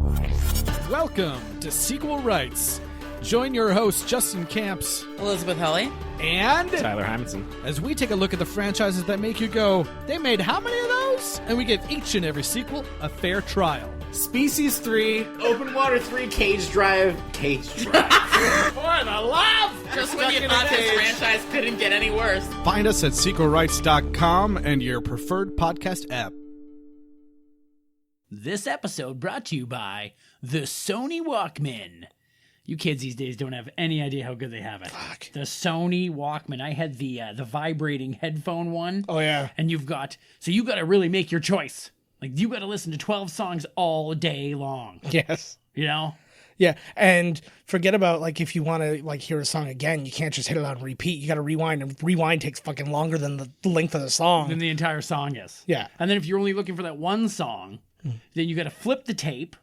Welcome to Sequel Rights. Join your hosts, Justin Camps, Elizabeth Helly, and Tyler Hymanson, as we take a look at the franchises that make you go, they made how many of those? And we give each and every sequel a fair trial. Species 3, Open Water 3, Cage Drive. For the love! just when you thought this franchise couldn't get any worse. Find us at sequelrights.com and your preferred podcast app. This episode brought to you by the Sony Walkman. You kids these days don't have any idea how good they have it. Fuck. The Sony Walkman. I had the vibrating headphone one. Oh, yeah. And you got to really make your choice. Like, you got to listen to 12 songs all day long. Yes. You know? Yeah, and forget about, like, if you want to, like, hear a song again, you can't just hit it on repeat. You got to rewind, and rewind takes fucking longer than the length of the song. Than the entire song is. Yeah. And then if you're only looking for that one song, then you got to flip the tape,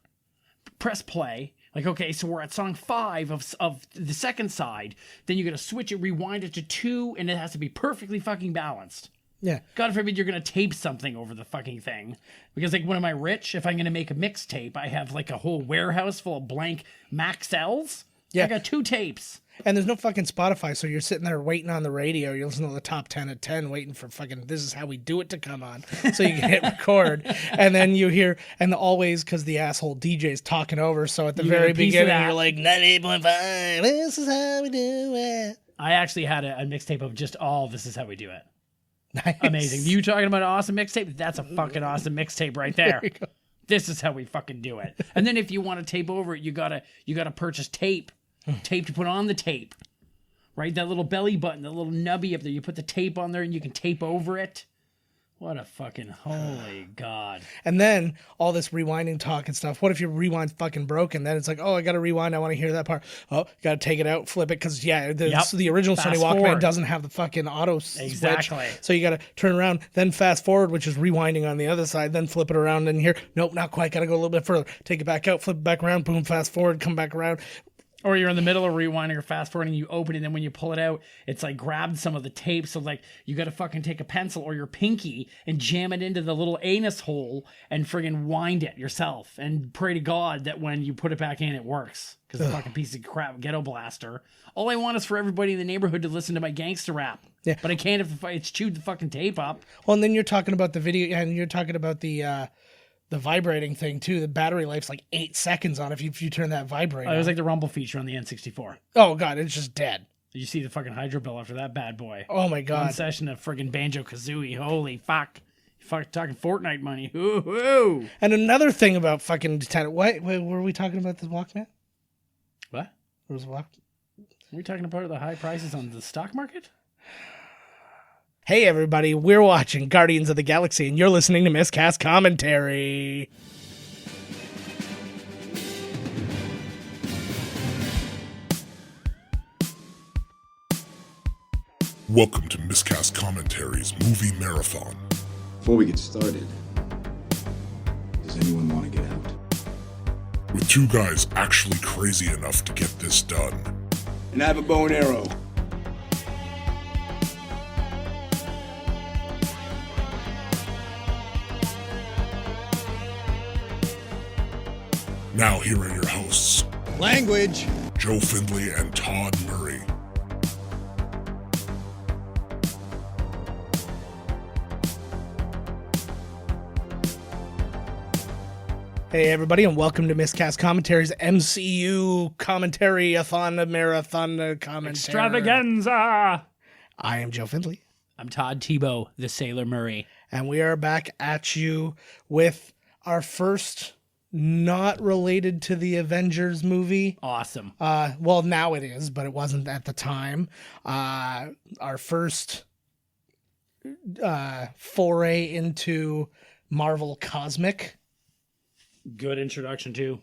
press play. Like, okay, so we're at song 5 of the second side. Then you got to switch it, rewind it to 2, and it has to be perfectly fucking balanced. Yeah. God forbid you're going to tape something over the fucking thing. Because, like, when am I rich? If I'm going to make a mixtape, I have, like, a whole warehouse full of blank Maxells. Yeah. I got 2 tapes. And there's no fucking Spotify, so you're sitting there waiting on the radio. You're listening to the top 10 at 10, waiting for fucking This Is How We Do It to come on. So you can hit record. And then you hear, and always, because the asshole DJ's talking over, so at the You got very a piece of beginning, that. you're like, 98.5, this is how we do it. I actually had a mixtape of just all This Is How We Do It. Nice. Amazing. You talking about an awesome mixtape? That's a fucking awesome mixtape right there. you go. This is how we fucking do it. And then if you want to tape over it, you gotta purchase tape. Tape to put on the tape. Right? That little belly button, that little nubby up there. You put the tape on there and you can tape over it. What a fucking holy God. And then all this rewinding talk and stuff. What if your rewind's fucking broken? Then it's like, oh, I got to rewind. I want to hear that part. Oh, got to take it out, flip it. Because, yeah, the original Fast Sony Walkman forward. doesn't have the fucking auto switch. Exactly. So you got to turn around, then fast forward, which is rewinding on the other side, then flip it around and here. Nope, not quite. Got to go a little bit further. Take it back out, flip it back around, boom, fast forward, come back around. Or you're in the middle of rewinding or fast forwarding, you open it, and then when you pull it out, it's like grabbed some of the tape. So, like, you got to fucking take a pencil or your pinky and jam it into the little anus hole and friggin' wind it yourself. And pray to God that when you put it back in, it works. Because the fucking piece of crap ghetto blaster. All I want is for everybody in the neighborhood to listen to my gangster rap. Yeah. But I can't if it's chewed the fucking tape up. Well, and then you're talking about the video, and you're talking about the vibrating thing, too. The battery life's like 8 seconds on if you turn that vibrate It was on. like the rumble feature on the N64. Oh, God, it's just dead. You see the fucking hydro bill after that bad boy. Oh, my One God. session of friggin' Banjo-Kazooie. Holy fuck. Fuck, talking Fortnite money. Ooh. And another thing about fucking Nintendo. Wait, were we talking about the Walkman? What? Or was Walk? Are we talking about the high prices on the stock market? Hey, everybody, we're watching Guardians of the Galaxy, and you're listening to Miscast Commentary. Welcome to Miscast Commentary's Movie Marathon. Before we get started, does anyone want to get out? With 2 guys actually crazy enough to get this done. And I have a bow and arrow. Now here are your hosts, Language! Joe Findlay and Todd Murray. Hey, everybody, and welcome to Miscast Commentary's MCU Commentary-a-thon, marathon commentary. Extravaganza! I am Joe Findlay, I'm Todd Tebow, the Sailor Murray. and we are back at you with our first not related to the Avengers movie. Awesome. Well, now it is, but it wasn't at the time. Our first foray into Marvel Cosmic. Good introduction, too.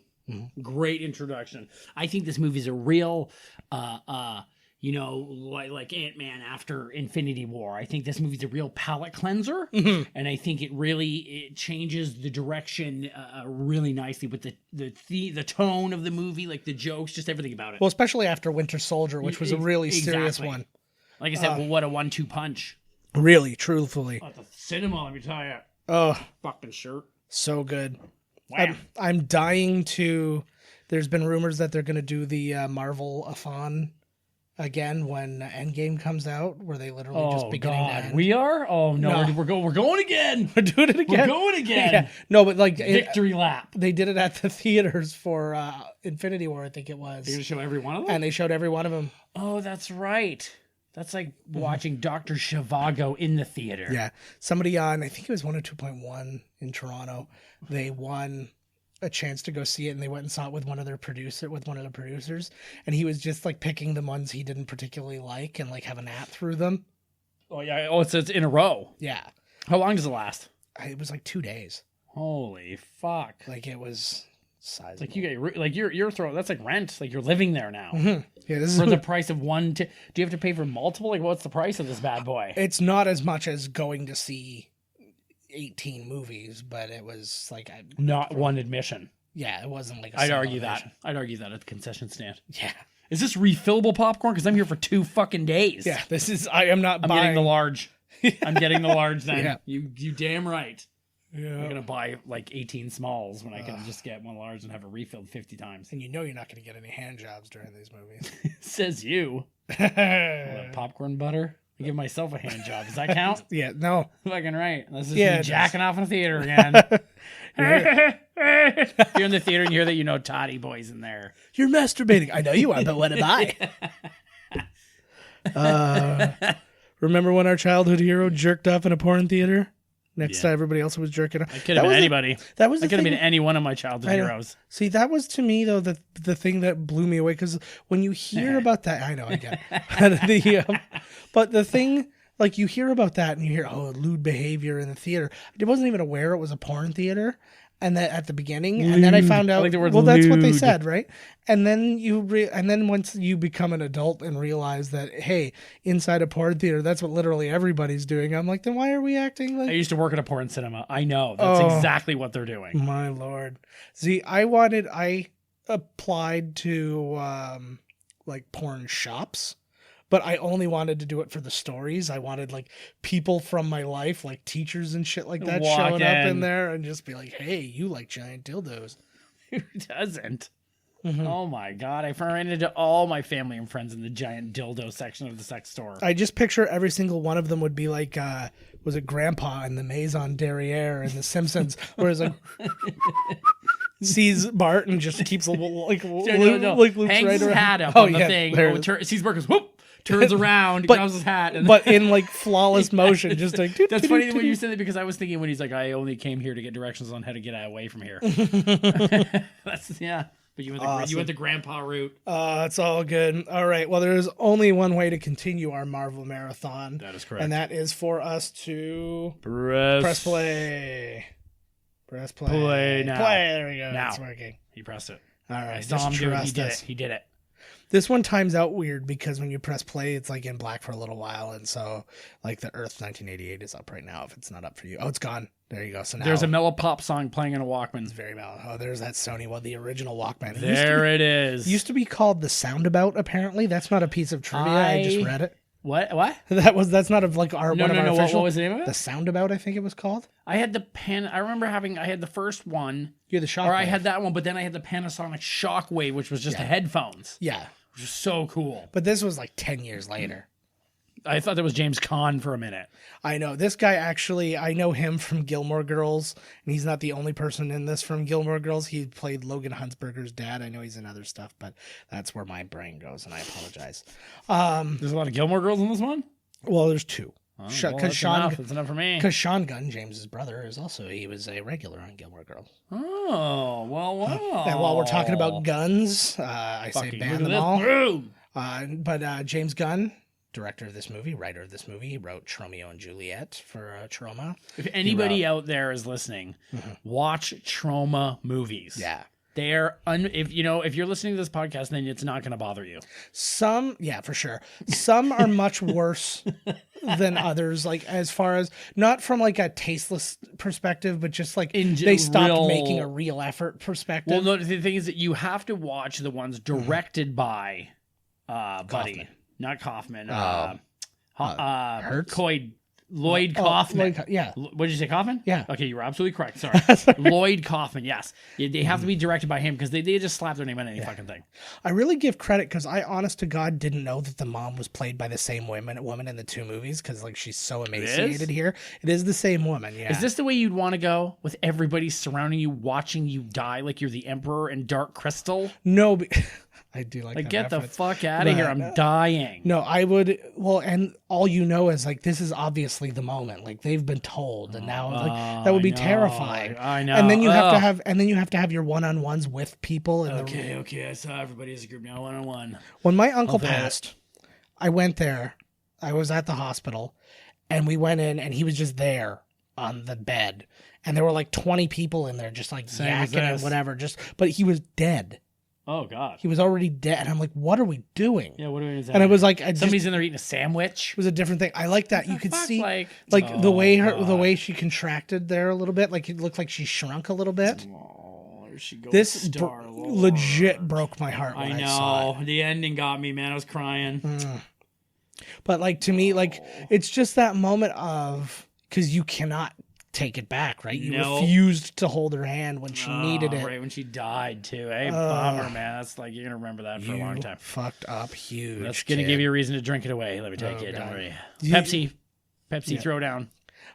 Great introduction. I think this movie's a real, like Ant-Man after Infinity War. I think this movie's a real palate cleanser. And I think it changes the direction really nicely with the tone of the movie, like the jokes, just everything about it. Well, especially after Winter Soldier, which was a really serious one. Like I said, what a 1-2 punch. Really, truthfully. At the cinema, let me tell you. Oh, Fucking shirt. so good. Wham. I'm dying to. There's been rumors that they're going to do the Marvel-a-thon again when Endgame comes out, where they literally just beginning to end. We are? Oh no, No. we're going again. We're doing it again. We're going again. Yeah. No, but like Victory lap. they did it at the theaters for Infinity War, I think it was, You're gonna show every one of them? and they showed every one of them. Oh, that's right. That's like watching Dr. Zhivago in the theater. Yeah, somebody on, I think it was 102.1 in Toronto. They won a chance to go see it, and they went and saw it with one of the producers, and he was just like picking the ones he didn't particularly like and like have a nap through them. Oh yeah. Oh, it's in a row. Yeah, How long does it last? it was like 2 days. Holy fuck! Like it was sizable. Like you get like you're throwing. That's like rent. Like you're living there now Yeah, this is for the price of one. Do you have to pay for multiple? Like what's the price of this bad boy? It's not as much as going to see 18 movies, but it was like Not one admission. yeah, it wasn't like a I'd single argue admission. that. I'd argue that at the concession stand. Yeah, Is this refillable popcorn? Because I'm here for 2 fucking days. yeah. This is I am not I'm buying getting the large. I'm getting the large then. Yeah. You damn right. Yeah. I'm gonna buy like 18 smalls when I can just get one large and have it refilled 50 times. And you know you're not going to get any hand jobs during these movies. Says you. What, popcorn butter? I give myself a hand job. Does that count? Yeah, no. Fucking right. This is Yeah, me it jacking off in the theater again. You're in the theater and you hear that, you know, Toddy Boy's in there. You're masturbating. I know you are, but what am I? Remember when our childhood hero jerked off in a porn theater next to everybody else who was jerking off? It could have been anybody. That was It the could have thing. been any one of my childhood I know. heroes. See, that was to me though the thing that blew me away, because when you hear about that, I know again, but the thing, like you hear about that and you hear lewd behavior in the theater. I wasn't even aware it was a porn theater, and that at the beginning, and then I found out. I like the word well, that's what they lewd. said, right? And then and then once you become an adult and realize that hey, inside a porn theater, that's what literally everybody's doing. I'm like, then why are we acting like? I used to work at a porn cinema. I know. That's exactly what they're doing. My lord. See, I applied to like porn shops, but I only wanted to do it for the stories. I wanted like people from my life, like teachers and shit like that, Walk showing up in in. there and just be like, hey, you like giant dildos. Who doesn't? Mm-hmm. Oh my God. I ran into all my family and friends in the giant dildo section of the sex store. I just picture every single one of them would be like, was it Grandpa in the Maison Derriere in The Simpsons, where it's like, sees Bart and just keeps like loops Hangs right his around. hat up on the thing. there it is. Sees Bart goes, whoop, turns around, But- grabs his hat. And But in like flawless motion, just like that's funny when you said that, because I was thinking when he's like, I only came here to get directions on how to get away from here. That's, yeah. But you went the grandpa route. It's all good. All right. Well, there's only one way to continue our Marvel marathon. That is correct. And that is for us to Press play. Press play. Play now. Play. There we go. Now. It's working. He pressed it. All right. I saw him just do it. He trust did us. it. He did it. This one times out weird because when you press play, it's like in black for a little while. And so, like, the Earth 1988 is up right now if it's not up for you. Oh, it's gone. There you go. So now There's a mellow pop song playing in a Walkman. very mellow. Oh, there's that Sony. Well, the original Walkman. It is. Used to be called the Soundabout. Apparently, that's not a piece of trivia. I just read it. What? That's not like our No, one no, of our no. What official. was the name of it? The Soundabout, I think it was called. I had the I remember I had the first one. You're the Shockwave. Or I had that one, but then I had the Panasonic Shockwave, which was just the headphones, Yeah, which was so cool. but this was like 10 years later. I thought that was James Gunn for a minute. I know this guy actually. I know him from Gilmore Girls, and he's not the only person in this from Gilmore Girls. He played Logan Huntsberger's dad. I know he's in other stuff, but that's where my brain goes, and I apologize. There's a lot of Gilmore Girls in this one. Well, there's two. Well, Because that's Sean, enough. That's enough for me. because Sean Gunn, James's brother, is also he was a regular on Gilmore Girls. Oh, well, wow. And while we're talking about guns, I say Fucking ban look them at all. this. Boom. But James Gunn, director of this movie, writer of this movie, he wrote Tromeo and Juliet for Troma. If anybody out there is listening, watch Trauma movies. Yeah. They're if you're listening to this podcast, then it's not going to bother you. Some, yeah, for sure. Some are much worse than others, like as far as not from like a tasteless perspective, but just like they stopped making a real effort perspective. Well, no, the thing is that you have to watch the ones directed by Buddy, not Kaufman. Hertz? Coyd. Lloyd Kaufman. Yeah. What did you say, Kaufman? Yeah. Okay, you were absolutely correct. Sorry. Lloyd Kaufman, yes. They have to be directed by him because they just slap their name on any fucking thing. I really give credit because I, honest to God, didn't know that the mom was played by the same woman in the two movies because like she's so emaciated here. It is the same woman, yeah. Is this the way you'd want to go with everybody surrounding you, watching you die like you're the Emperor in Dark Crystal? No, I do like that get the reference. fuck out of here. I'm dying. No, I would. Well, and all you know is like this is obviously the moment. Like they've been told, and now like that would be terrifying. I know. And then you have to have your one-on-ones with people. In Okay. I saw everybody as a group now, one-on-one. When my uncle passed, I went there. I was at the hospital, and we went in, and he was just there on the bed, and there were like 20 people in there, just like yakking and whatever. But he was dead. Oh, God. He was already dead. And I'm like, what are we doing? Yeah, what are we doing? And it was like... Somebody's in there eating a sandwich. It was a different thing. I like that. You could see like the way she contracted there a little bit. Like it looked like she shrunk a little bit. Oh, there she goes. This legit broke my heart when I saw it. The ending got me, man. I was crying. But like to me, like it's just that moment of... Because you cannot... take it back, right? You refused to hold her hand when she needed it. Right, when she died, too. Hey, bummer, man. That's like, you're going to remember that for a long time. Fucked up huge. That's going to give you a reason to drink it away. Let me take it. Don't worry. Pepsi, throw down.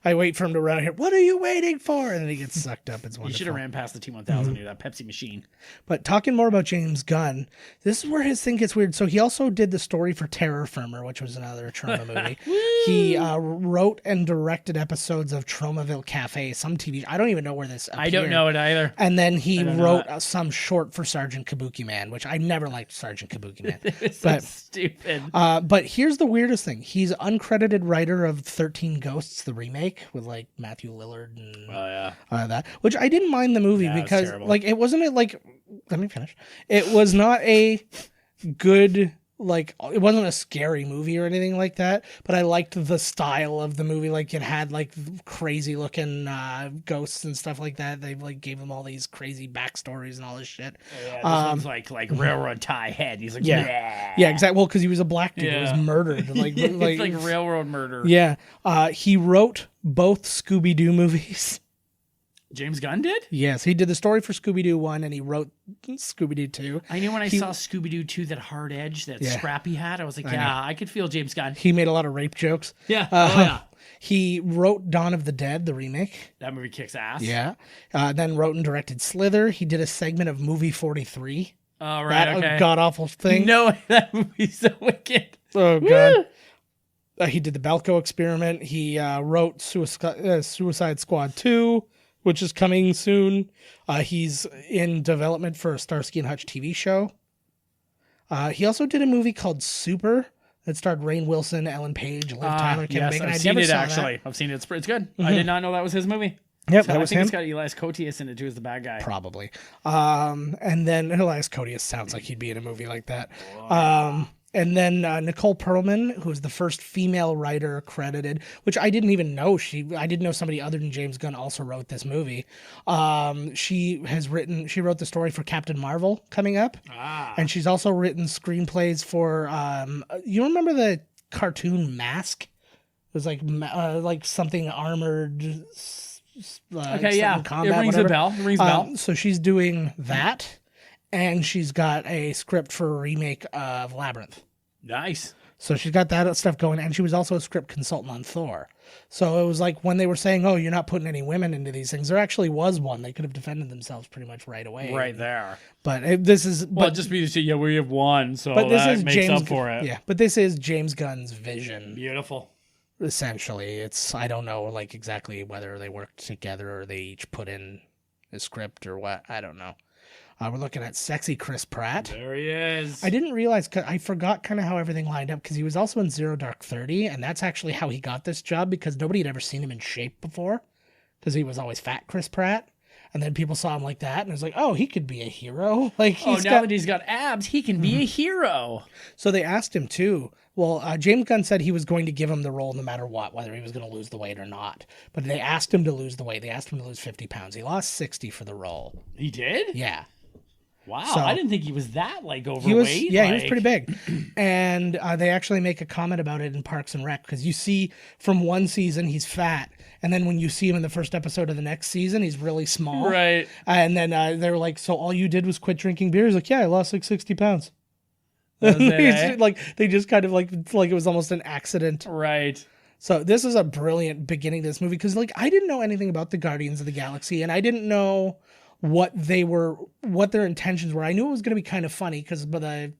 I wait for him to run here. What are you waiting for? And then he gets sucked up. It's wonderful. You should have ran past the T1000 near that Pepsi machine. But talking more about James Gunn, this is where his thing gets weird. So he also did the story for Terror Firmer, which was another Trauma movie. He wrote and directed episodes of Tromaville Cafe, some TV. I don't even know where this appeared. I don't know it either. And then he wrote some short for Sergeant Kabuki Man, which I never liked Sergeant Kabuki Man. It's so stupid. But here's the weirdest thing. He's uncredited writer of 13 Ghosts, the remake, with like Matthew Lillard and that, which I didn't mind the movie because like it wasn't like, let me finish. It was not a good, like it wasn't a scary movie or anything like that, but I liked the style of the movie. Like it had like crazy looking ghosts and stuff like that. They like gave them all these crazy backstories and all this shit. This one's like railroad tie head. He's like, yeah, exactly. Well, because he was a black dude who was murdered. Like, it's like railroad murder. Yeah. He wrote both Scooby-Doo movies. James Gunn did? Yes, he did the story for Scooby-Doo 1 and he wrote Scooby-Doo 2. I knew when I saw Scooby-Doo 2, that hard edge, that Scrappy hat, I was like, I could feel James Gunn. He made a lot of rape jokes. Yeah. He wrote Dawn of the Dead, the remake. That movie kicks ass. Yeah. Then wrote and directed Slither. He did a segment of Movie 43. Oh, right, that god-awful thing. No, that movie's so wicked. Oh, God. He did the Belko Experiment. He wrote Suicide Squad 2, which is coming soon. He's in development for a Starsky and Hutch TV show. He also did a movie called Super that starred Rainn Wilson, Ellen Page, Liv Tyler, Kevin Bacon. I've seen it, actually. I've seen it. It's good. I did not know that was his movie. Yep, that was him. It's got Elias Koteas in it, too, as the bad guy. Probably. And then Elias Koteas sounds like he'd be in a movie like that. And then Nicole Perlman, who was the first female writer credited, which I didn't even know. I didn't know somebody other than James Gunn also wrote this movie. She wrote the story for Captain Marvel coming up. And she's also written screenplays for, you remember the cartoon Mask? It was like something armored. Okay, yeah. Combat, it rings whatever. a bell. It rings a bell. So she's doing that. And she's got a script for a remake of Labyrinth. Nice. So she's got that stuff going. And she was also a script consultant on Thor. So it was like when they were saying, oh, you're not putting any women into these things, there actually was one. They could have defended themselves pretty much right away. Right there. But this is... Well, just be to yeah, we have one, so but this that is makes James, up for it. Yeah, but this is James Gunn's vision. Beautiful. Essentially. It's, I don't know, like exactly whether they worked together or they each put in a script or what. I don't know. We're looking at sexy Chris Pratt. There he is. I didn't realize, cause I forgot kind of how everything lined up because he was also in Zero Dark 30, and that's actually how he got this job because nobody had ever seen him in shape before because he was always fat Chris Pratt. And then people saw him like that, and it was like, oh, he could be a hero. Like, now that he's got abs, he can be a hero. So they asked him too. Well, James Gunn said he was going to give him the role no matter what, whether he was going to lose the weight or not. But they asked him to lose the weight. They asked him to lose 50 pounds. He lost 60 for the role. He did? Yeah. Wow, So- I didn't think he was that like overweight. He was, he was like- pretty big, and they actually make a comment about it in Parks and Rec because you see from one season he's fat, and then when you see him in the first episode of the next season, he's really small. Right. And then they're like, "So all you did was quit drinking beer?" He's like, "Yeah, I lost like 60 pounds." Was it, He's eh? just, like they just kind of like it's like it was almost an accident. Right. So this is a brilliant beginning to this movie because like I didn't know anything about the Guardians of the Galaxy, and I didn't know what their intentions were. I knew it was going to be kind of funny because the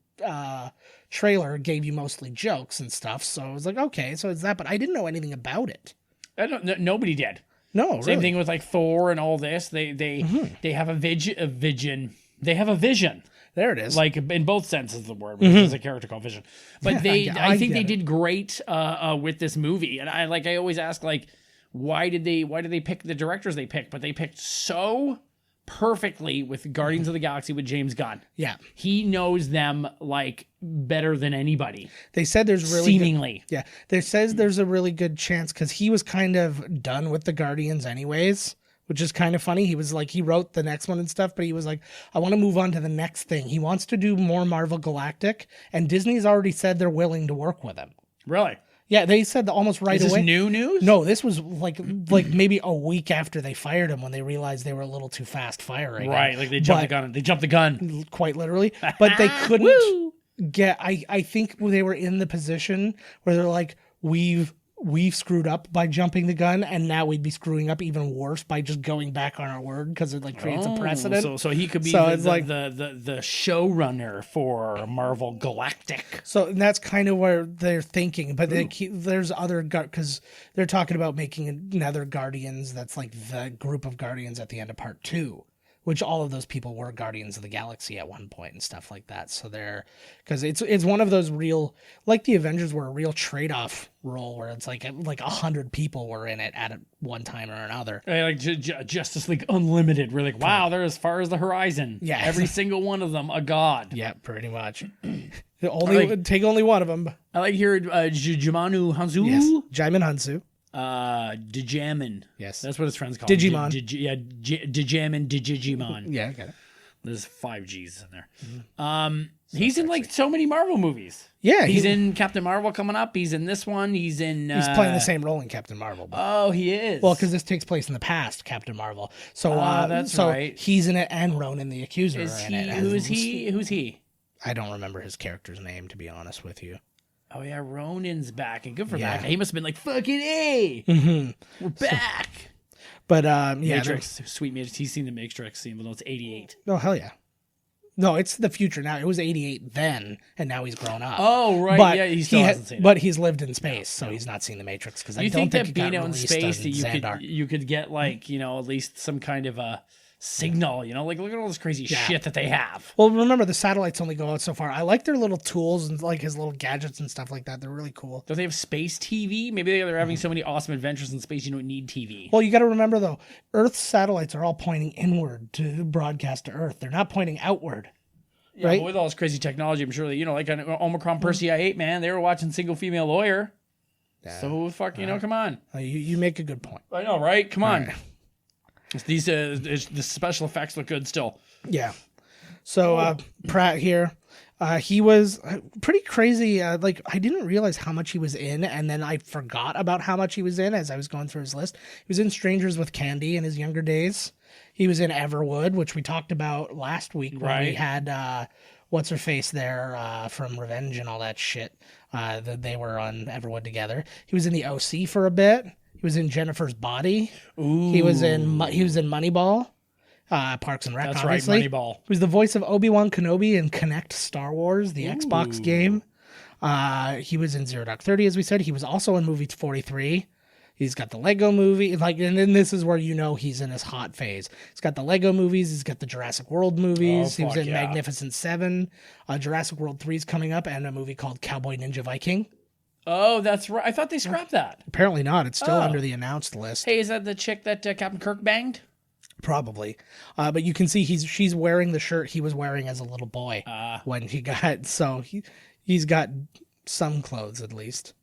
trailer gave you mostly jokes and stuff. So I was like, okay, so it's that, but I didn't know anything about it. Nobody did. No, Same really. thing with like Thor and all this. They have a vision. They have a vision. There it is. Like in both senses of the word, because there's a character called Vision. But Yeah, I think get they it. did great with this movie. And I always ask like, why did they pick the directors they picked? But they picked so perfectly with Guardians of the Galaxy with James Gunn. Yeah, He knows them like better than anybody. they said there's really Seemingly. Good, yeah, there says there's a really good chance because he was kind of done with the Guardians anyways, which is kind of funny. He was like he wrote the next one and stuff, but he was like, I want to move on to the next thing. He wants to do more Marvel Galactic, and Disney's already said they're willing to work with him. Really? Yeah, they said almost right Is this away. new news? No, this was like maybe a week after they fired him when they realized they were a little too fast firing him. Right, like they jumped the But- gun. They jumped the gun. quite literally. But they couldn't get. I think they were in the position where they're like, we've screwed up by jumping the gun, and now we'd be screwing up even worse by just going back on our word because it like creates a precedent. So he could be So the, it's the, like- the showrunner for Marvel Galactic. So that's kind of where they're thinking, but there's other because they're talking about making another Guardians that's like the group of Guardians at the end of Part 2, which all of those people were Guardians of the Galaxy at one point and stuff like that. So they're because it's one of those real like the Avengers were a real trade-off role where it's like 100 people were in it at one time or another. Like Justice League Unlimited. We're like, wow, they're as far as the horizon. Yeah. Every single one of them a god. Yeah, pretty much. Take only one of them. I like here Jimanu Hanzu. Yes, Jaimin Hansu. Dijamin. Yes. That's what his friends call Digimon. Dijamin, Digimon. Yeah, I got it. There's 5 G's in there. He's in like so many Marvel movies. Yeah, He's in Captain Marvel coming up. He's in this one. He's in. He's playing the same role in Captain Marvel. But, Oh, he is. well, because this takes place in the past, Captain Marvel. So that's right. He's in it, and Ronan the Accuser is are in he? it. Who is he? Who's he? I don't remember his character's name, to be honest with you. Oh yeah, Ronan's back, and good for Yeah. that. He must have been like fucking A. We're back. But yeah, Matrix, sweet Matrix. He's seen the Matrix, even though it's 88. oh hell yeah. No, it's the future now. It was 88 then, and now he's grown up. Oh right, But yeah, he still hasn't seen it. But he's lived in space, so he's not seen the Matrix because I You don't think think that it got being out in released space on that Xandar. you could get like at least some kind of a signal, like look at all this crazy shit that they have. Well, remember the satellites only go out so far. I like their little tools and like his little gadgets and stuff like that. They're really cool. Don't they have space TV? Maybe they're having so many awesome adventures in space you don't need TV. Well, you got to remember though, Earth's satellites are all pointing inward to broadcast to Earth. They're not pointing outward. Yeah, right? but with all this crazy technology, I'm sure that like an Omicron Persei 8, man, they were watching Single Female Lawyer. So fuck, come on. You make a good point. I know, right? Come on. right. These the special effects look good still. Yeah. So Pratt here, he was pretty crazy. Like I didn't realize how much he was in, and then I forgot about how much he was in as I was going through his list. He was in Strangers with Candy in his younger days. He was in Everwood, which we talked about last week when we had what's her face there from Revenge and all that shit. That they were on Everwood together. He was in the OC for a bit. He was in Jennifer's Body. Ooh. He was in Moneyball. Parks and Rec, That's obviously. right, Moneyball. He was the voice of Obi-Wan Kenobi in Connect Star Wars, the Xbox game. He was in Zero Dark 30, as we said. He was also in movie 43. He's got the Lego movie, and then this is where he's in his hot phase. He's got the Lego movies. He's got the Jurassic World movies. He was in Magnificent Seven. Jurassic World 3 is coming up, and a movie called Cowboy Ninja Viking. Oh, that's right. I thought they scrapped that. Apparently not. It's still under the announced list. Hey, is that the chick that Captain Kirk banged? Probably. But you can see she's wearing the shirt he was wearing as a little boy when he got, so he's got some clothes at least.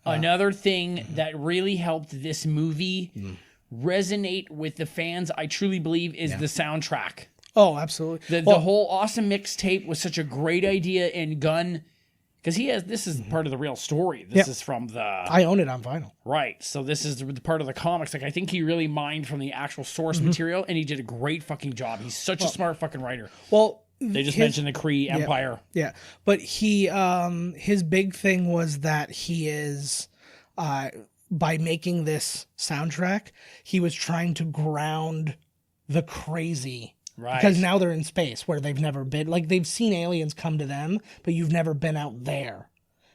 Another thing that really helped this movie resonate with the fans, I truly believe, is the soundtrack. Oh, absolutely. The whole awesome mixtape was such a great idea, and Gunn, because this is part of the real story. This is from the... I own it on vinyl. Right. So this is the part of the comics. Like, I think he really mined from the actual source material, and he did a great fucking job. He's such a smart fucking writer. Well, They just mentioned the Kree Empire. Yeah. But he, his big thing was that he is, by making this soundtrack, he was trying to ground the crazy. Right. Because now they're in space where they've never been. Like, they've seen aliens come to them, but you've never been out there.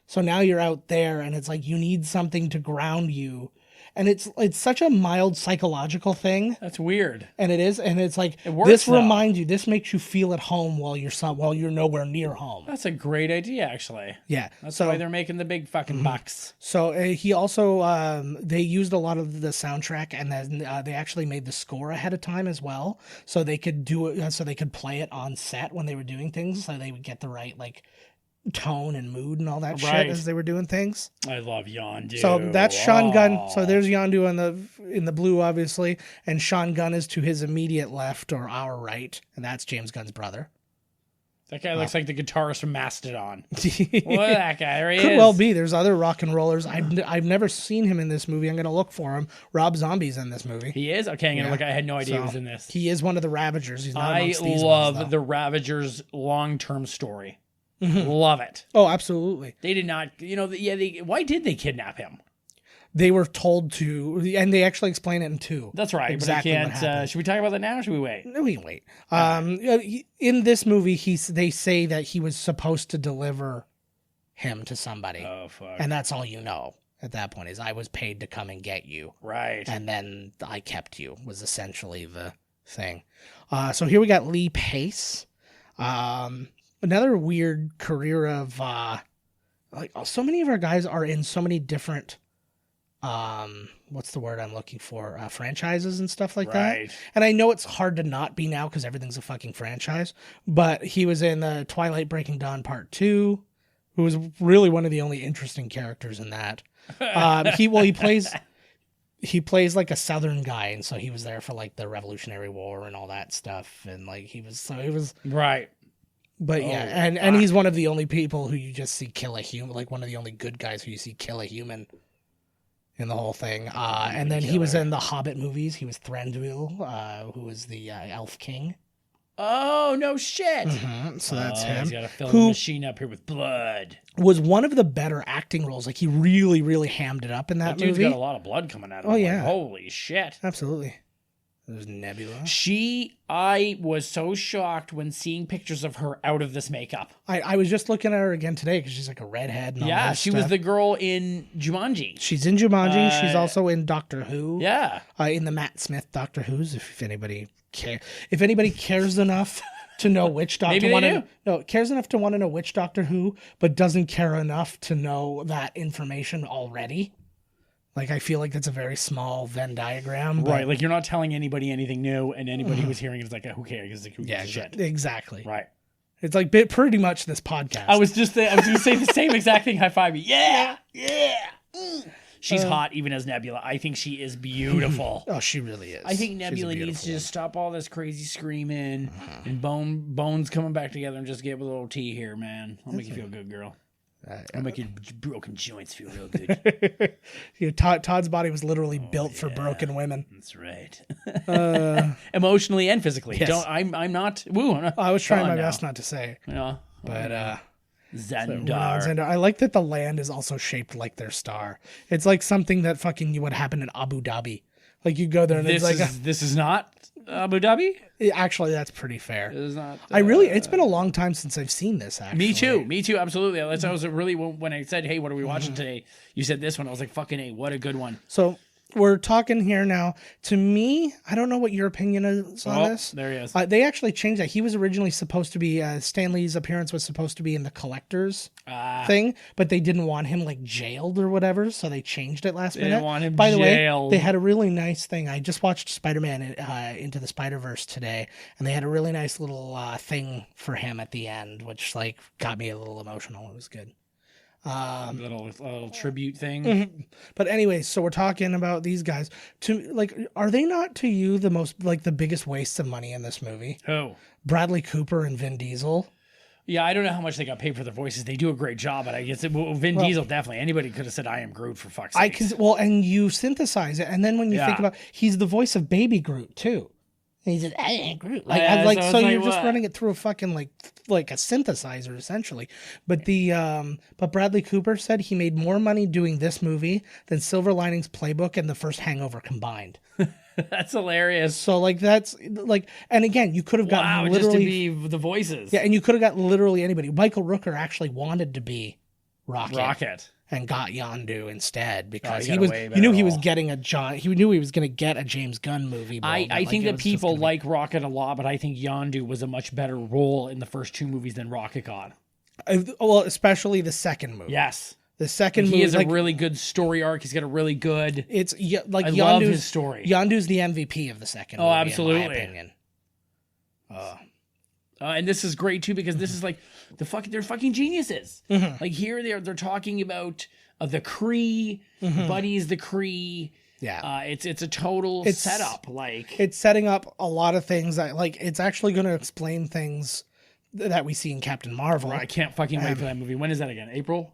So now you're out there, and it's like you need something to ground you. And it's such a mild psychological thing. That's weird. And it is. And it's like, works, this though. reminds you, this makes you feel at home while you're nowhere near home. That's a great idea, actually. Yeah. That's so why they're making the big fucking bucks. So he also, they used a lot of the soundtrack, and then they actually made the score ahead of time as well. So they could do it, so they could play it on set when they were doing things, so they would get the right, like, tone and mood and all that shit as they were doing things. I love Yondu. So that's Sean Gunn. So there's Yondu in the blue, obviously, and Sean Gunn is to his immediate left or our right, and that's James Gunn's brother. That guy looks like the guitarist from Mastodon. What that guy? There he Could is. well be. There's other rock and rollers. I've never seen him in this movie. I'm going to look for him. Rob Zombie's in this movie. He is? Okay, I'm gonna look. I had no idea he was in this. He is one of the Ravagers. He's not I amongst these love ones, the Ravagers' long-term story. Love it. Oh, absolutely. They did not, why did they kidnap him? They were told to, and they actually explain it in 2. That's right. Exactly But I what can't. happened. Should we talk about that now or should we wait? No, we can wait. In this movie, they say that he was supposed to deliver him to somebody. Oh, fuck. And that's all you know at that point is I was paid to come and get you. Right. And then I kept you was essentially the thing. So here we got Lee Pace. Another weird career of like so many of our guys are in so many different what's the word I'm looking for? Franchises and stuff like that. And I know it's hard to not be now because everything's a fucking franchise. But he was in the Twilight Breaking Dawn Part 2, who was really one of the only interesting characters in that. He plays like a Southern guy, and so he was there for like the Revolutionary War and all that stuff, and like he was right. But and he's one of the only people who you just see kill a human, like one of the only good guys who you see kill a human in the whole thing. And then he was in the Hobbit movies. He was Thranduil, who was the Elf King. Oh, no shit. So that's him. He's got to fill the machine up here with blood. Was one of the better acting roles. Like he really, really hammed it up in that movie. Dude's got a lot of blood coming out of him. Oh, yeah. Like, holy shit. Absolutely. There's Nebula. I was so shocked when seeing pictures of her out of this makeup. I was just looking at her again today because she's like a redhead. And all that she stuff. was the girl in Jumanji. She's in Jumanji. She's also in Doctor Who. Yeah. In the Matt Smith Doctor Who's, if anybody cares enough to know which Doctor cares enough to want to know which Doctor Who, but doesn't care enough to know that information already. Like, I feel like that's a very small Venn diagram. Right, like you're not telling anybody anything new, and anybody who's hearing it is like, who cares? It's like, who gives a shit? Exactly. Right. It's like pretty much this podcast. I was going to say the same exact thing. High five me. Yeah. She's hot even as Nebula. I think she is beautiful. Oh, she really is. I think Nebula needs to just stop all this crazy screaming and bones coming back together and just get a little tea here, man. I'll make you feel good, girl. I'll make your broken joints feel real good. Todd's body was literally built for broken women. That's right. Emotionally and physically. Yes. I'm not. Woo. I was trying my best not to say. Yeah. But Xandar. I like that the land is also shaped like their star. It's like something that fucking would happen in Abu Dhabi. Like you go there and this is not Abu Dhabi? Actually, that's pretty fair. It is not. It's been a long time since I've seen this. Actually, Me too. Absolutely. That's I was really when I said, "Hey, what are we watching today?" You said this one. I was like, "Fucking A, what a good one." So we're talking here now. To me, I don't know what your opinion is on this. There he is. They actually changed that. He was originally supposed to be Stan Lee's appearance was supposed to be in the Collector's thing, but they didn't want him like jailed or whatever, so they changed it last minute. Didn't want him By the jailed. way, they had a really nice thing. I just watched Spider-Man Into the Spider-Verse today, and they had a really nice little thing for him at the end, which like got me a little emotional. It was good. Little tribute thing. But anyway, so we're talking about these guys. Are they not to you the biggest wastes of money in this movie? Oh. Bradley Cooper and Vin Diesel. Yeah, I don't know how much they got paid for their voices. They do a great job, but I guess Vin Diesel definitely. Anybody could have said, "I am Groot" for fuck's sake. And you synthesize it, and then when you think about, he's the voice of Baby Groot too. And he said, "I am Groot." So you're just running it through a fucking like a synthesizer essentially. But but Bradley Cooper said he made more money doing this movie than Silver Linings Playbook and the first Hangover combined. That's hilarious. So and again, you could have gotten just to literally be the voices. Yeah, and you could have got literally anybody. Michael Rooker actually wanted to be Rocket. And got Yondu instead because he knew he was getting he knew he was going to get a James Gunn movie. I think that people like Rocket a lot, but I think Yondu was a much better role in the first two movies than Rocket got. Well, especially the second movie. Yes. The second movie. He has a really good story arc. He's got a really good... I love his story. Yondu's the MVP of the second movie, absolutely. in my opinion. And this is great too because this is like they're fucking geniuses. Like here they're talking about the Kree, Buddy's the Kree. Yeah, it's a total setup. Like it's setting up a lot of things that it's actually going to explain things that we see in Captain Marvel. I can't fucking wait for that movie. When is that again? April?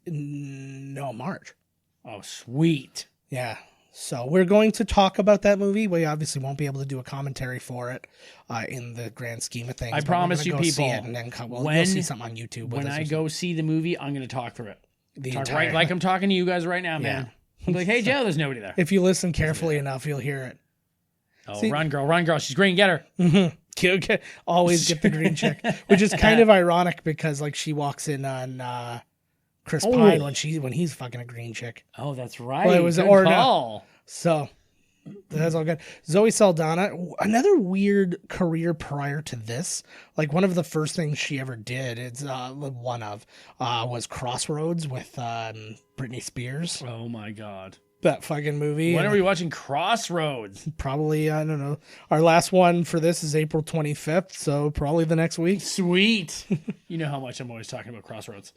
No, March. Oh, sweet. Yeah. So we're going to talk about that movie. We obviously won't be able to do a commentary for it in the grand scheme of things. I promise you people, see it and then you'll see something on YouTube. When I go see the movie, I'm going to talk through it. Right, like I'm talking to you guys right now, man. I'm like, hey, Joe, there's nobody there. If you listen carefully enough, you'll hear it. Oh, run, girl. She's green. Get her. Always get the green chick, which is kind of ironic because she walks in on Chris Pine when he's fucking a green chick. Oh, that's right. Well, it was Good Orna. call. So that's all good. Zoe Saldana, another weird career prior to this. One of the first things she ever did, was Crossroads with Britney Spears. Oh my God. That fucking movie. When are we watching Crossroads? Probably, I don't know. Our last one for this is April 25th, so probably the next week. Sweet. You know how much I'm always talking about Crossroads.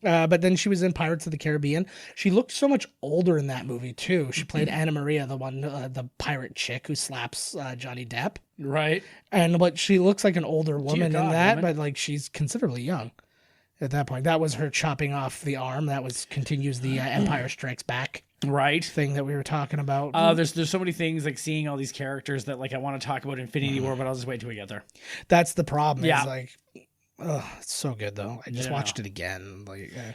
But then she was in Pirates of the Caribbean. She looked so much older in that movie, too. She played Anna Maria, the pirate chick who slaps Johnny Depp. Right. But she looks like an older woman in that, woman. but she's considerably young at that point. That was her chopping off the arm. That continues the Empire Strikes Back. Right. Thing that we were talking about. There's so many things seeing all these characters that I want to talk about Infinity War, but I'll just wait till we get there. That's the problem. Yeah. It's so good though. I just watched it again.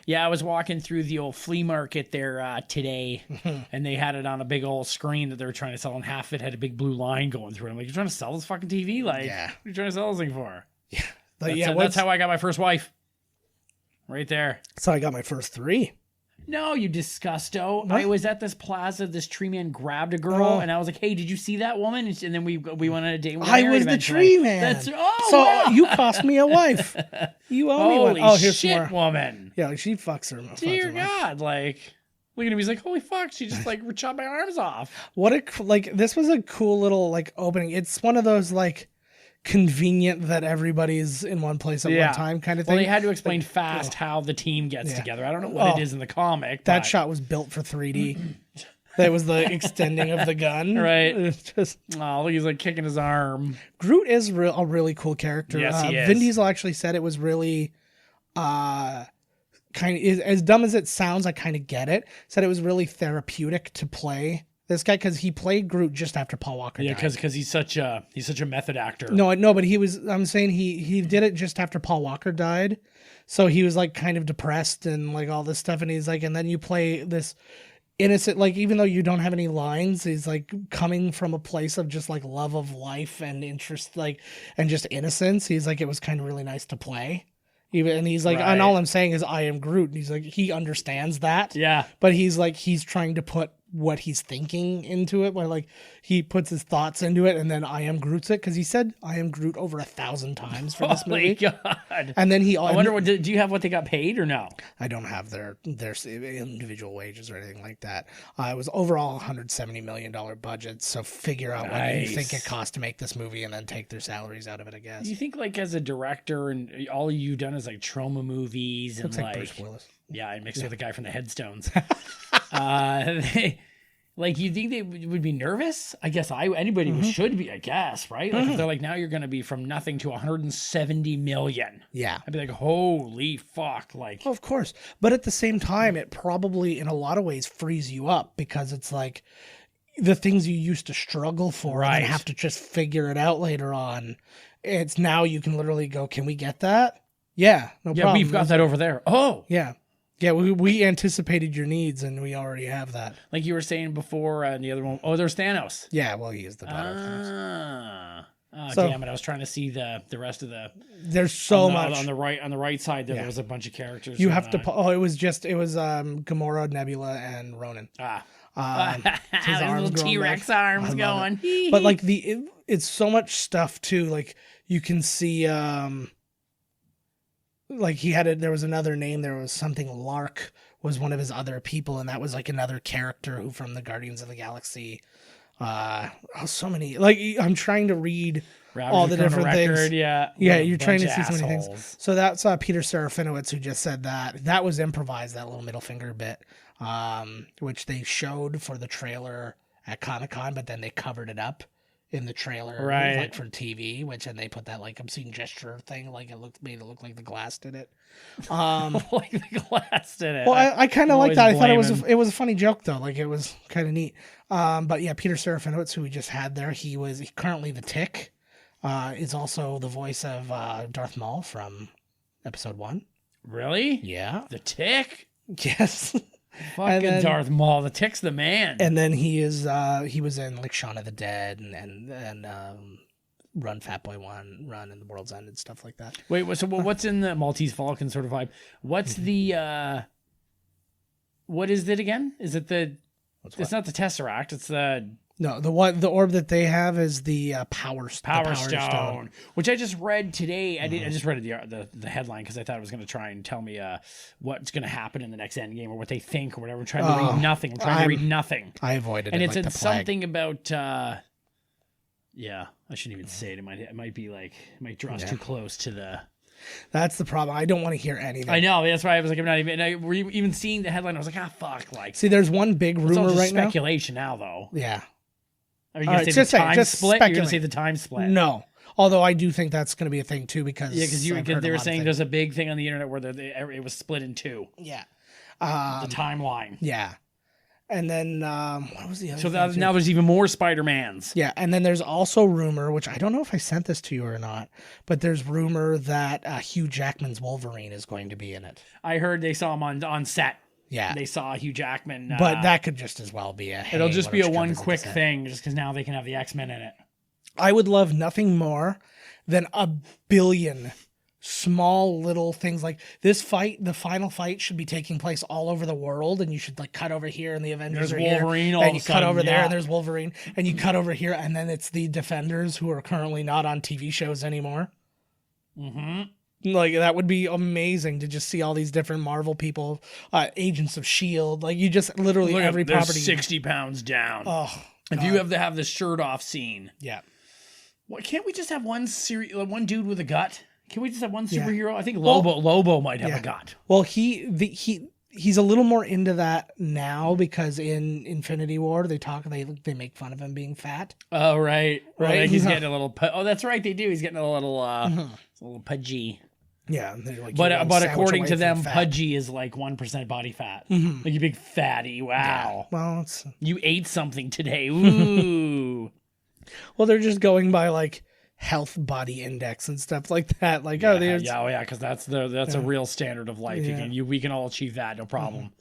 Yeah, I was walking through the old flea market there today, and they had it on a big old screen that they were trying to sell, and half of it had a big blue line going through it. I'm like, you're trying to sell this fucking TV? What are you trying to sell this thing for? Yeah. That's how I got my first wife. Right there. That's how I got my first 3. No, you disgusto. What? I was at this plaza. This tree man grabbed a girl, and I was like, "Hey, did you see that woman?" And then we went on a date. I was the tree man. Wow. You cost me a wife. You owe me one. Holy shit, woman. Yeah, she fucks her. Dear God, look at him. He's like, "Holy fuck!" She just chopped my arms off. This was a cool little opening. It's one of those convenient that everybody's in one place at one time kind of thing. Well, they had to explain fast how the team gets together. I don't know what it is in the comic. That shot was built for 3D. That was the extending of the gun. Right. It's just he's kicking his arm. Groot is a really cool character. Yes, he is. Vin Diesel actually said it was really kind of as dumb as it sounds. I kind of get it. Said it was really therapeutic to play this guy because he played Groot just after Paul Walker died. Yeah, because he's such a method actor. No, but I'm saying he did it just after Paul Walker died, so he was kind of depressed and all this stuff, and he's and then you play this innocent, even though you don't have any lines, he's coming from a place of just love of life and interest, and just innocence. He's it was kind of really nice to play. And he's and all I'm saying is I am Groot. And he's he understands that. Yeah. But he's trying to put what he's thinking into it, where he puts his thoughts into it, and then I am Groot's it, because he said I am Groot over 1,000 times for this movie. God. And then I wonder do you have what they got paid or no? I don't have their individual wages or anything like that. It was overall $170 million budget, so figure out what you think it cost to make this movie and then take their salaries out of it, I guess. Do you think as a director and all you've done is trauma movies and Looks like Bruce Willis. Yeah, I mixed with the guy from the Headstones. Like, you think they would be nervous? I guess anybody should be, I guess, right? Like, if they're like, now you're going to be from nothing to 170 million. Yeah. I'd be like, holy fuck. Like, Of course. But at the same time, it probably, in a lot of ways, frees you up because it's like the things you used to struggle for and Right. then have to just figure it out later on. It's now you can literally go, can we get that? Yeah, no yeah, problem. we've got that over there. Oh, Yeah. Yeah, we anticipated your needs and we already have that. like you were saying before, and the other one, there's Thanos. Yeah, well, he is the daughter of Thanos. Oh, damn it. I was trying to see the rest of the There's so on the, much. on the right side there was a bunch of characters. You and, have to. It was Gamora, Nebula, and Ronan. his arms little growing T-Rex back. arms I love going. But like it's so much stuff too. Like you can see, like there was another name. There was something Lark was one of his other people, and that was like another character who from the Guardians of the Galaxy. So many. Like I'm trying to read all the different things. Yeah, You're trying to bunch see of so many assholes. things. So that's Peter Serafinowicz who just said that. That was improvised, that little middle finger bit, which they showed for the trailer at Comic-Con, but then they covered it up in the trailer, Right. like for TV, and they put that like obscene gesture thing, like made it look like the Glass did it. Like the glass did it. Well, I kind of like always that. I thought blaming- it was a funny joke though. Like it was kind of neat. But yeah, Peter Serafinowicz, who we just had there, he's currently the Tick. Is also the voice of Darth Maul from Episode 1. Really? Yeah. The Tick? Yes. Fucking then- Darth Maul. The Tick's the man. And then he was in like Shaun of the Dead and Run Fat Boy Run and The World's End and stuff like that. Wait, so what's in the Maltese Falcon sort of vibe? What's the what is it again? Is it the? It's not the Tesseract. It's the No, the orb that they have is the Power Stone, which I just read today. I just read the headline because I thought it was going to try and tell me what's going to happen in the next Endgame or what they think or whatever. I'm trying to read nothing. I'm trying to read nothing. I avoided And it. it like said the plague. something about. Yeah, I shouldn't even say it. It might be like it might draw us too close to the. That's the problem. I don't want to hear anything. I know. That's why I was like, I'm not even. We're even seeing the headline. I was like, fuck. Like, See, there's one big it's all rumor just right now. speculation now, though. Yeah. Are you All gonna right, say just the say- time just split? You're gonna say speculate. the time split? No. Although I do think that's going to be a thing too because Yeah, because I've heard they a were lot of saying things. there's a big thing on the internet where it was split in two. Yeah. The timeline. Yeah. And then what was the other So thing, too? now there's even more Spider-Mans. Yeah, and then there's also rumor, which I don't know if I sent this to you or not, but there's rumor that Hugh Jackman's Wolverine is going to be in it. I heard they saw him on set. Yeah. They saw Hugh Jackman. But that could just as well be it'll just be a one visit quick the set. thing, just because now they can have the X-Men in it. I would love nothing more than a billion small little things like this fight. The final fight should be taking place all over the world, and you should like cut over here, and the Avengers There's are here, Wolverine all and of you a cut sudden, over there, yeah. and there's Wolverine, and you cut over here, and then it's the Defenders who are currently not on TV shows anymore. Mm-hmm. Like that would be amazing to just see all these different Marvel people, Agents of Shield. Like you just literally Look, every they're property. 60 pounds down. Oh, if you have to have the shirt off scene, yeah. what can't we just have one one dude with a gut? Can we just have one superhero? I think Lobo might have a gut. Well, he's a little more into that now because in Infinity War they make fun of him being fat. Oh right. Right? He's getting a little. Oh, that's right. They do. He's getting a little. It's a little pudgy. Yeah, and they're like, But you're one but sandwich according away to from them, fat. pudgy is like 1% body fat. Like you big fatty. Wow. Well, it's You ate something today. Ooh. they're just going by like health body index and stuff like that. Like Because that's a real standard of life. We can all achieve that, no problem.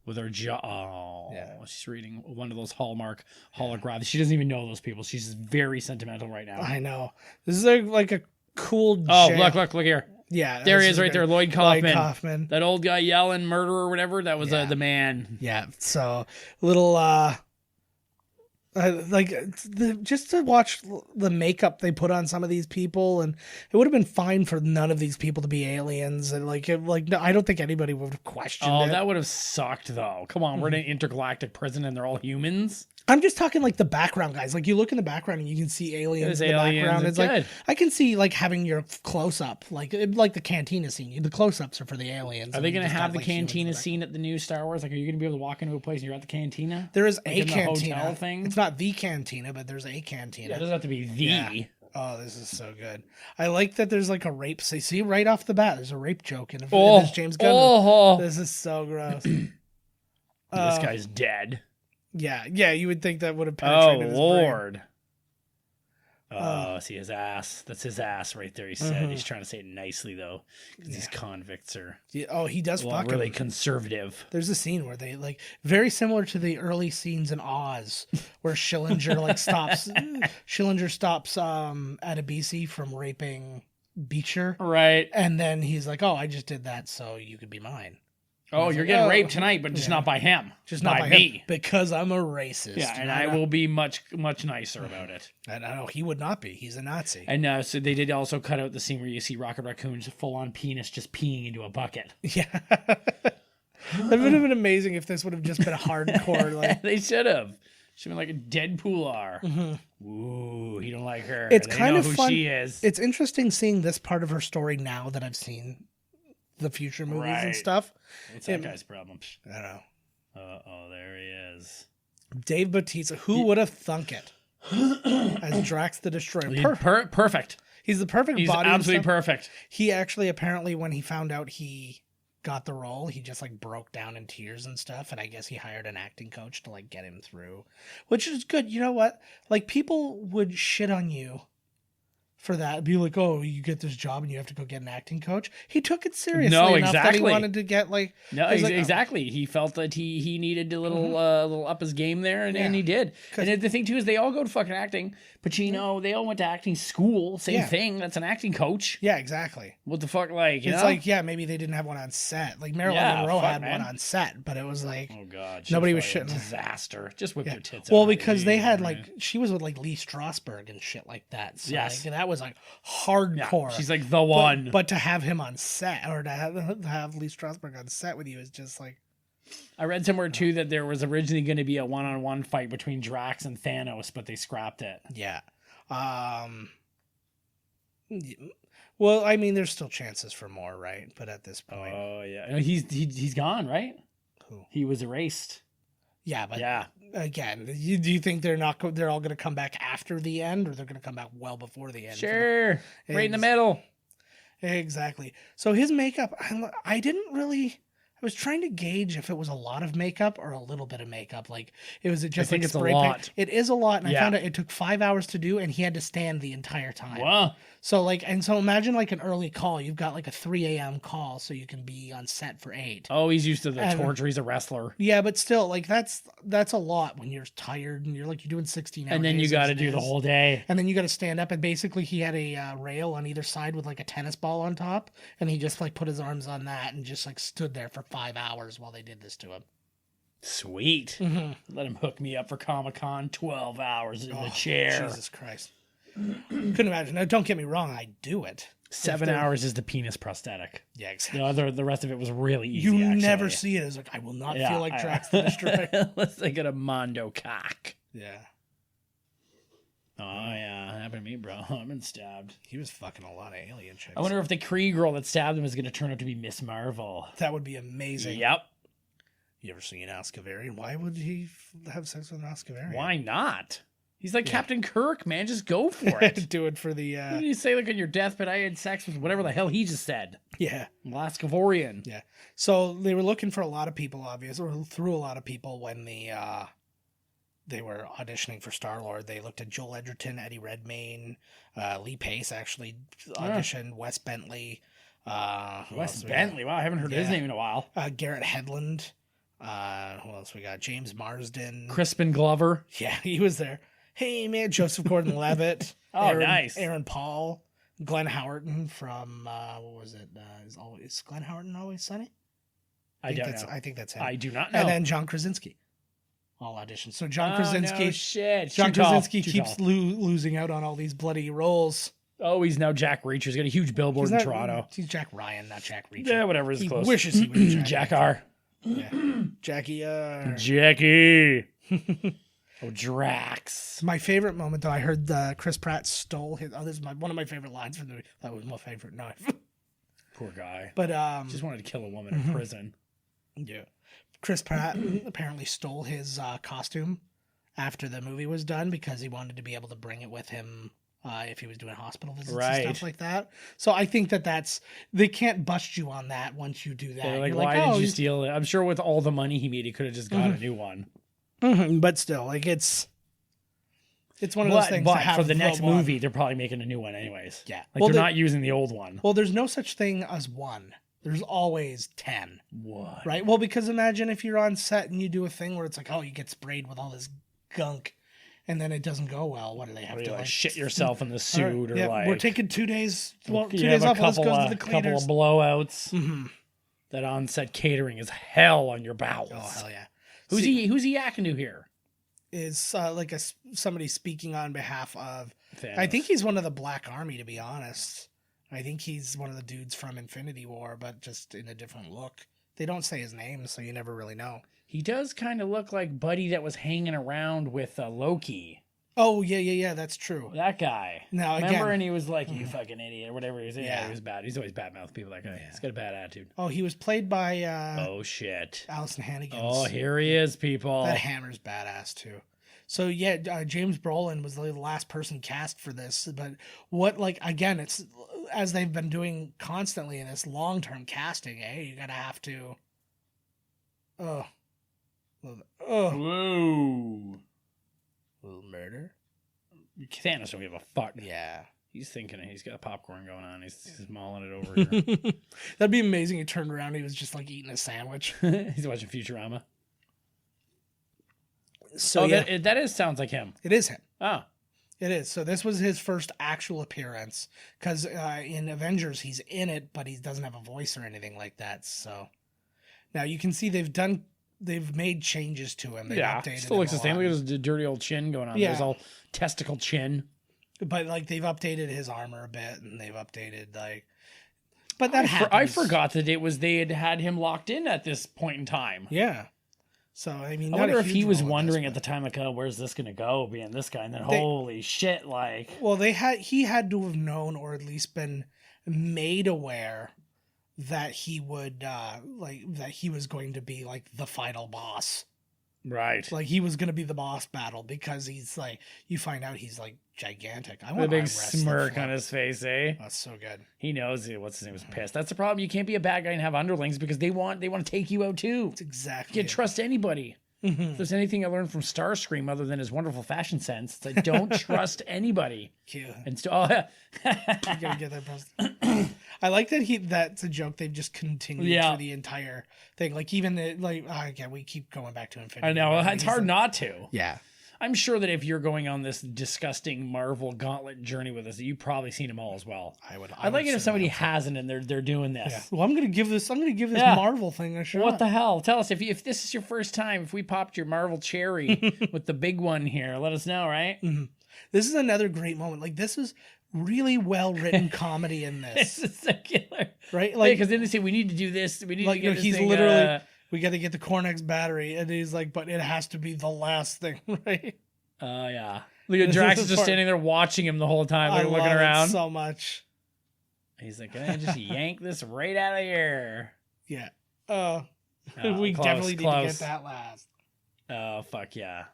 With her she's reading one of those Hallmark holographs. She doesn't even know those people. She's just very sentimental right now. I know this is like a cool. Oh, jam. look here. Yeah, There he this is right great. there, Lloyd Kaufman. Lloyd Kaufman. That old guy yelling murder or whatever. That was the man. Yeah, so little just to watch the makeup they put on some of these people, and it would have been fine for none of these people to be aliens, and no, I don't think anybody would have questioned it. That would have sucked though. Come on, we're in an intergalactic prison and they're all humans. I'm just talking like the background guys. Like you look in the background and you can see aliens in the background. It's like I can see like having your close up, like the cantina scene. The close ups are for the aliens. Are they going to have the cantina scene at the new Star Wars? Like, are you going to be able to walk into a place and you're at the cantina? There is like a in the cantina. hotel thing? It's not the cantina, but there's a cantina. Yeah, it doesn't have to be the. Yeah. Oh, this is so good. I like that there's like a rape. So see, right off the bat, there's a rape joke in this James Gunn. Oh. This is so gross. This guy's dead. Yeah, you would think that would have penetrated his Lord. brain. Oh, see his ass. That's his ass right there. He said he's trying to say it nicely though, because these convicts are. Yeah, he does fuck really him. Conservative. There's a scene where they like very similar to the early scenes in Oz, where Schillinger stops Adebisi from raping Beecher, Right. and then he's like, "Oh, I just did that so you could be mine." Oh, you're like, getting raped tonight, but just not by him. Just not by me. him, because I'm a racist. Yeah, and I will be much nicer about it. And I know he would not be. He's a Nazi. And so they did also cut out the scene where you see Rocket Raccoon's full-on penis just peeing into a bucket. Yeah. That would have been amazing if this would have just been a hardcore. Like They should have. Should have been like a Deadpool R. Ooh, he don't like her. It's They kind know of who fun. she is. It's interesting seeing this part of her story now that I've seen the future movies and Right. stuff. What's that guy's problem? I don't know. Uh-oh, there he is. Dave Bautista, who would have thunk it? As Drax the Destroyer. Perfect. He's the perfect He's body. and absolutely stuff. perfect. He actually, apparently, when he found out he got the role, he just like broke down in tears and stuff. And I guess he hired an acting coach to like get him through, which is good. You know what? Like people would shit on you for that. Be like, oh, you get this job and you have to go get an acting coach. He took it seriously enough that he wanted to get like... No, like, exactly. He felt that he needed a little up his game there, and he did. And the thing, too, is they all go to fucking acting, but they all went to acting school. Same thing. That's an acting coach. Yeah, exactly. What the fuck, like, you it's know? like, maybe they didn't have one on set. Like, Marilyn Monroe had one on set, but it was like... Oh, God. Nobody was shitting. shitting. Disaster. Just whip your tits out. Well, because they had, like... She was with, like, Lee Strasberg and shit like that. So, Yes. like, that was, like, hardcore. She's, like, the one. But to have him on set, or to have Lee Strasberg on set with you is just, like... I read somewhere, too, that there was originally going to be a one-on-one fight between Drax and Thanos, but they scrapped it. Yeah. Well, I mean, there's still chances for more, right? But at this point... Oh, yeah. He's gone, right? Who? He was erased. Yeah, but Yeah. again, do you think they're all going to come back after the end, or they're going to come back well before the end? Sure. Right in the middle. Exactly. So his makeup, I didn't really... I was trying to gauge if it was a lot of makeup or a little bit of makeup. Like, was it just I think like it's a spray lot. paint? It is a lot, and I Yeah. found out it took 5 hours to do, and he had to stand the entire time. Wow. So imagine like an early call. You've got like a 3 a.m. call, so you can be on set for 8. Oh, he's used to the torture. He's a wrestler. Yeah, but still, like that's a lot when you're tired and you're doing 16 hours. And then you got to do the whole day. And then you got to stand up, and basically he had a rail on either side with like a tennis ball on top, and he just like put his arms on that and just like stood there for 5 hours while they did this to him. Sweet. Let him hook me up for Comic-Con. 12 hours in the chair. Jesus Christ. Couldn't imagine. Now, don't get me wrong, I do it. 7 hours is the penis prosthetic. Yeah, exactly. The rest of it was really easy. You actually. never see it as like, I will not feel like Drax the Destroyer. Unless they get a Mondo cock. Yeah. Oh, yeah. Happened to me, bro. I've been stabbed. He was fucking a lot of alien chicks. I wonder if the Kree girl that stabbed him is going to turn out to be Miss Marvel. That would be amazing. Yep. You ever seen Ascavarian? Why would he have sex with an Ascavarian? Why not? He's like Captain Kirk, man. Just go for it. Do it for the... What did you say, like, on your deathbed, I had sex with whatever the hell he just said? Yeah. Laskavorian. Yeah. So they were looking for a lot of people, obviously, or through a lot of people when they were auditioning for Star-Lord. They looked at Joel Edgerton, Eddie Redmayne, Lee Pace actually auditioned, Wes Bentley. Wes Bentley. Wow, I haven't heard his name in a while. Garrett Hedlund. Who else we got? James Marsden. Crispin Glover. Yeah, he was there. Hey, man, Joseph Gordon-Levitt. Nice. Aaron Paul. Glenn Howerton from, what was it? Is Glenn Howerton Always Sunny? I don't know. I think that's him. I do not know. And then John Krasinski. All auditions. So John Krasinski. No shit. John Krasinski keeps losing out on all these bloody roles. Oh, he's now Jack Reacher. He's got a huge billboard in Toronto. He's Jack Ryan, not Jack Reacher. Yeah, whatever. He's close. Wishes he was Jack R. Yeah. Jackie R. Jackie. Oh, Drax. My favorite moment, though, I heard Chris Pratt stole his. Oh, this is one of my favorite lines from the movie. That was my favorite knife. Poor guy. But just wanted to kill a woman in prison. yeah, Chris Pratt apparently stole his costume after the movie was done because he wanted to be able to bring it with him if he was doing hospital visits and stuff like that. So I think they can't bust you on that once you do that. They're like, You're why did you steal it? I'm sure with all the money he made, he could have just got a new one. But still, like it's one of those things. But to have for the next one. movie, they're probably making a new one anyways. Yeah. Like they're not using the old one. Well, there's no such thing as one. There's always 10. What? Right? Well, because imagine if you're on set and you do a thing where it's like, oh, you get sprayed with all this gunk and then it doesn't go well. What do they have Or to you, like shit yourself in the suit or like we're taking 2 days. Well, 2 you days have off. Let's go to the couple cleaners. of blowouts. That on-set catering is hell on your bowels. Oh hell yeah! Who's he yakking to here? Is like somebody speaking on behalf of. Thanos. I think he's one of the Black Army, to be honest. I think he's one of the dudes from Infinity War, but just in a different look. They don't say his name, so you never really know. He does kind of look like Buddy that was hanging around with Loki. Oh, yeah, that's true. That guy. Now, Remember, again, and he was like, you fucking idiot, or whatever. Yeah, he was bad. He's always bad mouth people, that guy. He's got a bad attitude. Oh, he was played by Oh, shit. Allison Hannigan. Oh, here he is, people. That hammer's badass, too. So, yeah, James Brolin was the last person cast for this. But what, like, again, it's as they've been doing constantly in this long-term casting, you gotta have to... Oh. Whoa. Little murder? Thanos don't give a fuck. Yeah. He's thinking he's got popcorn going on. He's mauling it over here. That'd be amazing. He turned around and he was just like eating a sandwich. He's watching Futurama. So yeah, that sounds like him. it is him. Oh. It is. So this was his first actual appearance because in Avengers he's in it, but he doesn't have a voice or anything like that. So now you can see they've made changes to him. They've updated still looks him the same. a lot. Look at his dirty old chin going on. Yeah. There's all testicle chin. But like they've updated his armor a bit, and they've updated like. But that happens. I forgot that it was they had him locked in at this point in time. Yeah. So I mean, I not wonder a if he huge was role in wondering this, at the time, like, oh, where's this gonna go? Being this guy, and then holy shit, like. Well, he had to have known, or at least been made aware that he would that he was going to be like the final boss. Right. Like he was going to be the boss battle because he's like, you find out he's like gigantic. I The want big arm wrestle smirk for on him. his face, eh? That's so good. He knows what's his name was pissed. That's the problem. You can't be a bad guy and have underlings because they want to take you out too. That's exactly. You can't trust anybody. If there's anything I learned from Starscream other than his wonderful fashion sense, it's like don't trust anybody. Cute. And You gotta get that Preston. I like that that's a joke they've just continued through the entire thing. Like even again, we keep going back to Infinity. I know War. it's hard not to. Yeah. I'm sure that if you're going on this disgusting Marvel gauntlet journey with us, you've probably seen them all as well. I'd like it if somebody hasn't and they're doing this. Yeah. Well, I'm gonna give this Marvel thing a shot. What the hell? Tell us if this is your first time. If we popped your Marvel cherry with the big one here, let us know, right? Mm-hmm. This is another great moment. Like this is really well written comedy in this. It's circular, right? Like because then they say we need to do this. We need to get this he's thing, literally. We got to get the Cornex battery, and he's like, but it has to be the last thing, right? Oh yeah. Look at Drax is just standing there watching him the whole time. They're looking around so much. He's like, can I just yank this right out of here? Yeah. We close, definitely need to close. get that last. Oh fuck yeah.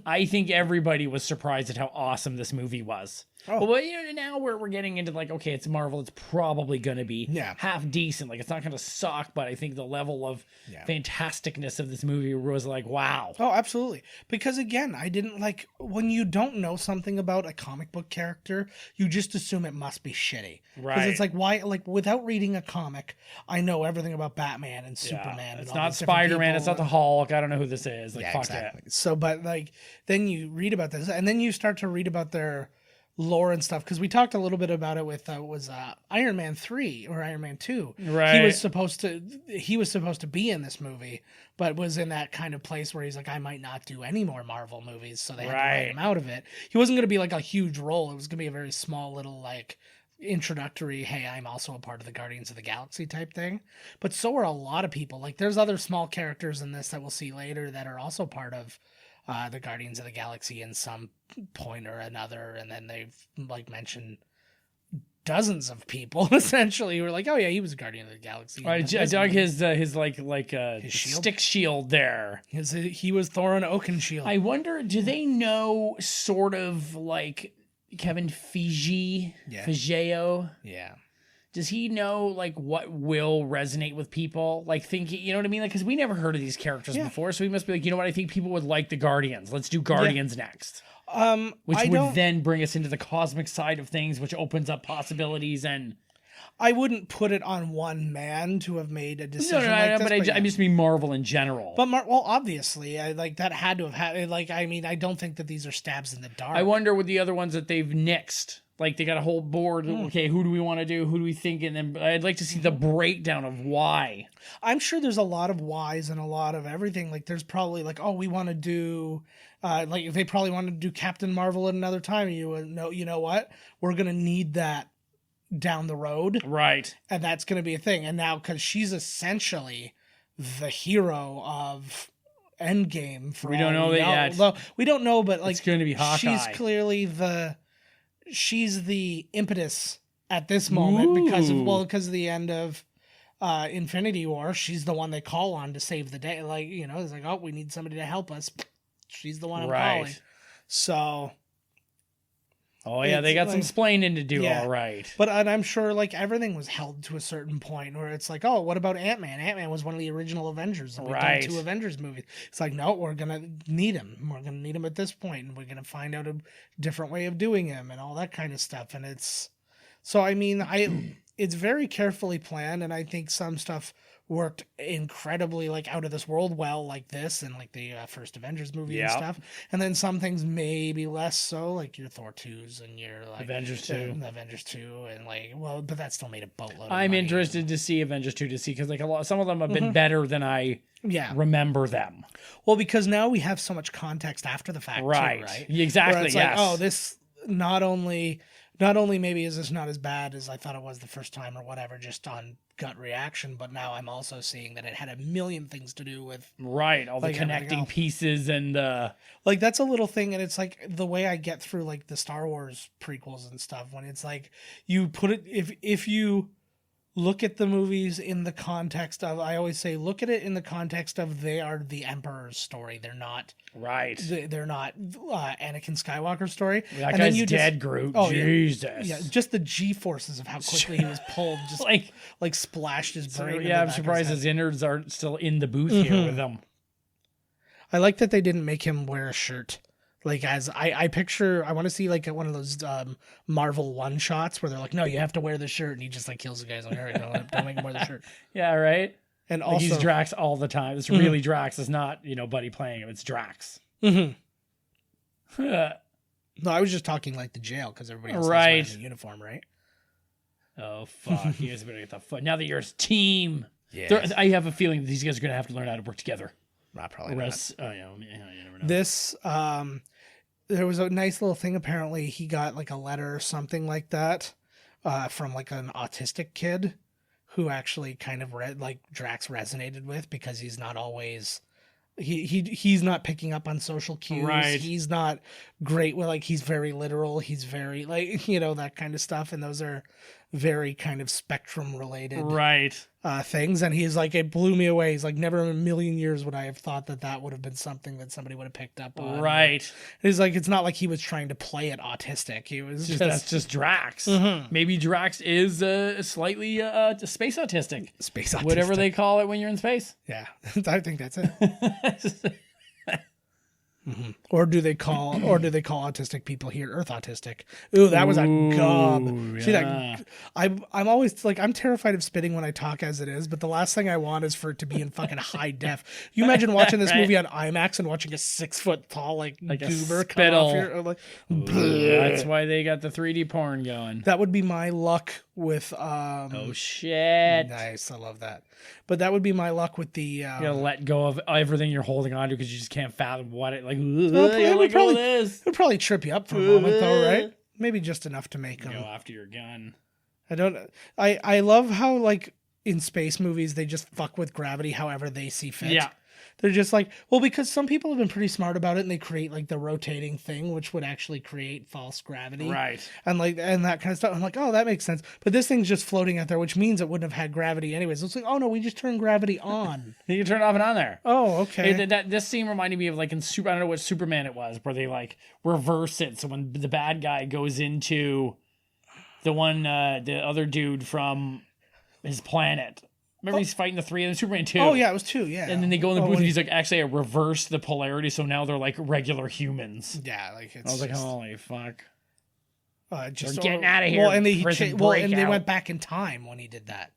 I think everybody was surprised at how awesome this movie was. Oh. Well, now we're getting into like, okay, it's Marvel. It's probably going to be Yeah. half decent. Like, it's not going to suck, but I think the level of fantasticness of this movie was like, wow. Oh, absolutely. Because again, I didn't like when you don't know something about a comic book character, you just assume it must be shitty. Right. Because it's like, why, like without reading a comic, I know everything about Batman and Superman. It's and all not these different Spider-Man. people. It's not the Hulk. I don't know who this is. Like, fuck exactly. it. So, but like, then you read about this, and then you start to read about their lore and stuff, because we talked a little bit about it with Iron Man 3 or Iron Man 2. Right. He was supposed to be in this movie, but was in that kind of place where he's like, I might not do any more Marvel movies, so they had to write him out of it. He wasn't going to be like a huge role. It was going to be a very small little like introductory, hey, I'm also a part of the Guardians of the Galaxy type thing. But so are a lot of people. Like there's other small characters in this that we'll see later that are also part of the Guardians of the Galaxy in some point or another, and then they've like mentioned dozens of people essentially who are like, oh yeah, he was a Guardian of the Galaxy. I dug his His shield? stick shield there. He was Thorin Oakenshield. I wonder, do they know sort of like Kevin Feige? Yeah. Feigeo? Yeah. Does he know like what will resonate with people? Like thinking, you know what I mean? Like, because we never heard of these characters before, so he must be like, you know what? I think people would like the Guardians. Let's do Guardians next. Which would then bring us into the cosmic side of things, which opens up possibilities. And I wouldn't put it on one man to have made a decision. but I just mean Marvel in general. But well, obviously, that had to have had. Like, I mean, I don't think that these are stabs in the dark. I wonder with the other ones that they've nixed. Like, they got a whole board. Okay, who do we want to do? Who do we think? And then I'd like to see the breakdown of why. I'm sure there's a lot of whys and a lot of everything. Like, there's probably like, oh, we want to do, like, they probably want to do Captain Marvel at another time. You know what? We're gonna need that down the road, right? And that's gonna be a thing. And now, because she's essentially the hero of Endgame, we don't know that yet. Although we don't know, but like, it's going to be Hawkeye. She's clearly she's the impetus at this moment because of the end of Infinity War. She's the one they call on to save the day. Like, you know, it's like, oh, we need somebody to help us. She's the one I'm calling. So. Oh yeah, they got some splaining to do. Yeah. All right. And I'm sure like everything was held to a certain point where it's like, oh, what about Ant-Man? Ant-Man was one of the original Avengers. And we've done 2 Avengers movies. It's like, no, we're going to need him. We're going to need him at this point, and we're going to find out a different way of doing him and all that kind of stuff. And so, I mean, it's very carefully planned, and I think some stuff worked incredibly like out of this world well, like this and like the first Avengers movie and stuff, and then some things maybe less so, like your Thor 2s and your like Avengers 2 and like, well, but that still made a boatload. I'm interested to see Avengers 2 to see, because like some of them have been better than I remember them. Well, because now we have so much context after the fact, right? Too, right? Exactly. Where it's like, oh, this not only maybe is this not as bad as I thought it was the first time or whatever, just on gut reaction, but now I'm also seeing that it had a million things to do with all the connecting pieces and like that's a little thing. And it's like the way I get through like the Star Wars prequels and stuff, when it's like you put it, if you look at the movies in the context of, I always say, look at it in the context of they are the Emperor's story. They're not They're not Anakin Skywalker's story. That and guy's then you dead, Groot. Oh, Jesus. Yeah, just the G-forces of how quickly he was pulled, just like splashed his brain. Yeah, I'm surprised his innards aren't still in the booth here with him. I like that they didn't make him wear a shirt. Like, as I picture, I want to see like one of those Marvel one shots where they're like, no, you have to wear the shirt, and he just like kills the guy. He's like, all right, don't make him wear the shirt. Yeah, right. And like, also, he's Drax all the time. It's really Drax. It's not, Buddy playing him. It's Drax. No, I was just talking like the jail, because everybody else is wearing the uniform, right? Oh fuck! He has been at the foot. Now that you're his team, I have a feeling that these guys are going to have to learn how to work together. Probably not. Oh yeah, you never know. This there was a nice little thing. Apparently, he got like a letter or something like that from like an autistic kid who actually kind of like Drax resonated with, because he's not always he's not picking up on social cues. Right. He's not great with, like, he's very literal. He's very like, that kind of stuff. And those are very kind of spectrum related things. And he's like, it blew me away. He's like, never in a million years would I have thought that would have been something that somebody would have picked up on. Right. He's like, it's not like he was trying to play it autistic. He was that's just Drax. Maybe Drax is slightly space autistic. Space autistic. Whatever they call it when you're in space. Yeah, I think that's it. Or do they call autistic people here Earth autistic? Ooh, that was a gob. Yeah. See that? I'm always like, I'm terrified of spitting when I talk as it is, but the last thing I want is for it to be in fucking high def. You imagine watching this movie on IMAX and watching a 6 foot tall like goober come off your, like, that's why they got the 3D porn going. That would be my luck with oh shit. Nice, I love that. But that would be my luck with the you gotta let go of everything you're holding on to, because you just can't fathom what it like. It would probably trip you up for a moment though, right? Maybe just enough to make them go after your gun. I love how, like, in space movies they just fuck with gravity however they see fit. Yeah. They're just like, well, because some people have been pretty smart about it and they create like the rotating thing, which would actually create false gravity. Right. And that kind of stuff. I'm like, oh, that makes sense. But this thing's just floating out there, which means it wouldn't have had gravity anyways. It's like, oh no, we just turned gravity on. You can turn it off and on there. Oh, okay. This scene reminded me of like in I don't know what Superman it was, where they like reverse it. So when the bad guy goes into the other dude from his planet. Remember he's fighting the three of them, Superman 2. Oh, yeah, it was 2, yeah. And then they go in the booth and he's like, actually, I reversed the polarity, so now they're like regular humans. Yeah, like it's I was like, holy fuck. Just They're getting out of here. Well, and they Breakout. went back in time when he did that.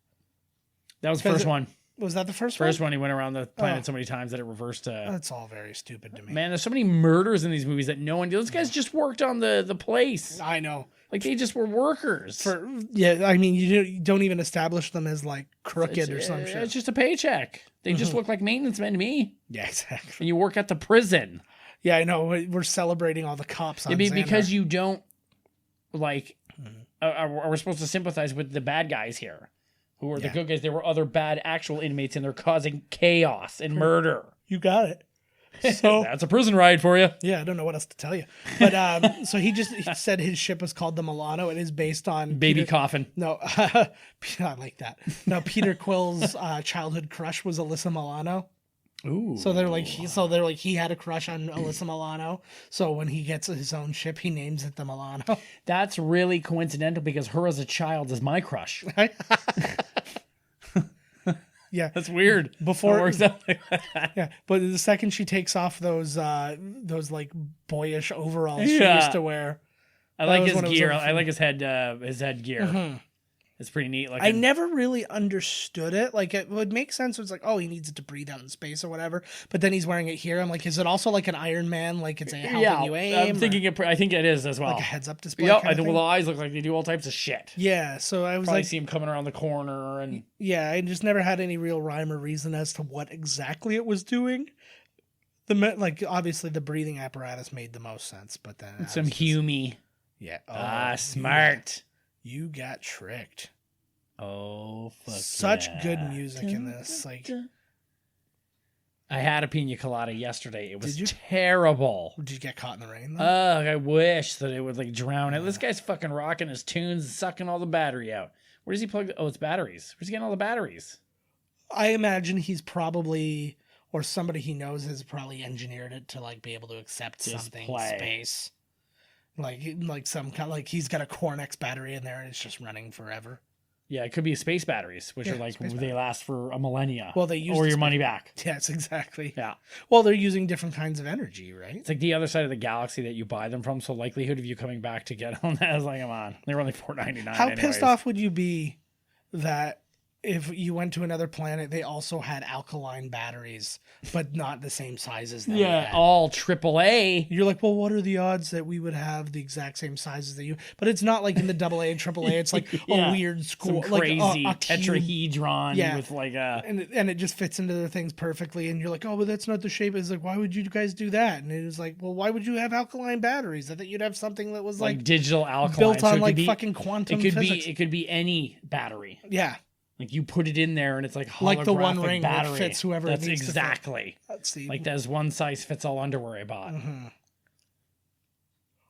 That was the first one. Was that the first one? First one, he went around the planet so many times that it reversed. That's all very stupid to me. Man, there's so many murders in these movies that no one. Those guys just worked on the place. I know. Like they just were workers. I mean, you don't even establish them as like crooked or some shit. It's just a paycheck. They just look like maintenance men to me. Yeah, exactly. And you work at the prison. Yeah, I know. We're celebrating all the cops on Xandar. Because you don't like. We're supposed to sympathize with the bad guys here, who are the good guys. There were other bad actual inmates, and they're causing chaos and murder. You got it. So that's a prison ride for you. Yeah, I don't know what else to tell you. But so he said his ship was called the Milano. It is based on Baby Coffin. No, I like that. No, Peter Quill's childhood crush was Alyssa Milano. Ooh. So they're like he had a crush on Alyssa Milano. So when he gets his own ship, he names it the Milano. That's really coincidental because her as a child is my crush. Yeah, that's weird. Before it works out like that. Yeah, but the second she takes off those like boyish overalls she used to wear, I like his gear. I like his head gear. Mm-hmm. It's pretty neat. Like I never really understood it. Like it would make sense. It's like, oh, he needs it to breathe out in space or whatever. But then he's wearing it here. I'm like, is it also like an Iron Man? Like it's helping you aim? I'm thinking I think it is as well. Like a heads-up display. Yeah, I know. Well, the eyes look like they do all types of shit. Yeah, so I was Probably like, see him coming around the corner and. Yeah, I just never had any real rhyme or reason as to what exactly it was doing. Obviously the breathing apparatus made the most sense, but then some Humie. Yeah. Smart. You got tricked. Oh, fuck. Such good music in this. Like, I had a pina colada yesterday. It was terrible. Did you get caught in the rain though? I wish that it would like drown it. This guy's fucking rocking his tunes, sucking all the battery out. Where does he plug? It's batteries. Where's he getting all the batteries? I imagine he's probably, or somebody he knows has probably engineered it to like be able to accept something in space. Like some kind, like he's got a Cornex battery in there and it's just running forever. Yeah, it could be space batteries, which are like they last for a millennia. Well, they use or your money back. Yes, exactly. Yeah. Well, they're using different kinds of energy, right? It's like the other side of the galaxy that you buy them from. So likelihood of you coming back to get on that is like, come on, they were only $4.99. How pissed off would you be that if you went to another planet, they also had alkaline batteries, but not the same sizes that we had? All AAA. You're like, well, what are the odds that we would have the exact same sizes that you? But it's not like in the AA and AAA. It's like a weird school, some crazy like tetrahedron with like a, and it just fits into the things perfectly. And you're like, oh, but that's not the shape. It's like, why would you guys do that? And it was like, well, why would you have alkaline batteries? I thought you'd have something that was like digital alkaline, built on fucking quantum physics. It could be any battery. Yeah. Like you put it in there and it's like holographic like the One Ring battery. That fits whoever That's needs exactly. That's the, like there's one size fits all underwear I bought. Mm-hmm.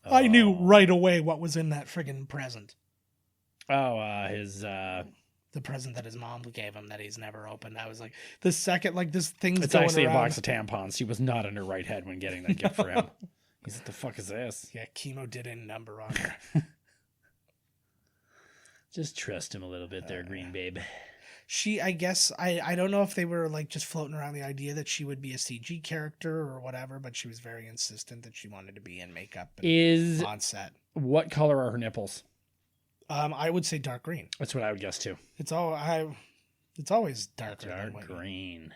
I knew right away what was in that friggin' present. The present that his mom gave him that he's never opened. I was like, the second, like this thing's it's going actually around. a box of tampons. She was not in her right head when getting that gift for him. He's like, the fuck is this? Yeah, chemo did a number on her. Just trust him a little bit there, Green Babe. I guess, I don't know if they were like just floating around the idea that she would be a CG character or whatever, but she was very insistent that she wanted to be in makeup and on set. What color are her nipples? I would say dark green. That's what I would guess too. It's always darker. Dark green.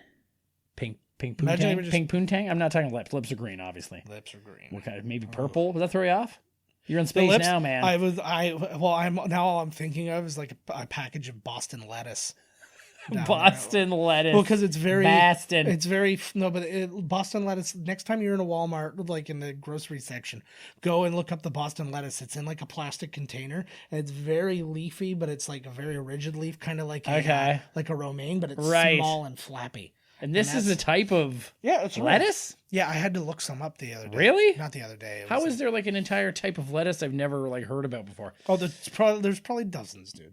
Pink poontang? Pink poontang? I'm not talking lips. Lips are green, obviously. Lips are green. What kind of, maybe purple? Would that throw you off? You're in space now, man. Now all I'm thinking of is like a package of Boston lettuce. Boston lettuce. Well, because it's very Boston. It's very Boston lettuce. Next time you're in a Walmart, like in the grocery section, go and look up the Boston lettuce. It's in like a plastic container, and it's very leafy, but it's like a very rigid leaf, kind of like a romaine, but it's small and flappy. And this is a type of it's lettuce? Yeah, I had to look some up the other day. Really? Not the other day. It How was is there like an entire type of lettuce I've never like heard about before? Oh, there's probably dozens, dude.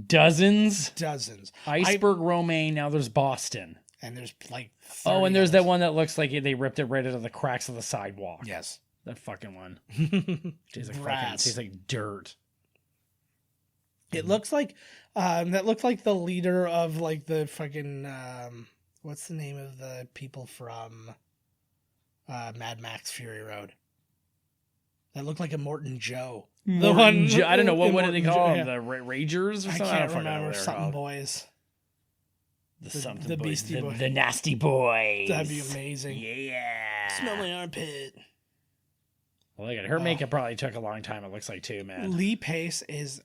Dozens? Dozens. Iceberg romaine, now there's Boston. And there's like 30 Oh, and there's that others. one that looks like they ripped it right out of the cracks of the sidewalk. Yes. That fucking one. Tastes like Brass. tastes like dirt. It looks like that looked like the leader of like the fucking what's the name of the people from Mad Max Fury Road? That looked like a Morton Joe. The one I don't know what do they Morton call Joe, them? The Ragers or I something? can't don't fucking know remember. what they're Something called. boys. The boys, Beastie Boys. the nasty boys. That'd be amazing. Yeah. Smell my armpit. Well, look at her makeup. Probably took a long time. It looks like too, man. Lee Pace is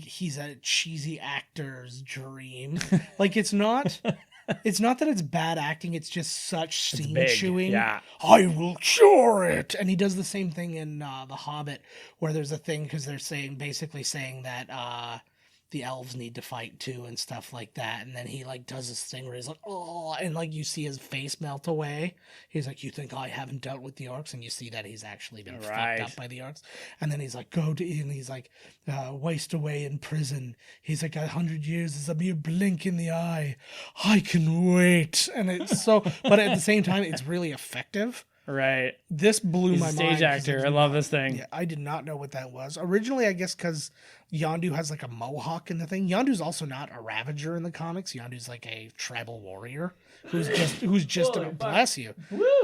he's a cheesy actor's dream. Like it's not that it's bad acting, it's just such scene big, chewing. yeah. I will cure it. And he does the same thing in The Hobbit, where there's a thing because they're basically saying that the elves need to fight too and stuff like that. And then he like does this thing where he's like, oh, and like you see his face melt away. He's like, you think I haven't dealt with the orcs? And you see that he's actually been fucked up by the orcs. And then he's like, and he's like, waste away in prison. He's like, 100 years is a mere blink in the eye. I can wait. And it's so, but at the same time, it's really effective. Right. This blew He's my a mind. stage actor. I love this thing. Yeah, I did not know what that was. Originally, I guess because Yondu has like a mohawk in the thing. Yondu's also not a Ravager in the comics. Yondu's like a tribal warrior who's just bless you.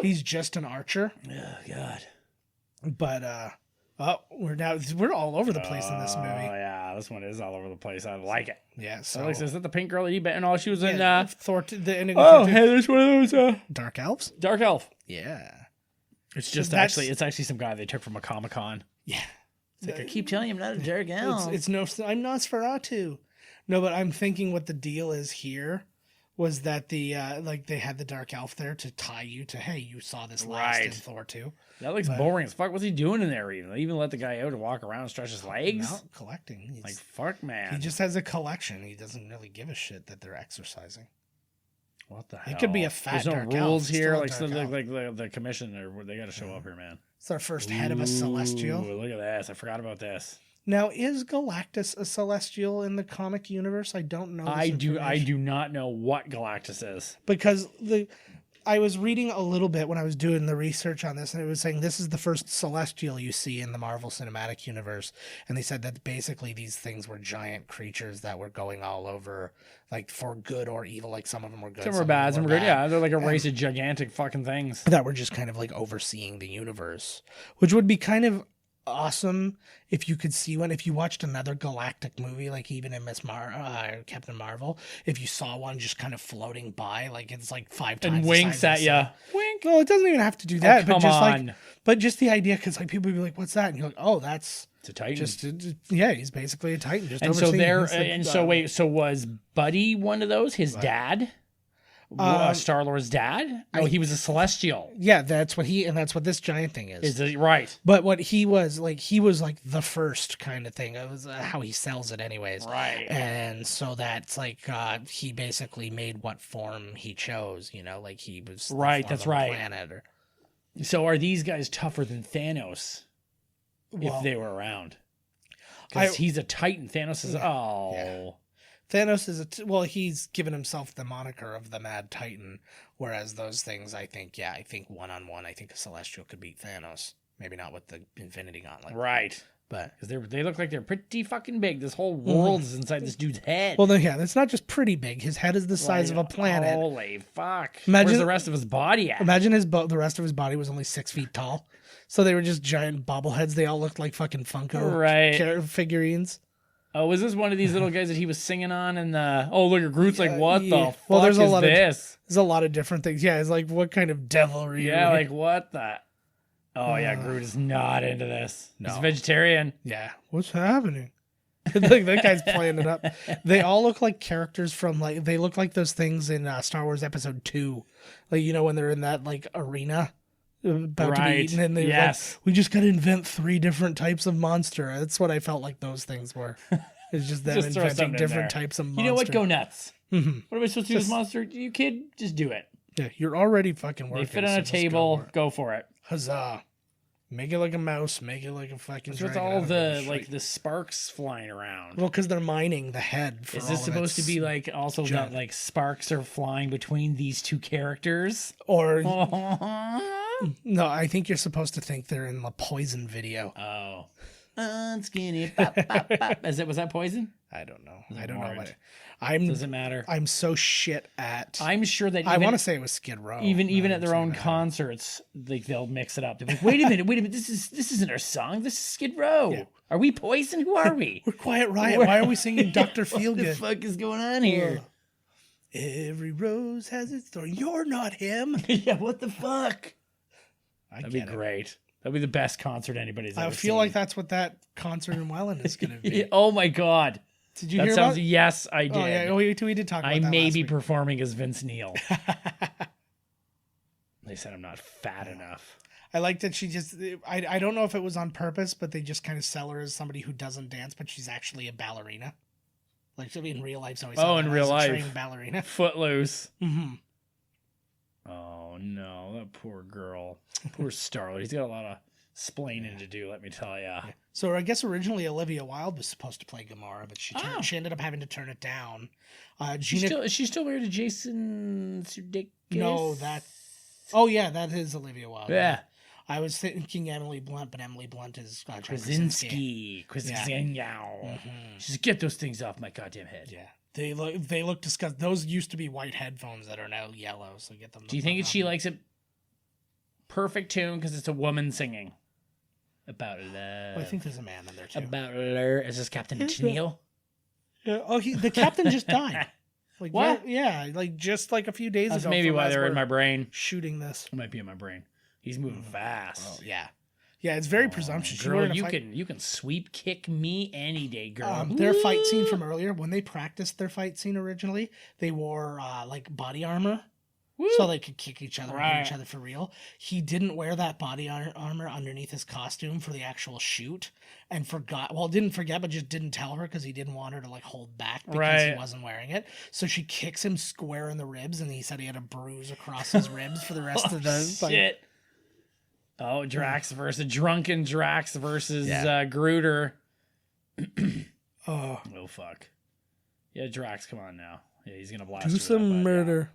He's just an archer. Oh God. But we're all over the place in this movie. Oh yeah, this one is all over the place. I like it. Yeah. So Alex, is that the pink girl that you bet? And all she was in. Thor. The ending. Oh, of Thor hey, there's one of those. 2. Dark Elves. Dark Elf. Yeah. It's just that's- it's actually some guy they took from a Comic-Con. Yeah. It's like I keep telling you, I'm not a dark elf. It's no. I'm Nosferatu. No, but I'm thinking what the deal is here was that the they had the Dark Elf there to tie you to, hey, you saw this last in Right. Thor 2. That looks boring as fuck. What's he doing in there? Even they even let the guy out to walk around and stretch his legs. Not collecting. He's, Like fuck, man. he just has a collection. He doesn't really give a shit that they're exercising. What the hell? It could be a fat There's no dark elf. rules It's here. still a Like, so dark elf. the commissioner, they got to show up here, man. It's our first head of a celestial. Ooh, look at this. I forgot about this. Now, is Galactus a celestial in the comic universe? I don't know. This I information. do not know what Galactus is. Because I was reading a little bit when I was doing the research on this, and it was saying this is the first celestial you see in the Marvel Cinematic Universe. And they said that basically these things were giant creatures that were going all over, like for good or evil. Like some of them were good, Some were bad, some were good. bad. Yeah, they're like a race of gigantic fucking things. That were just kind of like overseeing the universe, which would be kind of awesome if you could see one. If you watched another galactic movie, like even in Captain Marvel, if you saw one just kind of floating by, like it's like 5 times And the winks size of at the you. sun. Wink. No, it doesn't even have to do that. come but just on. but just the idea, because like people would be like, "What's that?" And you're like, "Oh, that's It's a Titan. just yeah, he's basically a Titan." Just and so overseeing there, this, like, and so wait, so was Buddy one of those? His dad? Star-Lord's dad? No, he was a Celestial. yeah, that's what that's what this giant thing is. Is it right? But what he was like the first kind of thing. It was how he sells it, anyways. Right. And so that's like he basically made what form he chose. You know, like he was the Right, form that's of a right. Planet or So are these guys tougher than Thanos well, if they were around? I- Because he's a Titan. Thanos is Yeah. Thanos is he's given himself the moniker of the Mad Titan, whereas those things, I think one-on-one, I think a Celestial could beat Thanos. Maybe not with the Infinity Gauntlet, right. but Because they look like they're pretty fucking big. This whole world is inside this dude's head. well, then yeah, that's not just pretty big. His head is the size of a planet. Holy fuck. Imagine- Where's the rest of his body at? Imagine the rest of his body was only 6 feet tall, so they were just giant bobbleheads. They all looked like fucking Funko Right. figurines. Oh, was this one of these little guys that he was singing on? And look, Groot's like, what Yeah. the fuck Well, there's a is lot of- this? There's a lot of different things. Yeah, it's like, what kind of devilry? Yeah, like what the? Oh yeah, Groot is not into this. He's a vegetarian. yeah. What's happening? Like that guy's playing it up. They all look like characters from they look like those things in Star Wars Episode 2, like when they're in that like arena about to be Right. eaten, and they Yes. we just got to invent 3 different types of monster. That's what I felt like those things were. It's just them Just throw something inventing in different there. types of monster. You know what? Go nuts. What am I supposed to do with this monster? You kid, just do it. Yeah, you're already fucking working. They fit on so a just go table. for it. Go for it. Huzzah. Make it like a mouse. Make it like a fucking What's with dragon. I all don't give a the shit. like the sparks flying around? Well, because they're mining the head. For Is this all of supposed to its be like also junk. that like sparks are flying between these two characters? Or Oh, no, I think you're supposed to think they're in the Poison video. Skinny. Pop, pop, pop. Was that Poison? I don't know. I don't know Warrant. what. I'm. Doesn't matter. I'm so shit at. I'm sure that I want to say it was Skid Row. even at their I'm own saying that. concerts, like they'll mix it up. They're like, wait a minute, this isn't our song. This is Skid Row. Yeah. Are we Poison? Who are we? We're Quiet Riot. Why are we singing Dr. What the Feelgood? fuck is going on here? Every rose has its thorn. You're not him. Yeah, what the fuck? I That'd be get it. great. That'd be the best concert anybody's ever I feel seen. like that's what that concert in Welland is going to be. Yeah, oh my god. Did you That hear sounds. about? Yes, I did. Oh yeah, we did talk about I that may last be week. performing as Vince Neil. They said I'm not fat enough. I like that she just. I don't know if it was on purpose, but they just kind of sell her as somebody who doesn't dance, but she's actually a ballerina. Like in real life, so Oh, in real life. trained ballerina. Footloose. Mm-hmm. Oh no, that poor girl. Poor Starlet. He's got a lot of splaining to do, let me tell ya. So I guess originally Olivia Wilde was supposed to play Gamora, but she ended up having to turn it down. Is she still married to Jason Sudeikis? No, that. Oh yeah, that is Olivia Wilde. Yeah. I was thinking Emily Blunt, but Emily Blunt is John Krasinski. Krasinski. She's like, get those things off my goddamn head. Yeah, they look disgusting. Those used to be white headphones that are now yellow. So get them. Do you think she likes it perfect tune because it's a woman singing about love? Well, I think there's a man in there too. About love. Is this Captain Tennille? Yeah. Oh, the captain just died. Like What? Yeah, like just like a few days That's ago. maybe from why as they're in we're my brain. shooting this. It might be in my brain. He's moving fast. Yeah, yeah. It's very presumptuous. She were Girl, in a you fight- can sweep kick me any day, girl. Their fight scene from earlier, when they practiced their fight scene originally, they wore like body armor. So they could kick each other and hit each other for real. He didn't wear that body armor underneath his costume for the actual shoot and forgot. Well, didn't forget, but just didn't tell her because he didn't want her to like hold back because he wasn't wearing it. So she kicks him square in the ribs, and he said he had a bruise across his ribs for the rest of the shit. Oh, Drax versus drunken Drax versus Gruder. Oh, Fuck. Yeah, Drax, come on now. Yeah, he's gonna blast. do you some with that, bud, murder.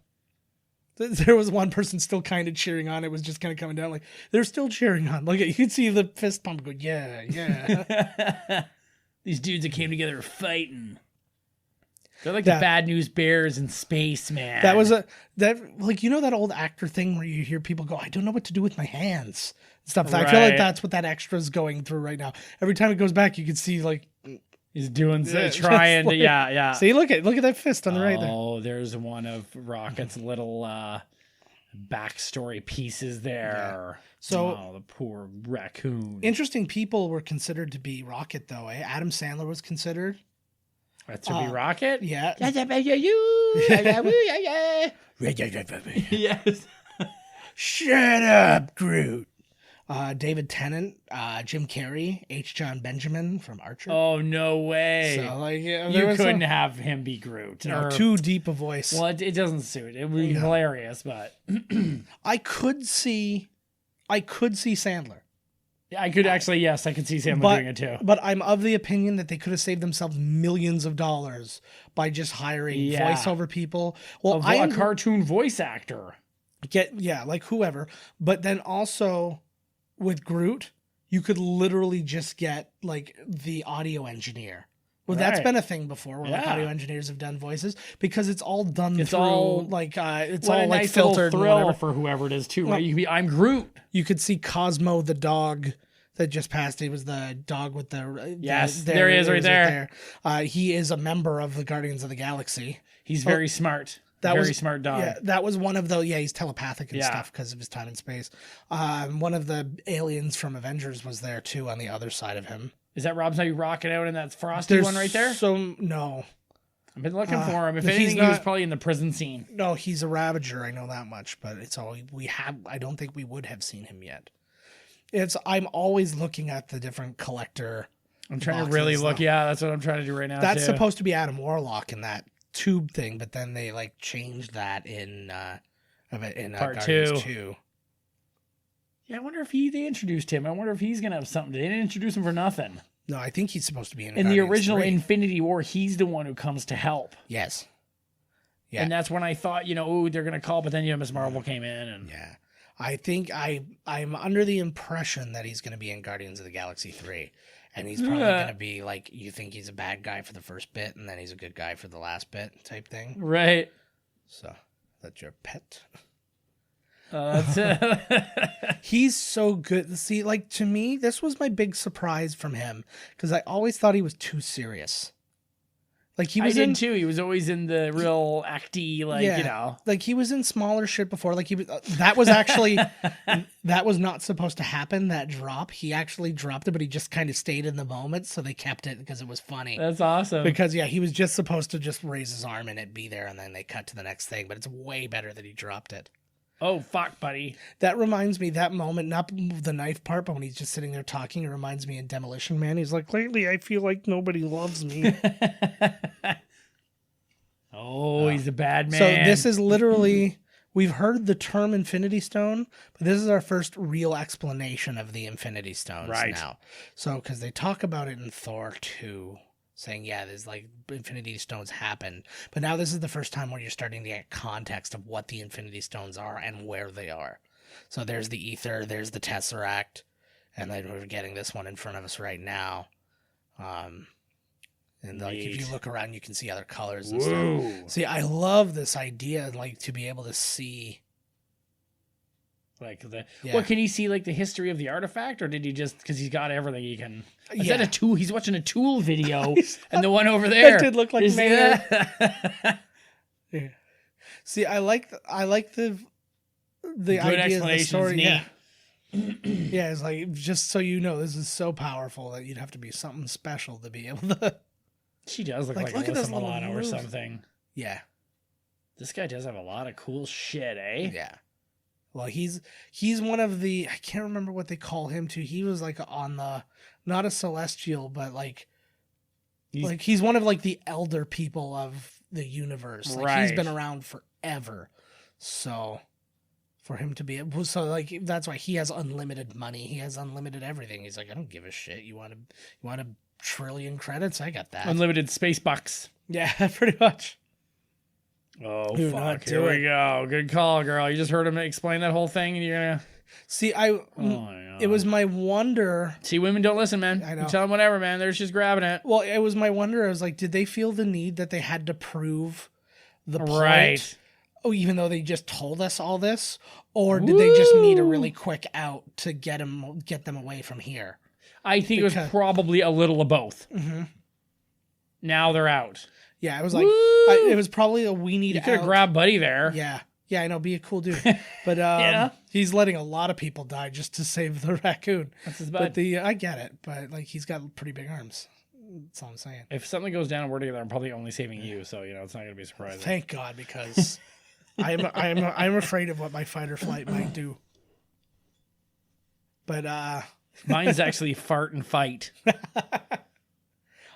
There was one person still kind of cheering on. It was just kind of coming down. Like they're still cheering on. Look, you could see the fist pump go. Yeah, yeah. Yeah. These dudes that came together are fighting. They're like the Bad News Bears in space, man. That was that old actor thing where you hear people go, I don't know what to do with my hands and stuff. I feel like that's what that extra's going through right now. Every time it goes back, you can see like he's doing just trying like- to yeah. See, look at that fist on the right there. Oh, there's one of Rocket's little backstory pieces there. So the poor raccoon. interesting people were considered to be Rocket though. Adam Sandler was considered. That's to be Rocket. Yeah. Yes. Shut up, Groot. David Tennant, Jim Carrey, H. John Benjamin from Archer. Oh no way! So like there you was couldn't have him be Groot. no, or- too deep a voice. Well, it doesn't suit. It would be hilarious, but I could see Sandler. I could actually, yes, I could see Sam doing it too. But I'm of the opinion that they could have saved themselves millions of dollars by just hiring voiceover people. Well, A cartoon voice actor. like whoever. But then also with Groot, you could literally just get like the audio engineer. Well, that's been a thing before where like audio engineers have done voices because it's all done through all like it's What all a like nice little filtered and thrill whatever. for whoever it is too, right? You can be, I'm Groot. You could see Cosmo the dog that just passed. He was the dog with the Yes, there he is right there. He is a member of the Guardians of the Galaxy. He's very smart. Very smart dog. Yeah, that was one of the. Yeah, he's telepathic and stuff because of his time in space. One of the aliens from Avengers was there too on the other side of him. Is that Rob's how you rocking out in that frosty one right there? So no, I've been looking for him. If he's anything, he was not- probably in the prison scene. no, he's a Ravager. I know that much, but it's all we have. I don't think we would have seen him yet. I'm always looking at the different collector. I'm trying to boxes, really look. though. Yeah, that's what I'm trying to do right now. That's too. supposed to be Adam Warlock in tube thing, but then they like changed that in Part Guardians 2. 2. Yeah, I wonder if they introduced him. I wonder if he's gonna have something. They didn't introduce him for nothing. No, I think he's supposed to be in In the Guardians original 3. Infinity War, he's the one who comes to help. Yes. Yeah. And that's when I thought, they're gonna call, but then Ms. Marvel came in and Yeah. I think I'm under the impression that he's going to be in Guardians of the Galaxy 3. And he's probably going to be like, you think he's a bad guy for the first bit, and then he's a good guy for the last bit type thing. right. So, that's your pet. That's it. He's so good. See, like, to me, this was my big surprise from him, because I always thought he was too serious. Like, he was I did too. He was always in the real acty, like he was in smaller shit before. Like that was actually that was not supposed to happen. That drop, he actually dropped it, but he just kind of stayed in the moment, so they kept it because it was funny. That's awesome. Because he was just supposed to just raise his arm and it be there, and then they cut to the next thing. But it's way better that he dropped it. Oh fuck, buddy. That reminds me, that moment, not the knife part, but when he's just sitting there talking, it reminds me of Demolition Man. He's like, lately I feel like nobody loves me. He's a bad man. So this is literally, we've heard the term Infinity Stone, but this is our first real explanation of the Infinity Stones now. So, because they talk about it in Thor 2, saying, yeah, there's like Infinity Stones happen. But now this is the first time where you're starting to get context of what the Infinity Stones are and where they are. So there's the Ether, there's the Tesseract, and then we're getting this one in front of us right now. And like if you look around, you can see other colors and stuff. See, I love this idea, like to be able to see. Like what can he see? Like the history of the artifact, or did he just because he's got everything he can? Is that a tool? He's watching a Tool video, and the one over there that did look like Mayor. Yeah. See, I like the idea of the story. Yeah. Yeah, it's like, just so you know, this is so powerful that you'd have to be something special to be able to. She does look like look at Alyssa this little Milano or moves. something. Yeah. This guy does have a lot of cool shit, eh? Yeah. Well, he's one of the, I can't remember what they call him too. He was like on the, not a celestial, but like he's one of like the elder people of the universe. Like he's been around forever. So for him to be able, so like that's why he has unlimited money. He has unlimited everything. He's like, I don't give a shit. You want a trillion credits? I got that. Unlimited space bucks. Yeah, pretty much. Oh, Do fuck. not Here do we it. go. Good call, girl. You just heard him explain that whole thing, and you're gonna See, God. it was my wonder. See, women don't listen, man. I know. You tell them whatever, man. They're just grabbing it. Well, it was my wonder. I was like, did they feel the need that they had to prove the point? Right. Oh, even though they just told us all this, or did they just need a really quick out to get them away from here? I think it was probably a little of both. Mm-hmm. Now they're out. Yeah, it was like it was probably a we need. You could have out. grabbed Buddy there. Yeah, I know, be a cool dude, but he's letting a lot of people die just to save the raccoon. That's his But bud. I get it, but like he's got pretty big arms. That's all I'm saying. If something goes down and we're together, I'm probably only saving you, so it's not gonna be surprising. Thank God, because I'm afraid of what my fight or flight might do. But Mine's actually fart and fight.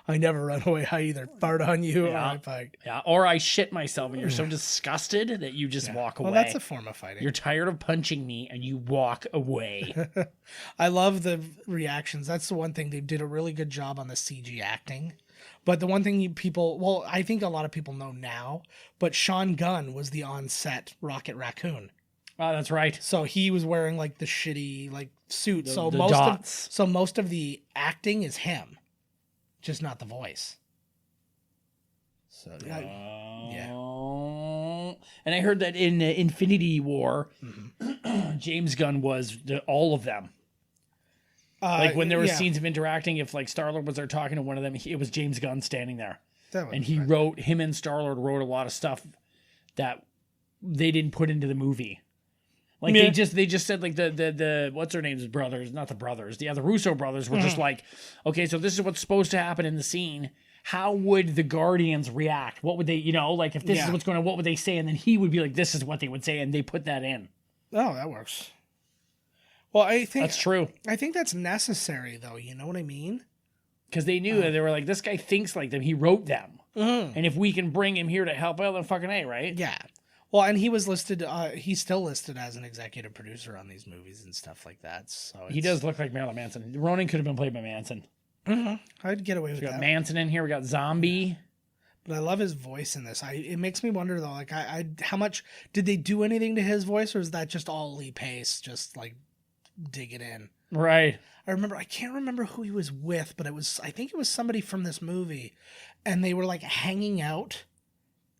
I never run away. I either fart on you or Yeah. I fight. Yeah, or I shit myself and you're so disgusted that you just walk away. Well, that's a form of fighting. You're tired of punching me and you walk away. I love the reactions. That's the one thing. They did a really good job on the CG acting. But the one thing I think a lot of people know now, but Sean Gunn was the on-set Rocket Raccoon. Oh, that's right. So he was wearing like the shitty like suit. The So dots. most of the acting is him, just not the voice. So yeah. And I heard that in Infinity War, James Gunn was all of them. Like when there were scenes of interacting, if like Star-Lord was there talking to one of them, it was James Gunn standing there. And he him and Star-Lord wrote a lot of stuff that they didn't put into the movie. Like they just said like the what's their names brothers, not the brothers, the Russo brothers were just like, okay, so this is what's supposed to happen in the scene. How would the Guardians react? What would they, like if this is what's going on, what would they say? And then he would be like, this is what they would say, and they put that in. Oh, that works. Well, I think That's true. I think that's necessary, though. You know what I mean? Because they knew that they were like, this guy thinks like them. He wrote them. And if we can bring him here to help out, then fucking A, right? Yeah. Well, and he was listed, he's still listed as an executive producer on these movies and stuff like that. So He does look like Marilyn Manson. Ronan could have been played by Manson. I'd get away with We got that. Manson in here. We got Zombie. But I love his voice in this. It makes me wonder though, like how much did they do anything to his voice, or is that just all Lee Pace, just like digging in? Right. I can't remember who he was with, but I think it was somebody from this movie, and they were like hanging out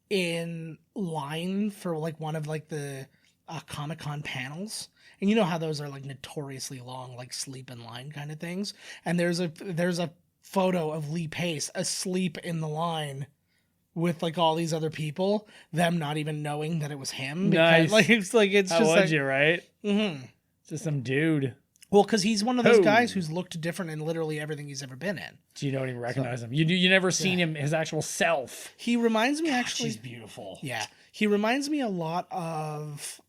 in line for like one of like the Comic-Con panels. And you know how those are like notoriously long, like sleep in line kind of things. And there's a photo of Lee Pace asleep in the line with like all these other people, them not even knowing that it was him. Nice. It's How just would like, you, right? mm-hmm. Just some dude. Well, because he's one of those Who? guys who's looked different in literally everything he's ever been in. So you don't even recognize him. You never seen him, his actual self. He reminds me actually. She's beautiful. Yeah, he reminds me a lot of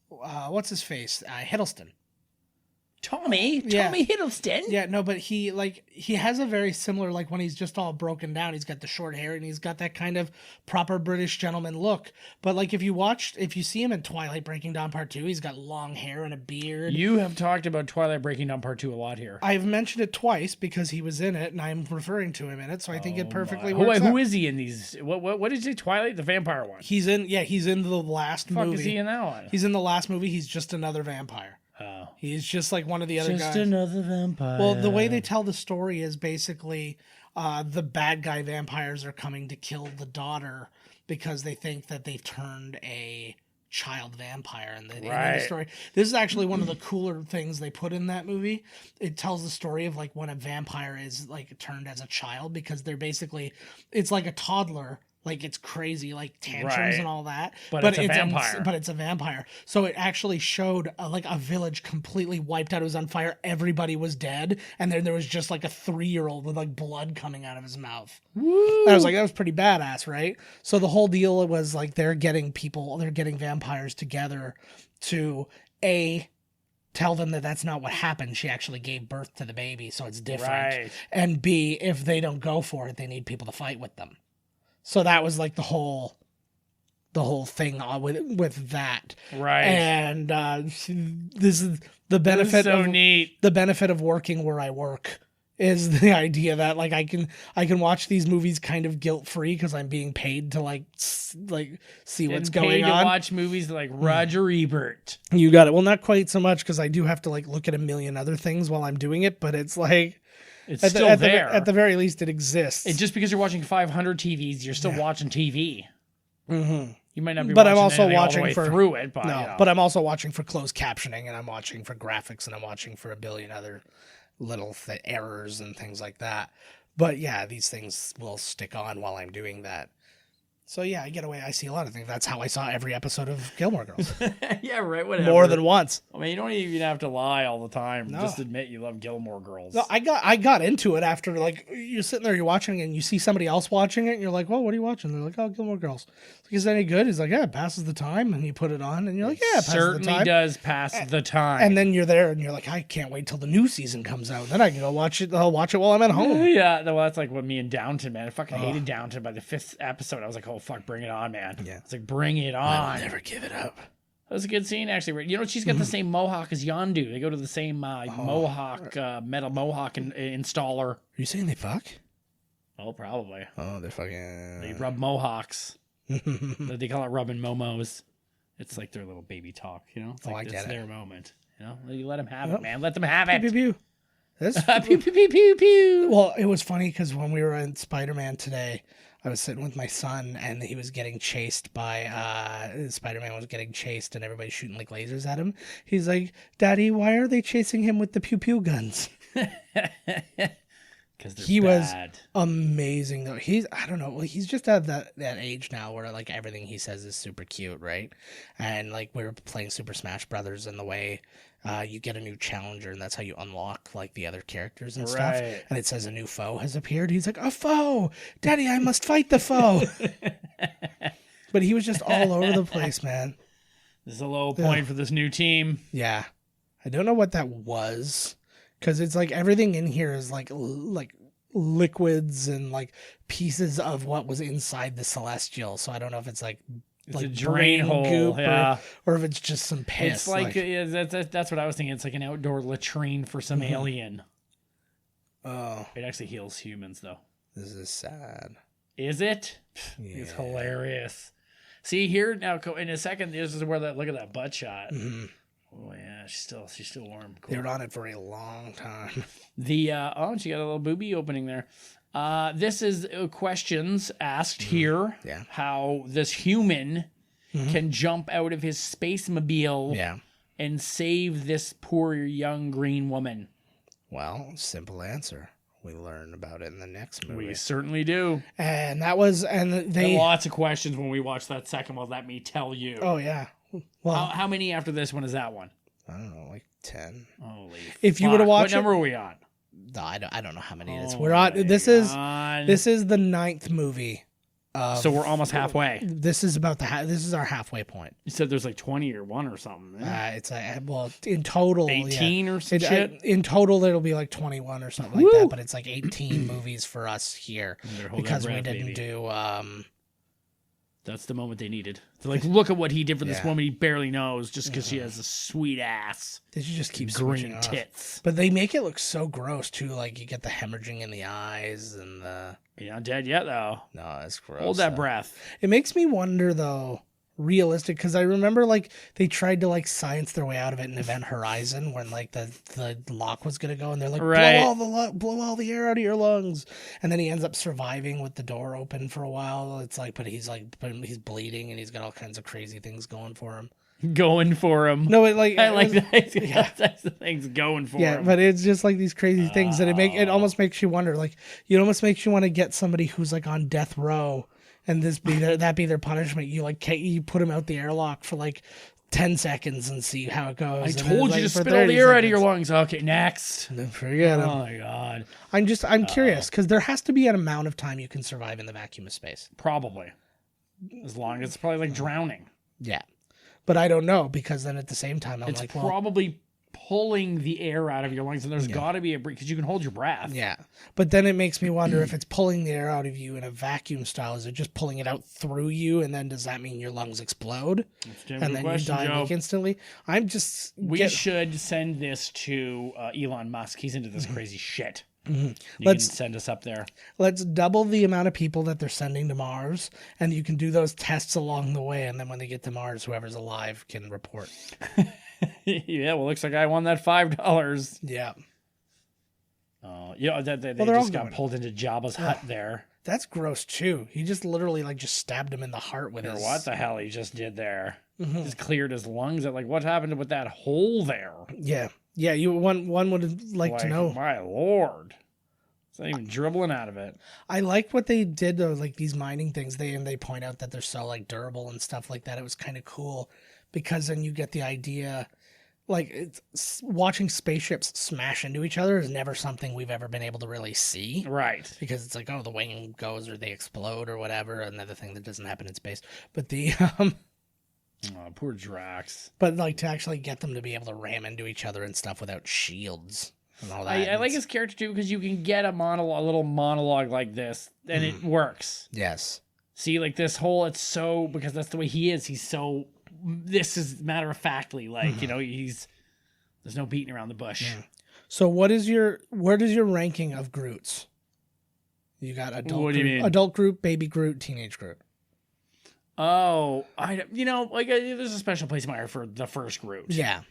what's his face, Hiddleston. Tommy Yeah. Hiddleston. Yeah, no, but he has a very similar, like when he's just all broken down, he's got the short hair and he's got that kind of proper British gentleman look. But like if you see him in Twilight Breaking Dawn Part 2, he's got long hair and a beard. You have talked about Twilight Breaking Down Part 2 a lot here. I've mentioned it twice because he was in it and I'm referring to him in it, so I think it perfectly Who, works who out. is he in these? What did you say? Twilight, the vampire one. He's in the last Fuck movie. is he in that one? He's in the last movie. He's just another vampire. Oh. He's just like one of the other guys. Just another vampire. Well, the way they tell the story is basically the bad guy vampires are coming to kill the daughter because they think that they've turned a child vampire in the story. This is actually one of the cooler things they put in that movie. It tells the story of like when a vampire is like turned as a child, because they're basically, it's like a toddler. Like it's crazy, like tantrums and all that. But it's a vampire. But it's a vampire. So it actually showed like a village completely wiped out. It was on fire. Everybody was dead, and then there was just like a 3-year-old with like blood coming out of his mouth. Woo! I was like, that was pretty badass, right? So the whole deal was like they're getting vampires together to tell them that that's not what happened. She actually gave birth to the baby, so it's different. Right. And B, if they don't go for it, they need people to fight with them. So that was like the whole thing with that. Right. And this is the benefit so of neat. The benefit of working where I work is the idea that like I can watch these movies kind of guilt free because I'm being paid to like see what's going on. To watch movies like Roger Ebert. You got it. Well, not quite so much because I do have to like look at a million other things while I'm doing it, but it's like. It's at there. At the very least, it exists. Just because you're watching 500 TVs, you're still watching TV. Mm-hmm. You might not be. But watching I'm also anything all the watching way for through it. But, no. you know. But I'm also watching for closed captioning, and I'm watching for graphics, and I'm watching for a billion other little errors and things like that. But yeah, these things will stick on while I'm doing that. So yeah, I get away. I see a lot of things. That's how I saw every episode of Gilmore Girls. Yeah, right. Whatever. More than once. I mean, you don't even have to lie all the time. No. Just admit you love Gilmore Girls. No, I got into it after like you're sitting there, you're watching it, and you see somebody else watching it, and you're like, "Well, what are you watching?" They're like, "Oh, Gilmore Girls." Like, is that any good? He's like, "Yeah, it passes the time," and you put it on, and you're like, "Yeah, it passes Certainly the time." does pass the time. And then you're there, and you're like, "I can't wait till the new season comes out. Then I can go watch it. I'll watch it while I'm at home." Yeah, well, that's like what me and Downton, man. I fucking hated Downton. By the 5th episode, I was like, "Oh fuck, bring it on, man." Yeah. It's like, bring it on. I'll never give it up. That was a good scene, actually. You know, she's got the same mohawk as Yondu. They go to the same mohawk, metal mohawk installer. Are you saying they fuck? Oh, probably. Oh, they're fucking. They rub mohawks. They call it rubbing momos. It's like their little baby talk, you know? It's like I get it's it. their moment. You know? You let them have it, man. Let them have it. Pew, pew, pew. Pew, pew, pew, pew, pew. Well, it was funny because when we were in Spider-Man today, I was sitting with my son and he was getting chased by Spider-Man was getting chased and everybody's shooting like lasers at him. He's like, "Daddy, why are they chasing him with the pew pew guns?" Because He was amazing though. I don't know. Well, he's just at that age now where like everything he says is super cute, right? And like we were playing Super Smash Brothers, and the way you get a new challenger, and that's how you unlock like the other characters and stuff. And it says a new foe has appeared. He's like, "A foe, Daddy! I must fight the foe." But he was just all over the place, man. This is a low point for this new team. Yeah, I don't know what that was. Because it's like everything in here is like liquids and like pieces of what was inside the Celestial. So I don't know if it's like a drain hole, goop yeah. or if it's just some piss. It's like yeah, that's what I was thinking. It's like an outdoor latrine for some alien. Oh, It actually heals humans, though. this is sad. Is it? Yeah. It's hilarious. See here now. In a second, this is where look at that butt shot. Oh yeah, she's still warm. Cool. They were on it for a long time. The she got a little boobie opening there. This is questions asked here. Yeah. How this human can jump out of his space mobile Yeah. and save this poor young green woman. Well, simple answer. We learn about it in the next movie. We certainly do. And that was, and they. Lots of questions when we watch that second one. Let me tell you. Oh yeah. Well, How many after this one is that one? I don't know, like 10. Holy If you were to fuck. watch what number are we on? No, I don't know how many it is. Oh We're on. my This God. is the 9th movie. So we're almost halfway. This is about this is our halfway point. You said there's like 20 or 1 or something. It's well in total 18 or some It- shit? in total it'll be like 21 or something like that. But it's like 18 movies for us here Better hold because that we breath, didn't baby. do. That's the moment they needed. They're like, look at what he did for this Yeah. woman he barely knows just because she has a sweet ass. They should just keep switching Green off. tits. But they make it look so gross too. Like you get the hemorrhaging in the eyes and the. You're not dead yet, though. No, it's gross. Hold that though. breath. It makes me wonder though, realistic, because I remember like they tried to like science their way out of it in Event Horizon when like the lock was gonna go and they're like Right. blow all the air out of your lungs, and then he ends up surviving with the door open for a while. It's like, but he's bleeding and he's got all kinds of crazy things going for him. Going for him. No, it like I like that. Yeah. That's the thing's going for Yeah, him. but it's just like these crazy things that it almost makes you wonder. Like it almost makes you want to get somebody who's like on death row, and that be their punishment. You like you put them out the airlock for like 10 seconds and see how it goes. I And told then, you like, to for spit all the 30 air out of your seconds. lungs. Okay, next. Then forget Oh 'em. my god. I'm curious because there has to be an amount of time you can survive in the vacuum of space. Probably. As long as it's probably like drowning. Yeah, but I don't know because then at the same time I'm It's like, well, probably pulling the air out of your lungs, and there's got to be a break because you can hold your breath. yeah. But then it makes me wonder if it's pulling the air out of you in a vacuum style. Is it just pulling it out through you, and then does that mean your lungs explode? That's a And good then question, you die Joe. like instantly. I'm just We should send this to Elon Musk. He's into this crazy shit. You Let's- can send us up there. let's double the amount of people that they're sending to Mars, and you can do those tests along the way, and then when they get to Mars, whoever's alive can report. Yeah, well, looks like I won that $5. Yeah, Oh, yeah, they they're just all got going. pulled into Jabba's hut there. that's gross too. He just literally like just stabbed him in the heart with Or his. what the hell he just did there? Just cleared his lungs. Like, what happened with that hole there? Yeah, yeah. You one would like to know. My lord. It's not even dribbling out of it. I like what they did though, like these mining things. They point out that they're so like durable and stuff like that. It was kind of cool because then you get the idea. Like watching spaceships smash into each other is never something we've ever been able to really see. Right. Because it's like, oh, the wing goes or they explode or whatever. Another thing that doesn't happen in space. But Oh, poor Drax. but like to actually get them to be able to ram into each other and stuff without shields and all that. I like it's- his character too because you can get a little monologue like this, and it works. Yes. See, like this whole, it's so, because that's the way he is. He's so, this is matter of factly, like, you know, there's no beating around the bush. So what is your ranking of Groots? You got adult What do you Groot, mean? adult Groot, baby Groot, teenage Groot. Oh, there's a special place in my heart for the first Groot. Yeah.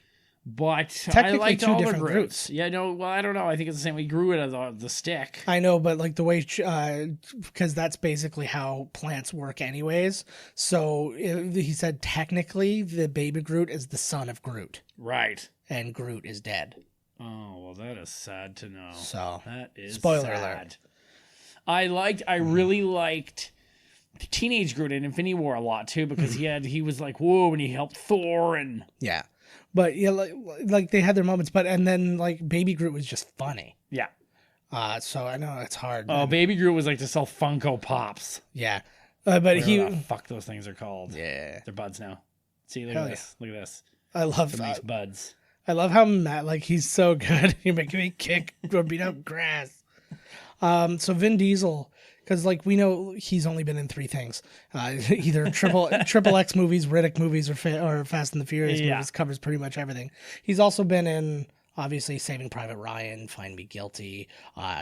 But Technically I liked two all the different Groots. Groots. Yeah, no, well, I don't know. I think it's the same way he grew it as the stick. I know, but like the way, because that's basically how plants work anyways. So he said technically the baby Groot is the son of Groot Right. and Groot is dead. Oh, well, that is sad to know. So That is spoiler sad. alert. I really liked Teenage Groot in Infinity War a lot too because he was like, whoa, and he helped Thor and Yeah. But yeah, like they had their moments, and then like baby Groot was just funny. yeah. So I know it's hard. Oh, Baby Groot was like to sell Funko Pops. Yeah. But Whatever the fuck those things are called. yeah. They're buds now. See, look Hell at yeah. this. Look at this. I love They're nice buds. I love how Matt, like, he's so good. You're making me kick or beat up grass. So Vin Diesel, because like we know he's only been in 3 things, either triple X movies, Riddick movies, or Fast and the Furious movies. Covers pretty much everything. He's also been in obviously Saving Private Ryan, Find Me Guilty.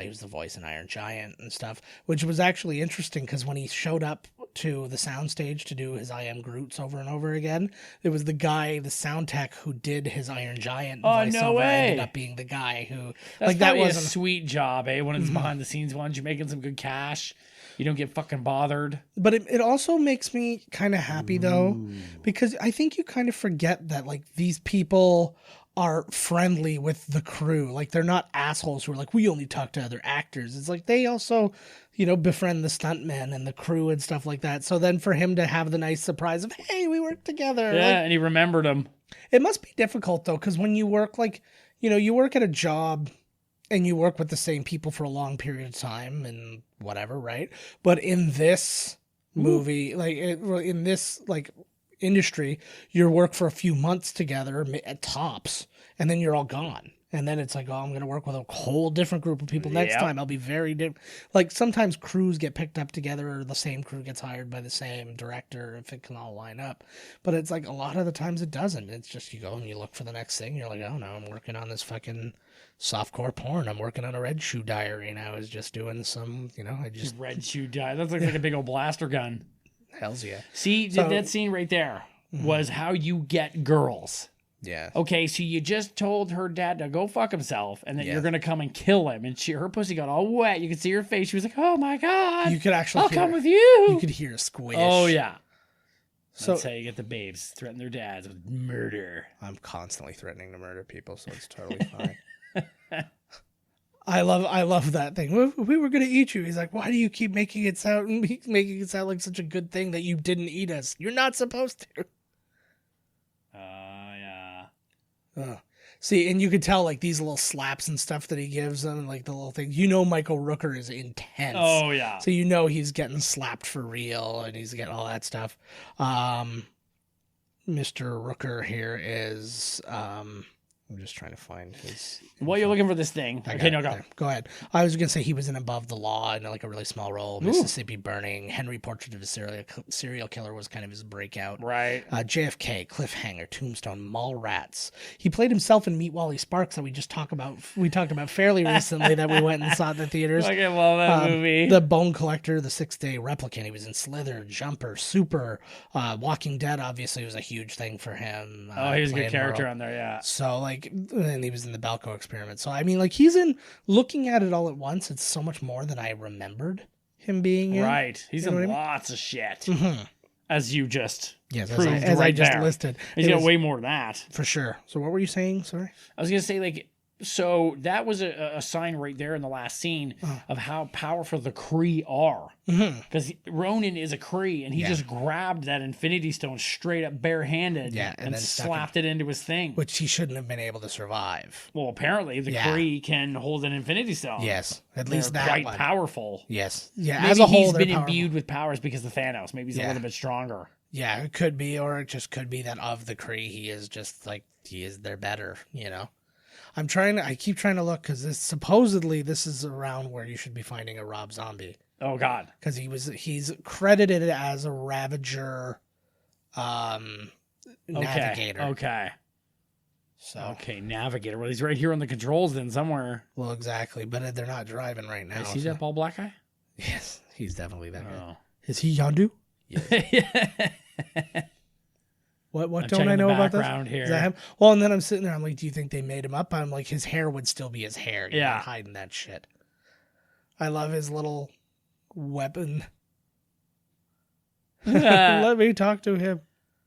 He was the voice in Iron Giant and stuff, which was actually interesting because when he showed up to the soundstage to do his I Am Groots over and over again, it was the guy, the sound tech who did his Iron Giant voiceover, no way. ended up being the guy who That's like that probably wasn't a sweet job, eh? One of these behind the scenes ones, you're making some good cash. You don't get fucking bothered. But it also makes me kind of happy though, because I think you kind of forget that like these people are friendly with the crew. Like they're not assholes who are like, we only talk to other actors. It's like they also, you know, befriend the stuntmen and the crew and stuff like that. So then for him to have the nice surprise of, hey, we work together. Yeah, like, and he remembered him. it must be difficult though, because when you work like, you know, you work at a job and you work with the same people for a long period of time and whatever, right? But in this movie, like in this like industry, you work for a few months together at tops, and then you're all gone. And then it's like, oh, I'm going to work with a whole different group of people next time. I'll be very different. Like sometimes crews get picked up together, or the same crew gets hired by the same director if it can all line up. But it's like a lot of the times it doesn't. It's just you go and you look for the next thing. You're like, oh no, I'm working on this fucking softcore porn. I'm working on a Red Shoe Diary, and I was just doing some, you know, I just Red Shoe Diary. That looks like a big old blaster gun. hells yeah. See, that scene right there was how you get girls. Yeah. Okay, so you just told her dad to go fuck himself, and that you're gonna come and kill him, and her pussy got all wet. You could see her face. She was like, "Oh my god, You could actually I'll hear, come with you." You could hear a squish. Oh yeah. So That's how you get the babes threaten their dads with murder. I'm constantly threatening to murder people, so it's totally fine. I love that thing. We were gonna eat you. He's like, why do you keep making it sound like such a good thing that you didn't eat us? You're not supposed to. Yeah. See, and you could tell like these little slaps and stuff that he gives them, and like the little thing. You know, Michael Rooker is intense. Oh yeah. So you know he's getting slapped for real, and he's getting all that stuff. Mr. Rooker here is. I'm just trying to find his. While you're looking for this thing, okay, no, go. Go ahead. I was gonna say he was in Above the Law in like a really small role. Mississippi Burning, Henry Portrait of a Serial Killer was kind of his breakout. Right. JFK, Cliffhanger, Tombstone, Mallrats. He played himself in Meet Wally Sparks that we talked about fairly recently that we went and saw at the theaters. I love that movie. The Bone Collector, The 6th Day Replicant. He was in Slither, Jumper, Super, Walking Dead. Obviously, was a huge thing for him. He was a good character Merle. on there. Yeah. So like, and he was in the Belko Experiment. So I mean, like, he's in. Looking at it all at once, it's so much more than I remembered him being in. Right. He's in what I mean? lots of shit. As you just Yes, proved as I just there. listed. He's It got was- way more than that. for sure. So what were you saying? Sorry. I was gonna say, like, so that was a sign right there in the last scene of how powerful the Kree are. Because Ronan is a Kree, and he just grabbed that Infinity Stone straight up barehanded, and then stuck slapped it into his thing. Which he shouldn't have been able to survive. Well, apparently the Kree can hold an Infinity Stone. Yes, at They're least that quite one. powerful. Yes, yeah. Maybe as a whole, he's they're been powerful. imbued with powers because of Thanos. Maybe he's a Yeah. little bit stronger. Yeah, it could be, or it just could be that of the Kree, he is just like they're better. You know. I keep trying to look because supposedly this is around where you should be finding a Rob Zombie Oh God. because he's credited as a Ravager, navigator. Okay. So Okay, Navigator. Well, he's right here on the controls then somewhere. well, exactly, but they're not driving right now. I see so- that bald black guy? Yes, he's definitely that guy. Oh. Is he Yondu? What I'm don't checking I the know about this? background here. Is that him? Well, and then I'm sitting there. I'm like, do you think they made him up? I'm like, his hair would still be his hair. You're Yeah. not hiding that shit. I love his little weapon. Let me talk to him.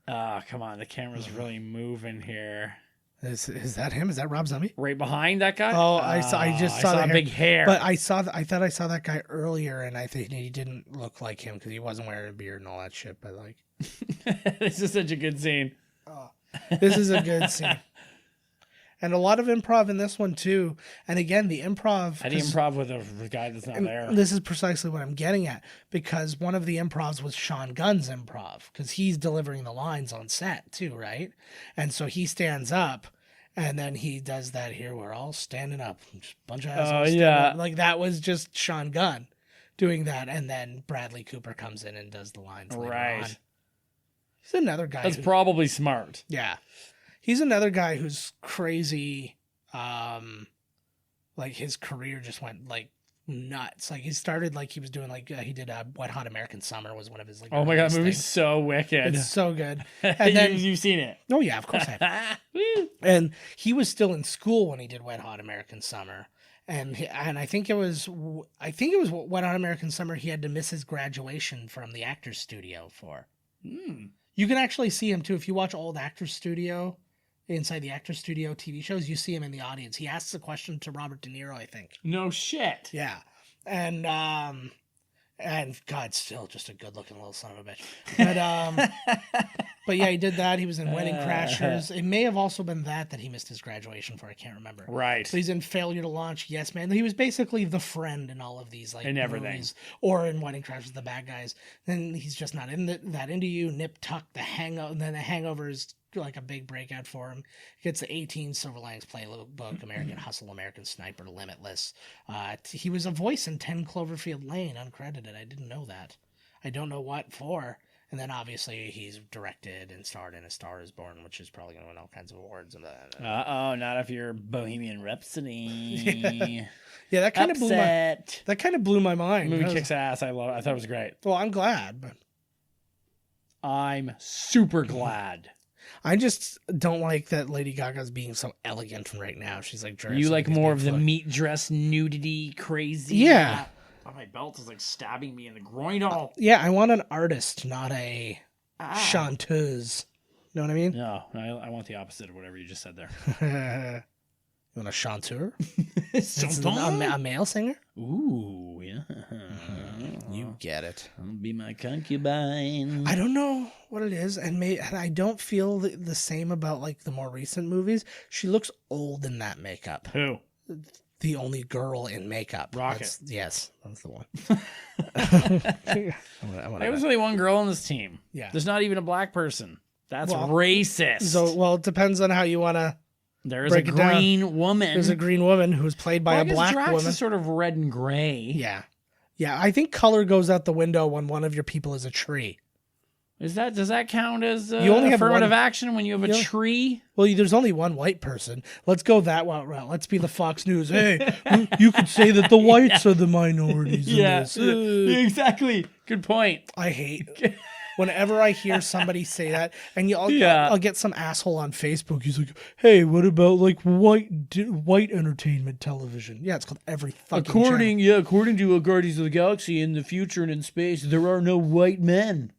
Oh, come on. The camera's really moving here. Is that him? Is that Rob Zombie? Right behind that guy? Oh, I just saw the hair. big hair. But I thought I saw that guy earlier, and I think he didn't look like him because he wasn't wearing a beard and all that shit. But like, This is such a good scene. this is a good scene. And a lot of improv in this one too. And again, the improv. How do you improv with a guy that's not there? This is precisely what I'm getting at, because one of the improvs was Sean Gunn's improv, because he's delivering the lines on set too, right? And so he stands up And then he does that here. We're all standing up. Just a bunch of assholes. yeah. Up. Like that was just Sean Gunn doing that. And then Bradley Cooper comes in and does the lines later on. He's another guy. That's probably smart. Yeah. He's another guy who's crazy. Like his career just went like nuts. Like he started like he was doing like he did Wet Hot American Summer was one of his like. Oh my god, earliest movie's things. so wicked. It's so good. And then you've seen it. oh yeah, of course I have. Woo. And he was still in school when he did Wet Hot American Summer. And I think it was Wet Hot American Summer he had to miss his graduation from the Actors Studio for. You can actually see him too if you watch old Actors Studio. Inside the Actors Studio TV shows, you see him in the audience. He asks a question to Robert De Niro, I think. No shit. Yeah. And God, still just a good-looking little son of a bitch. But yeah, he did that. He was in Wedding Crashers. It may have also been that he missed his graduation for. I can't remember. Right. So he's in Failure to Launch, Yes Man. He was basically the friend in all of these like in everything. movies. Or in Wedding Crashers, the bad guys. Then he's just not that into you. Nip Tuck, The Hangover. And then The Hangover is like a big breakout for him. He gets the 18 Silver Linings Playbook, American Hustle, American Sniper, Limitless. He was a voice in 10 Cloverfield Lane, uncredited. I didn't know that. I don't know what for. And then obviously he's directed and starred in A Star Is Born, which is probably going to win all kinds of awards. Not if you're Bohemian Rhapsody. Yeah, that kind of blew my mind. The movie kicks ass. I thought it was great. Well, I'm glad, but I'm super glad. I just don't like that Lady Gaga's being so elegant right now. She's like dressed. You like these more big of the foot- meat dress nudity crazy? Yeah. Oh, my belt is like stabbing me in the groinal. Yeah, I want an artist, not a chanteuse. Know what I mean? No, I want the opposite of whatever you just said there. You want a chanteur? a male singer? Ooh, yeah. You get it. I'll be my concubine. I don't know what it is, and I don't feel the same about like the more recent movies. She looks old in that makeup. Who? The only girl in makeup. Rocket. Yes, that's the one. There was only one girl on this team. Yeah. There's not even a black person. That's racist. So, well, it depends on how you want to. There's a green woman. There's a green woman who's played by a black Drax woman. is sort of red and gray. Yeah. Yeah, I think color goes out the window when one of your people is a tree. Does that count as You only have affirmative one- action when you have a tree? Well, there's only one white person. Let's go that route. Let's be the Fox News. Hey, you could say that the whites are the minorities in this. Exactly. Good point. I hate whenever I hear somebody say that, and I'll get some asshole on Facebook. He's like, "Hey, what about like white entertainment television?" Yeah, it's called every fucking channel. According to Guardians of the Galaxy, in the future and in space, there are no white men.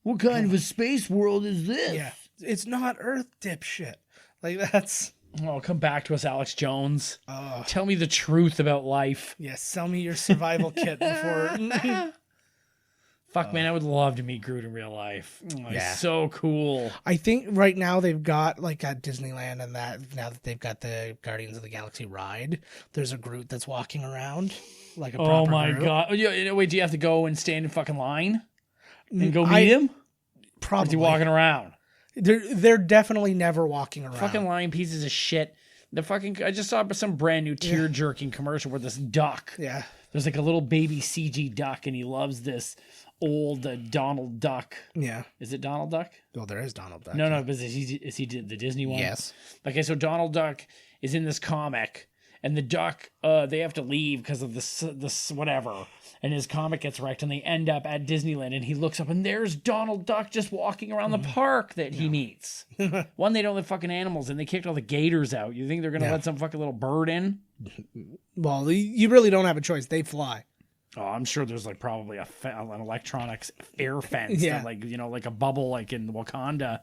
What kind of a space world is this? Yeah, it's not Earth, dipshit. Like that's. Oh, come back to us, Alex Jones. Tell me the truth about life. Yeah, sell me your survival kit before. Fuck, man, I would love to meet Groot in real life. Yeah. So cool. I think right now they've got, like at Disneyland and that, now that they've got the Guardians of the Galaxy ride, there's a Groot that's walking around like a proper Oh my Groot. god. Wait, do you have to go and stand in fucking line? And go meet him? Or Probably. is he walking around? They're definitely never walking around. Fucking lying pieces of shit. I just saw some brand new tear-jerking commercial where this duck. Yeah. There's like a little baby CG duck, and he loves this old Donald Duck. Yeah. Is it Donald Duck? Well, there is Donald Duck. No, but is he the Disney one? Yes. Okay, so Donald Duck is in this comic, and the duck, they have to leave because of this whatever, and his comic gets wrecked, and they end up at Disneyland, and he looks up, and there's Donald Duck just walking around the park that he meets. One, they don't let fucking animals in. They kicked all the gators out. You think they're going to let some fucking little bird in? Well, you really don't have a choice. They fly. Oh, I'm sure there's like probably an electronics air fence that like a bubble like in Wakanda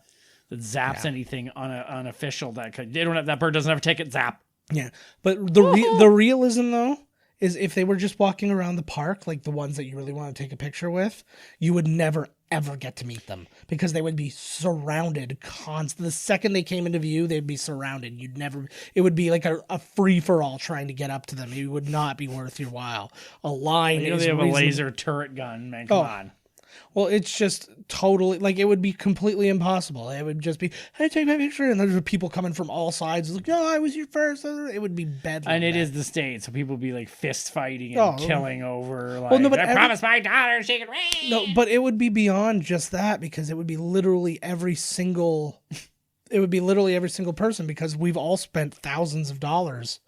that zaps anything unofficial that that bird doesn't have a ticket, zap. Yeah. But the realism though is if they were just walking around the park, like the ones that you really want to take a picture with, you would never ever get to meet them because they would be surrounded the second they came into view, they'd be surrounded. It would be like a free for all trying to get up to them. It would not be worth your while. A line They have a laser turret gun, man. Come on. Well, it's just totally like it would be completely impossible. It would just be, hey, take my picture, and there's people coming from all sides. Like, oh, I was your first. It would be bedlam. And it is the States, so people would be like fist fighting and killing over. Like, well, no, but I promised my daughter she could read. No, but it would be beyond just that because it would be literally every single. It would be literally every single person because we've all spent thousands of dollars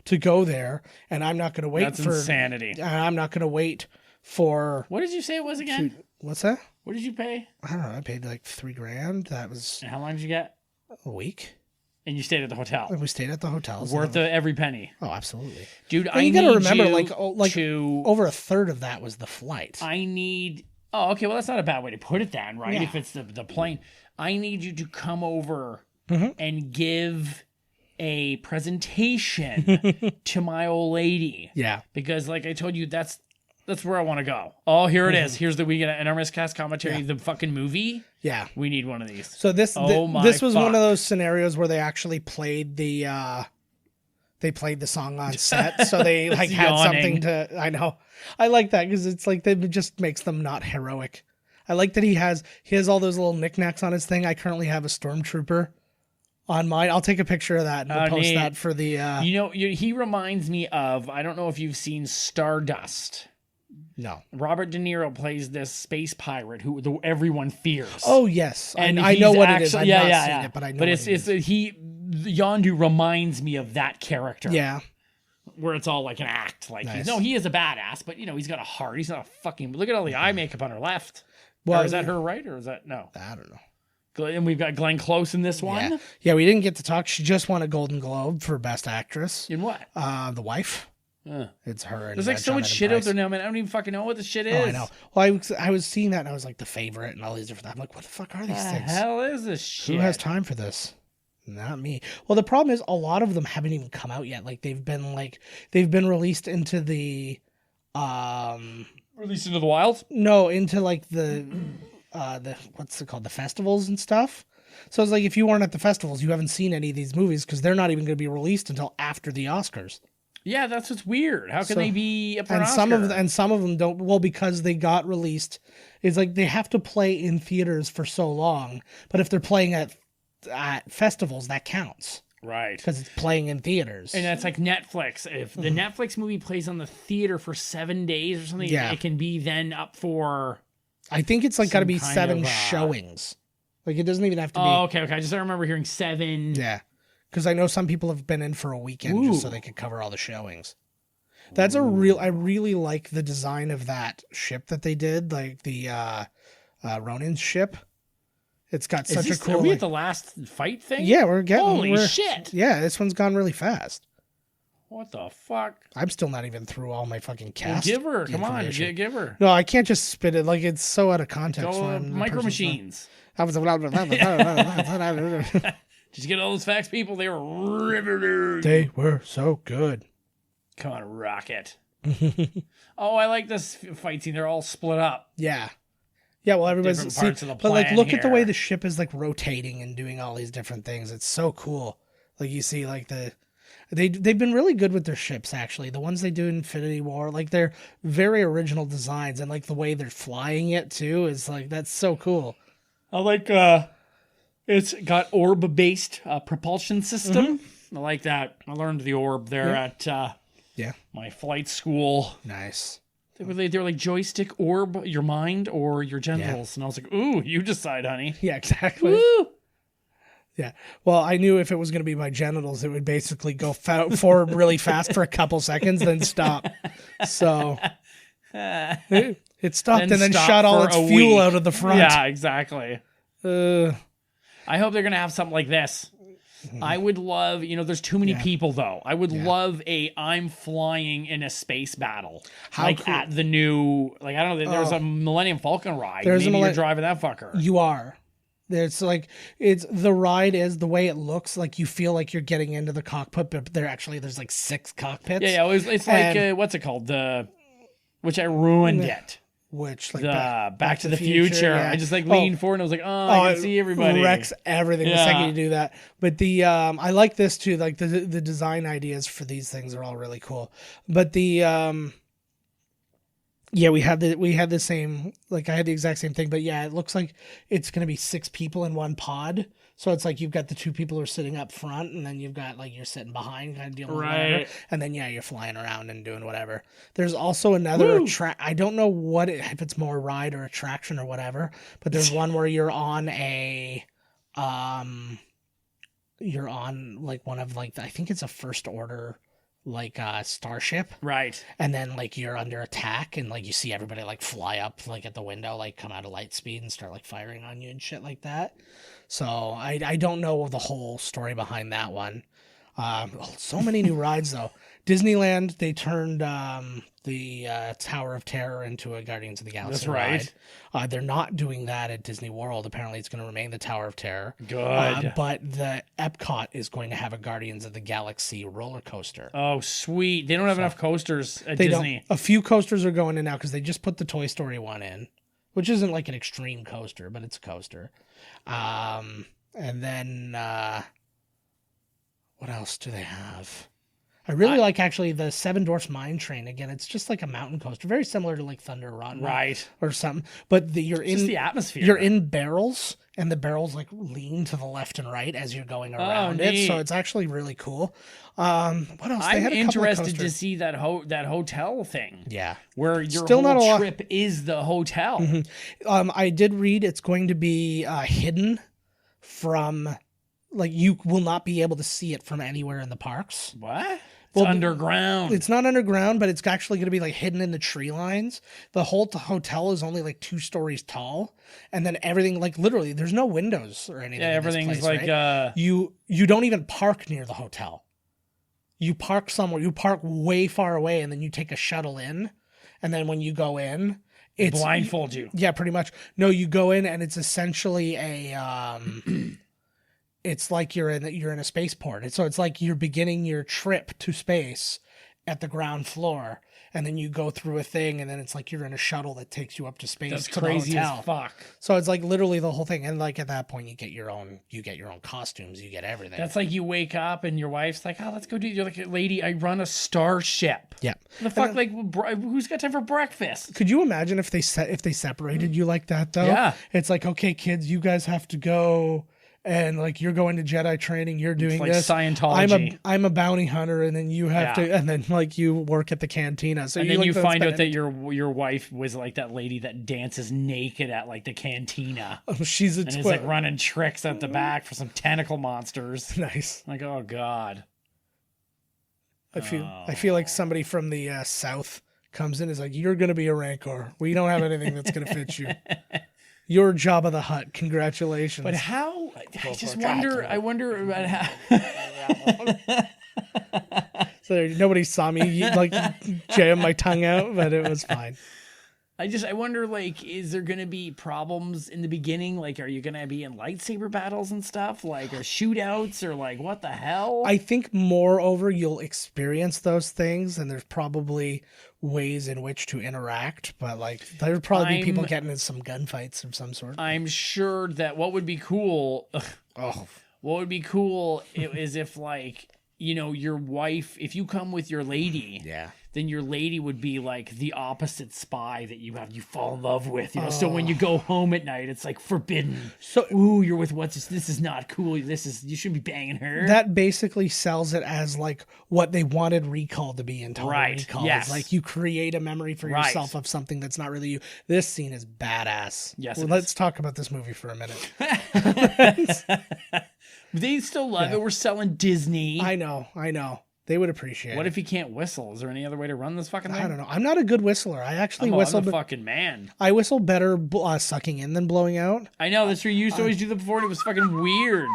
to go there, and I'm not going to wait That's for insanity. And I'm not going to wait for. What did you say it was again? What's that? What did you pay? I don't know. I paid like $3,000. That was And how long did you get? a week. And you stayed at the hotel. And we stayed at the hotel. Worth every penny. Oh, absolutely. Dude, And you got to remember, to... over a third of that was the flight. I need... Oh, okay, well, that's not a bad way to put it then, right? Yeah. If it's the plane. I need you to come over Mm-hmm. and give a presentation to my old lady. Yeah. Because, like I told you, that's where I want to go. Oh, here it is. Here's the We Get an Our Miscast commentary, the fucking movie. Yeah. We need one of these. So this this was one of those scenarios where they actually played the song on set, so they like had something to. I know, I like that because it's like it just makes them not heroic. I like that he has all those little knickknacks on his thing. I currently have a stormtrooper on mine. I'll take a picture of that and we'll post that for the. He reminds me of. I don't know if you've seen Stardust. No. Robert De Niro plays this space pirate who everyone fears. Oh yes, and I know what it is. I've not seen it, but I know. But Yondu reminds me of that character. Yeah. Where it's all like an act. Like Nice. he is a badass, but he's got a heart. He's not a fucking. Look at all the eye makeup on her left. Well, or is that her right, or is that no? I don't know. And we've got Glenn Close in this one. Yeah, we didn't get to talk. She just won a Golden Globe for Best Actress. In what? The Wife. It's her. There's like so much shit out there now, man. I don't even fucking know what the shit is. Oh, I know. Well, I was seeing that and I was like The Favorite and all these different. I'm like, what the fuck are these The things? hell is this shit? Who has time for this? Not me. Well, the problem is a lot of them haven't even come out yet. Like they've been released into the Released into the wild? No, into like the what's it called? The festivals and stuff. So it's like if you weren't at the festivals, you haven't seen any of these movies because they're not even going to be released until after the Oscars. Yeah, that's what's weird. How can they be up for an Oscar? Some of them don't. Well, because they got released, it's like they have to play in theaters for so long. But if they're playing at festivals, that counts, right? Because it's playing in theaters. And that's like Netflix. If the Netflix movie plays on the theater for 7 days or something, it can be then up for. I think it's like got to be 7 showings. Like it doesn't even have to be. Oh, okay. I just remember hearing 7. Yeah. Because I know some people have been in for a weekend just so they could cover all the showings. That's I really like the design of that ship that they did, like the Ronin's ship. It's got such a cool. Are we at the last fight thing? Yeah, we're getting. Holy shit! Yeah, this one's gone really fast. What the fuck? I'm still not even through all my fucking cast. Give her, come on, give her. No, I can't just spit it like it's so out of context. Micro Machines. Did you get all those facts, people? They were riveting. They were so good. Come on, Rocket. Oh, I like this fight scene. They're all split up. Yeah. Yeah, well, everybody's parts of the but like, look plan at the here. way the ship is like rotating and doing all these different things. It's so cool. Like you see, like they've been really good with their ships. Actually, the ones they do in Infinity War, like they're very original designs, and like the way they're flying it too is like that's so cool. I like it's got orb-based propulsion system. I like that. I learned the orb there at my flight school. Nice. They were like joystick orb your mind or your genitals. And I was like, ooh, you decide, honey. Yeah, exactly. Woo! Yeah. Well, I knew if it was going to be my genitals, it would basically go forward really fast for a couple seconds, then stop. So it stopped and then shot all its fuel out of the front. Yeah, exactly. I hope they're going to have something like this. I would love, there's too many people though. I would love I'm flying in a space battle. At the new, I don't know, there's a Millennium Falcon ride. Maybe you're driving that fucker. You are. It's like, the ride is the way it looks like you feel like you're getting into the cockpit, but there's like 6 cockpits. Yeah. It's like, what's it called? Which I ruined it. Which like Back to the Future. Yeah. I just leaned forward and I was like, I can see everybody. It wrecks everything the second you do that. But I like this too. Like the design ideas for these things are all really cool. But Yeah, we had the same, like I had the exact same thing, but yeah, it looks like it's going to be 6 people in one pod. So it's like you've got the 2 people who are sitting up front, and then you've got like you're sitting behind, kind of dealing with whatever, and then yeah, you're flying around and doing whatever. There's also another I don't know if it's more ride or attraction or whatever, but there's one where you're on like one of like I think it's a first order like starship, Right. and then like you're under attack and like you see everybody like fly up like at the window, like come out of light speed and start like firing on you and shit like that. So I don't know the whole story behind that one. So many new rides though. Disneyland, they turned the Tower of Terror into a Guardians of the Galaxy ride. They're not doing that at Disney World. Apparently it's going to remain the Tower of Terror. Good. But the Epcot is going to have a Guardians of the Galaxy roller coaster. Oh, sweet. They don't have enough coasters at They Disney. don't. A few coasters are going in now because they just put the Toy Story one in, which isn't like an extreme coaster, but it's a coaster. And then what else do they have? I really like actually the Seven Dwarfs Mine Train. Again, it's just like a mountain coaster, very similar to like Thunder Run, Right. or something. But Just the atmosphere. You're in barrels, and the barrels like lean to the left and right as you're going around it. neat. So it's actually really cool. What else? They I'm had a couple of interested to coasters. see that hotel thing. Yeah. Where your Still not a whole lot. trip is the hotel. I did read it's going to be hidden from, like you will not be able to see it from anywhere in the parks. What? It's underground. It's not underground, but it's actually going to be like hidden in the tree lines. The whole hotel is only like 2 stories tall, and then everything, like literally, there's no windows or anything. Yeah, in this everything's place, like right? You don't even park near the hotel. You park somewhere. You park way far away, and then you take a shuttle in, and then when you go in, it's blindfold you. Yeah, pretty much. No, you go in, and it's essentially a it's like you're in a spaceport. So it's like you're beginning your trip to space at the ground floor, and then you go through a thing, and then it's like you're in a shuttle that takes you up to space. That's to crazy the as hotel. fuck. So it's like literally the whole thing, and like at that point, you get your own costumes, you get everything. That's like you wake up and your wife's like, "Oh, let's go do." You're like, "Lady, I run a starship." Yeah. The fuck, like, who's got time for breakfast? Could you imagine if they separated you like that though? Yeah. It's like, okay, kids, you guys have to go. And like you're going to Jedi training, you're doing like this. Scientology. I'm a bounty hunter, and then you have to, and then like you work at the cantina. So And then like, you find spend out that your wife was like that lady that dances naked at like the cantina. she's a And is like running tricks at the back for some tentacle monsters. Nice. Like, oh god. I feel like somebody from the South comes in and is like, you're gonna be a Rancor. We don't have anything that's gonna fit you. You're Jabba the Hutt. Congratulations. But how? I wonder about how. So nobody saw me like jam my tongue out, but it was fine. I wonder, like, is there going to be problems in the beginning? Like, are you going to be in lightsaber battles and stuff? Like, or shootouts? Or, like, what the hell? I think, moreover, you'll experience those things, and there's probably ways in which to interact, but, like, there'll probably be people getting in some gunfights of some sort. I'm sure that what would be cool... What would be cool is if, like, you know, your wife... If you come with your lady... Yeah. Then your lady would be like the opposite spy that you fall in love with, you know. So when you go home at night, it's like forbidden. So you're with this is not cool. You shouldn't be banging her. That basically sells it as like what they wanted Recall to be in Total Recall. Yes. It's like you create a memory for yourself of something that's not really you. This scene is badass. Yes. Well, let's talk about this movie for a minute. They still love it. We're selling Disney. I know. They would appreciate What it. if he can't whistle? Is there any other way to run this fucking thing? I don't know. I'm not a good whistler. I actually whistle. I'm a fucking man. I whistle better sucking in than blowing out. I know. That's true. You used to always do that before, and it was fucking weird.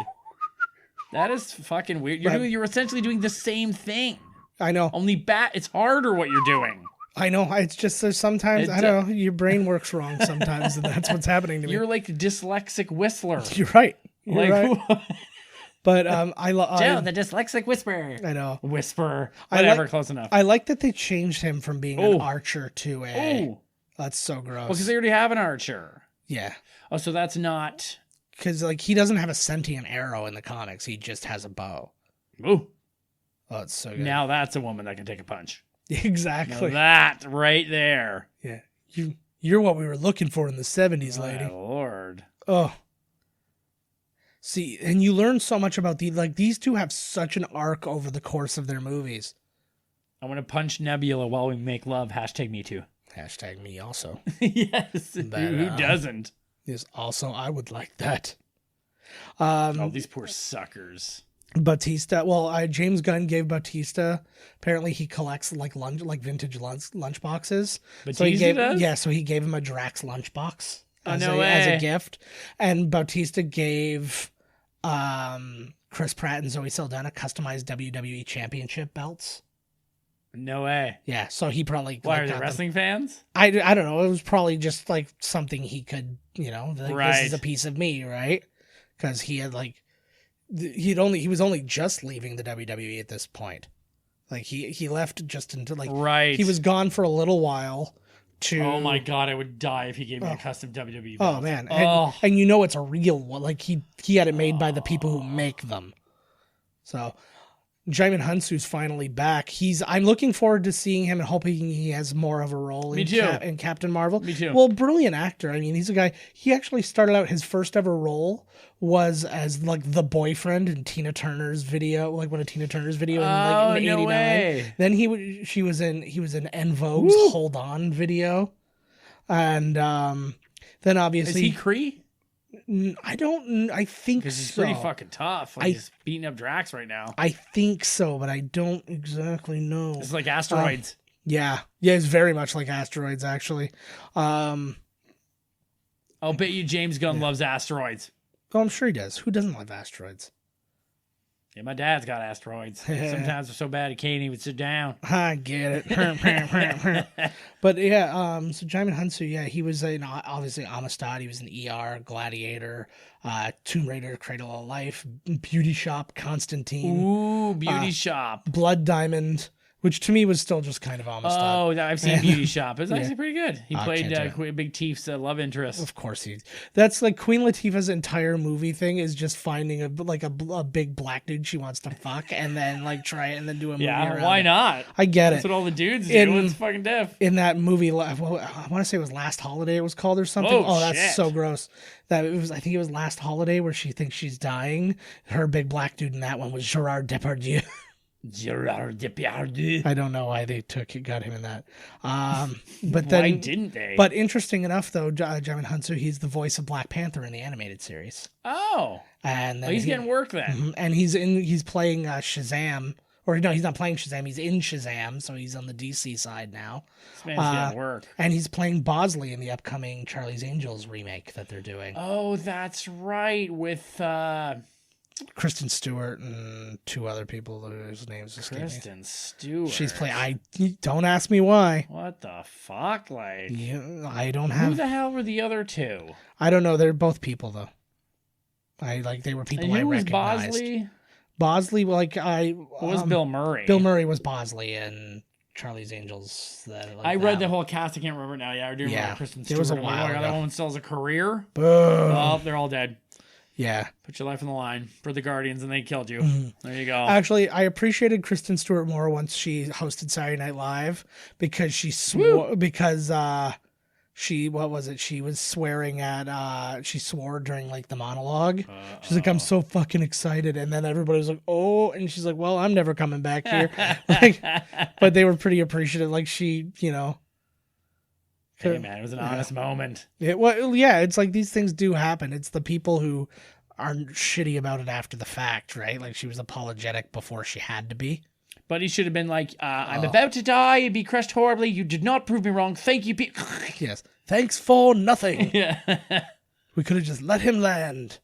That is fucking weird. You're essentially doing the same thing. I know. Only it's harder what you're doing. I know. It's just there's sometimes, I don't know, your brain works wrong sometimes, and that's what's happening to me. You're like the dyslexic whistler. You're right. You're right. But Joe, the dyslexic whisperer. I know. Whisperer. Whatever, close enough. I like that they changed him from being an archer to a... Oh. That's so gross. Well, because they already have an archer. Yeah. Oh, so that's not... Because, like, he doesn't have a sentient arrow in the comics. He just has a bow. Ooh. Oh, it's so good. Now that's a woman that can take a punch. Exactly. Now that right there. Yeah. You're what we were looking for in the 70s, My lady. Lord. Oh. See, and you learn so much about these two have such an arc over the course of their movies. I want to punch Nebula while we make love. Hashtag me too. Hashtag me also. Yes. But, Who doesn't? Yes, also, I would like that. Oh, these poor suckers. Batista. Well, James Gunn gave Batista. Apparently, he collects vintage lunch boxes. Batista does? Yeah, so he gave him a Drax lunchbox as a way. gift, and Batista gave Chris Pratt and Zoe Saldana customized WWE Championship belts. No way. Yeah, so he probably Why are got they them. wrestling fans? I don't know. It was probably just like something he could, Right. This is a piece of me, right? Because he had he was only just leaving the WWE at this point. Like he left just into Right. he was gone for a little while. Oh my God, I would die if he gave me a custom WWE belt. Oh man, Oh. and it's a real one. Like he had it made by the people who make them. So Jaimin Hunsu's finally back. I'm looking forward to seeing him and hoping he has more of a role Me too. in Captain Marvel. Me too. Well, brilliant actor. I mean, he's a guy. He actually started out, his first ever role was as the boyfriend in Tina Turner's video, one of Tina Turner's video in Oh, in no 89. way. Then he was in En Vogue's Hold On video. And then Is obviously he Kree? I think Because he's so. pretty fucking tough. He's beating up Drax right now. I think so, but I don't exactly know. It's like asteroids. Yeah, it's very much like asteroids, actually. I'll bet you James Gunn loves asteroids. Oh, I'm sure he does. Who doesn't love asteroids? Yeah, my dad's got asteroids. Sometimes they're so bad he can't even sit down. I get it. But yeah, so Jaimin Hunsu, yeah, he was obviously Amistad. He was an ER, Gladiator, Tomb Raider, Cradle of Life, Beauty Shop, Constantine, Ooh, Beauty Shop. Blood Diamond, which to me was still just kind of Amistad. Oh, I've seen Beauty Shop. It's actually pretty good. He I played can't do Big Teef's love interest. Of course that's like Queen Latifah's entire movie thing is just finding a big black dude she wants to fuck and then try it and then do a movie Yeah, around why it. not? I get That's it. what all the dudes do. It's fucking diff. In that movie, I want to say it was Last Holiday it was called or something. Oh, that's shit. so gross. I think it was Last Holiday where she thinks she's dying. Her big black dude in that one was Gerard Depardieu. Gerard Depardieu. I don't know why they got him in that. But then Why didn't they? But interesting enough, though, Jaimin Hunsu, he's the voice of Black Panther in the animated series. Oh. And then He's getting work then. Mhm. And he's playing Shazam. Or no, he's not playing Shazam. He's in Shazam, so he's on the DC side now. This man's getting work. And he's playing Bosley in the upcoming Charlie's Angels remake that they're doing. Oh, that's right. With Kristen Stewart and two other people whose names escape me. Kristen Stewart. She's don't ask me why. What the fuck? I don't Who have. the hell were the other two? I don't know. They're both people though. They were people And I who was recognized. Bosley? Bosley, What was Bill Murray? Bill Murray was Bosley in Charlie's Angels. I read the whole cast. I can't remember now. Yeah, I do remember Kristen Stewart. It was a I'm like, while oh, ago. that woman still has a career. Boom. Oh, they're all dead. Yeah. Put your life on the line for the Guardians, and they killed you. Mm-hmm. There you go. Actually, I appreciated Kristen Stewart more once she hosted Saturday Night Live because she swore she was swearing at she swore during the monologue. She's like, I'm so fucking excited, and then everybody was like, oh, and she's like, well, I'm never coming back here. But they were pretty appreciative. Hey man, it was an honest moment. It's like these things do happen. It's the people who are shitty about it after the fact, right? She was apologetic before she had to be. But he should have been like, I'm about to die and be crushed horribly. You did not prove me wrong. Thank you. Yes. Thanks for nothing. Yeah. We could have just let him land.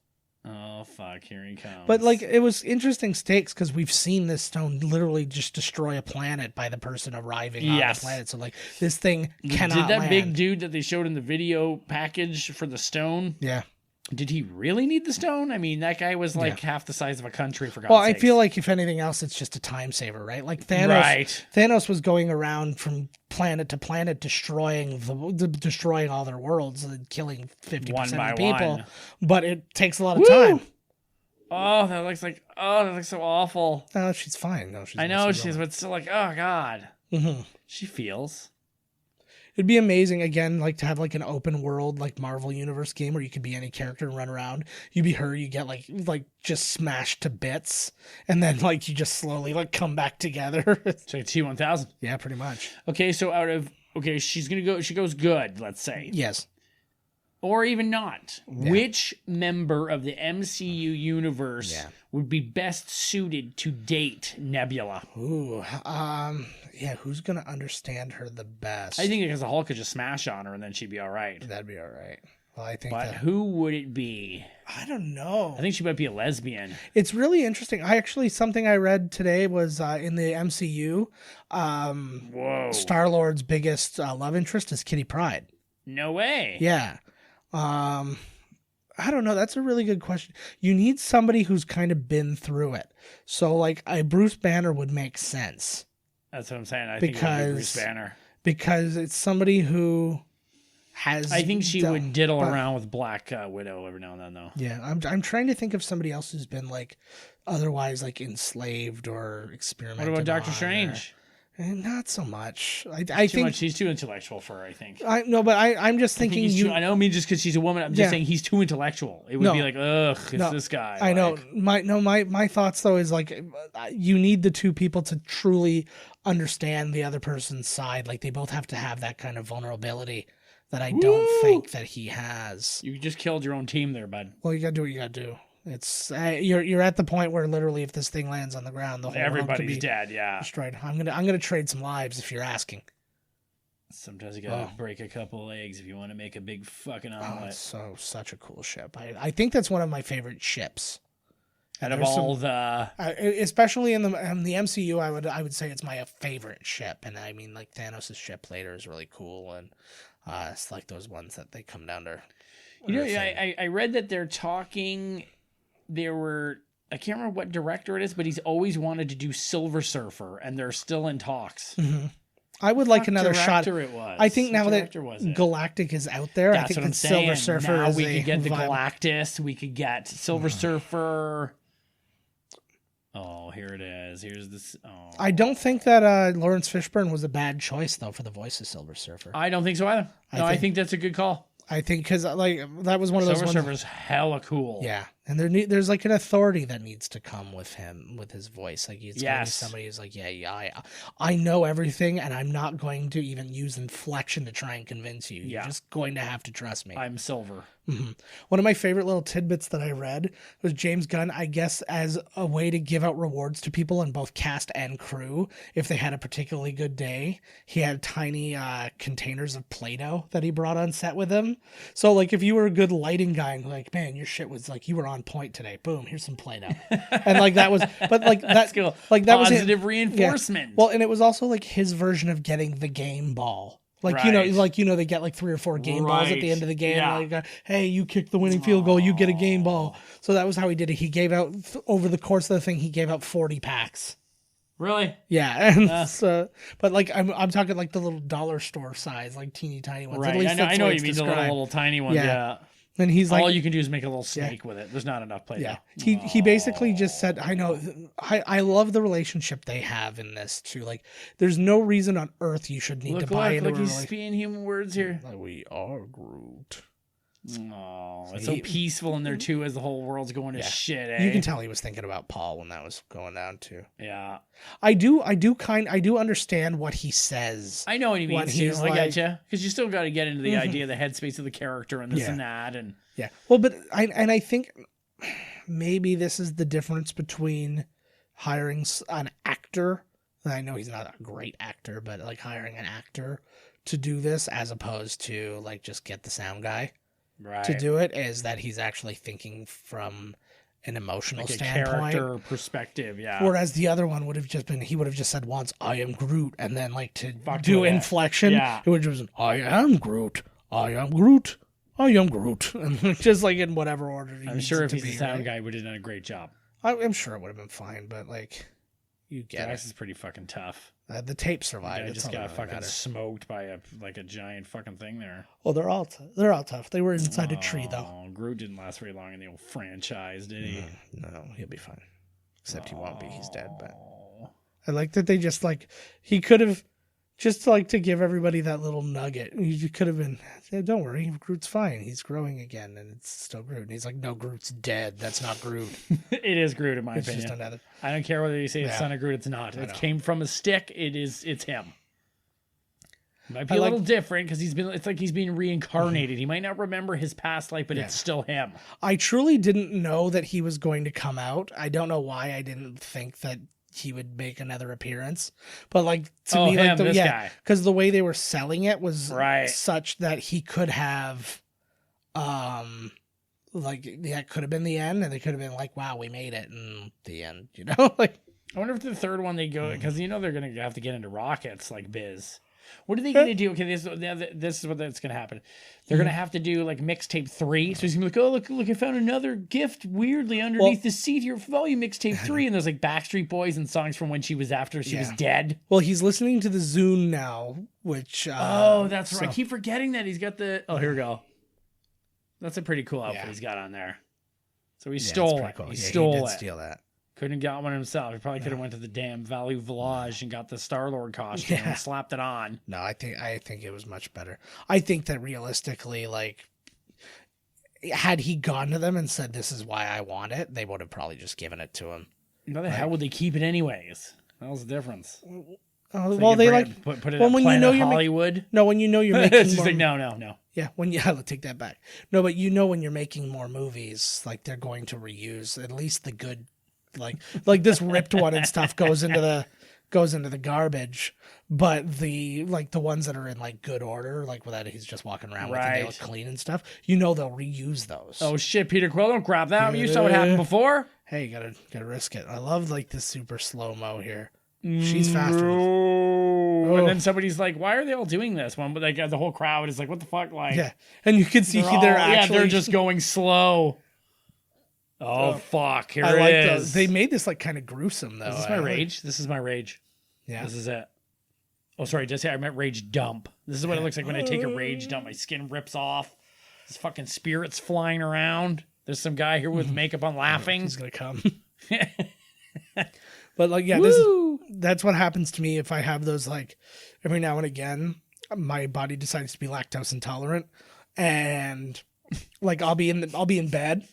Oh, fuck. Here he comes. But it was interesting stakes because we've seen this stone literally just destroy a planet by the person arriving on the planet. So this thing cannot Did that land. big dude that they showed in the video package for the stone? Yeah. Did he really need the stone? I mean, that guy was half the size of a country, for God's Well, I sakes. feel like if anything else, it's just a time saver, right? Thanos. Right. Thanos was going around from planet to planet, destroying all their worlds and killing 50% One by of the people. one. But it takes a lot of time. Oh, that looks so awful. No, she's fine. No, she's. I know she's, but still oh God. Mm-hmm. She feels. It'd be amazing again, like to have like an open world like Marvel Universe game where you could be any character and run around. You be her, you get like just smashed to bits, and then like you just slowly like come back together. It's like T-1000. Yeah, pretty much. Okay, so she's gonna go. She goes good. Let's say. Yes. Or even not. Yeah. Which member of the MCU universe would be best suited to date Nebula? Ooh, who's gonna understand her the best? I think because the Hulk could just smash on her and then she'd be all right. That'd be all right. Well, I think. But who would it be? I don't know. I think she might be a lesbian. It's really interesting. Something I read today was in the MCU. Star-Lord's biggest love interest is Kitty Pryde. No way. Yeah. I don't know. That's a really good question. You need somebody who's kind of been through it. So, like, a Bruce Banner would make sense. That's what I'm saying. I think it would be Bruce Banner. Because it's somebody who has... I think she would diddle around with Black Widow every now and then, though. Yeah, I'm trying to think of somebody else who's been, like, otherwise, like, enslaved or experimented. What about Doctor Strange? Not so much. I think she's too intellectual for her, I think. I'm just thinking I don't mean just because she's a woman. I'm just saying he's too intellectual. It would be like, ugh, it's this guy. I know. My thoughts though is like, you need the two people to truly understand the other person's side. Like they both have to have that kind of vulnerability that I don't think that he has. You just killed your own team there, bud. Well, you gotta do what you gotta do. It's you're at the point where literally if this thing lands on the ground, the whole everybody's dead. Yeah, destroyed. I'm gonna trade some lives if you're asking. Sometimes you gotta break a couple eggs if you want to make a big fucking omelet. Oh, such a cool ship. I think that's one of my favorite ships. Out of all especially in the MCU, I would say it's my favorite ship. And I mean, like Thanos' ship later is really cool, and it's like those ones that they come down to. I read that they're talking. I can't remember what director it is, but he's always wanted to do Silver Surfer, and they're still in talks. Mm-hmm. I would like another shot. It was. I think now that Galactic is out there, that's I think what I'm that saying. Silver Surfer now is we could get the vibe. Galactus. We could get Silver Surfer. Oh, here it is. Here's this. Oh. I don't think that Lawrence Fishburne was a bad choice though for the voice of Silver Surfer. I don't think so either. I think that's a good call. I think because like that was one of those. Silver Surfer's hella cool. Yeah, and there's like an authority that needs to come with him with his voice. Like he's gonna be somebody who's like, I know everything, and I'm not going to even use inflection to try and convince you. You're just going to have to trust me. I'm Silver. Mm-hmm. One of my favorite little tidbits that I read was James Gunn, I guess, as a way to give out rewards to people in both cast and crew. If they had a particularly good day, he had tiny containers of Play-Doh that he brought on set with him. So, like, if you were a good lighting guy and like, man, your shit was like, you were on point today. Boom, here's some Play-Doh. And like that was, but like that's cool. Like that positive was reinforcement. Yeah. Well, and it was also like his version of getting the game ball. Like, they get like 3 or 4 game balls at the end of the game. Yeah. Like, hey, you kicked the winning field goal, you get a game ball. So that was how he did it. He gave out, over the course of the thing, he gave out 40 packs. Really? Yeah. And so, but like, I'm talking like the little dollar store size, like teeny tiny ones. Right. At least I know you mean the little tiny ones. Yeah. And he's like, all you can do is make a little snake with it. There's not enough Play-Doh. Yeah. He basically just said, I know, I love the relationship they have in this too. Like, there's no reason on earth you should need to buy into a relationship. Look, he's speaking human words here. Like, we are Groot. Oh, it's so peaceful in there too as the whole world's going to shit. Eh? You can tell he was thinking about Paul when that was going down too. Yeah, I do understand what he says. I know what he means. I get you, because you still got to get into the idea, the headspace of the character, and this and that, and Well, but I think maybe this is the difference between hiring an actor. And I know he's not a great actor, but like hiring an actor to do this as opposed to like just get the sound guy. Right. To do it is that he's actually thinking from an emotional standpoint, character perspective, Whereas the other one would have just been, he would have just said once, "I am Groot," and then like to do inflection, it would have just, "I am Groot, I am Groot, I am Groot," and just like in whatever order. I'm sure if he's a sound guy, would have done a great job. I'm sure it would have been fine, but like, you get this is pretty fucking tough. The tape survived. I just got fucking smoked by a giant fucking thing there. Well, they're all tough. They were inside a tree though. Groot didn't last very long in the old franchise, did he? No, he'll be fine. Except he won't be. He's dead. But I like that they just like he could have Just like to give everybody that little nugget. You could have been, don't worry, Groot's fine. He's growing again, and it's still Groot. And he's like, no, Groot's dead. That's not Groot. It is Groot, in my It's opinion. just another. I don't care whether you say it's son of Groot. It's not. It came from a stick. It's him. Might be a little different because it's like he's being reincarnated. He might not remember his past life, but it's still him. I truly didn't know that he was going to come out. I don't know why I didn't think that he would make another appearance, but like to me, like this guy. because the way they were selling it was Right. such that he could have, like it could have been the end, and they could have been like, "Wow, we made it," and the end. You know, like I wonder if the third one they go because they're going to have to get into rockets like Biz. What are they going to do? Okay, this is what that's going to happen. They're going to have to do like mixtape 3. So he's going to be like, oh, look, I found another gift weirdly underneath the seat here. Volume mixtape 3. And there's like Backstreet Boys and songs from when she was after she was dead. well, he's listening to the Zune now, which That's right. I keep forgetting that he's got the. Oh, here we go. That's a pretty cool outfit he's got on there. So he stole it. Cool. He He stole did it. steal that. Couldn't have got one himself. He probably could have went to the damn Valley Village and got the Star-Lord costume and slapped it on. No, I think it was much better. I think that realistically, like, had he gone to them and said, "This is why I want it," they would have probably just given it to him. How the hell would they keep it anyways? That was the difference. Well, they like put it well, at when you Planet know you're Hollywood. No, when you know you're It's making just more, like no. yeah, I'll take that back. No, but you know when you're making more movies, like they're going to reuse at least the good, like this ripped one and stuff goes into the garbage, but the ones that are in like good order, like without he's just walking around with and they look clean and stuff, you know they'll reuse those. Oh shit, Peter Quill, don't grab that. You saw what happened before. Hey, you gotta risk it. I love like the super slow mo here. She's faster. And then somebody's like, "Why are they all doing this?" One, but like the whole crowd is like, "What the fuck?" Like, Yeah, and you can see they're just going slow. Oh fuck! Here I it like is. those. They made this like kind of gruesome though. Is this my rage? This is my rage. Yeah. This is it. Oh, sorry. I meant rage dump. This is what it looks like when I take a rage dump. My skin rips off. There's fucking spirits flying around. There's some guy here with makeup on laughing. He's gonna come. But like, yeah, that's what happens to me if I have those, like, every now and again, my body decides to be lactose intolerant, and like I'll be in bed.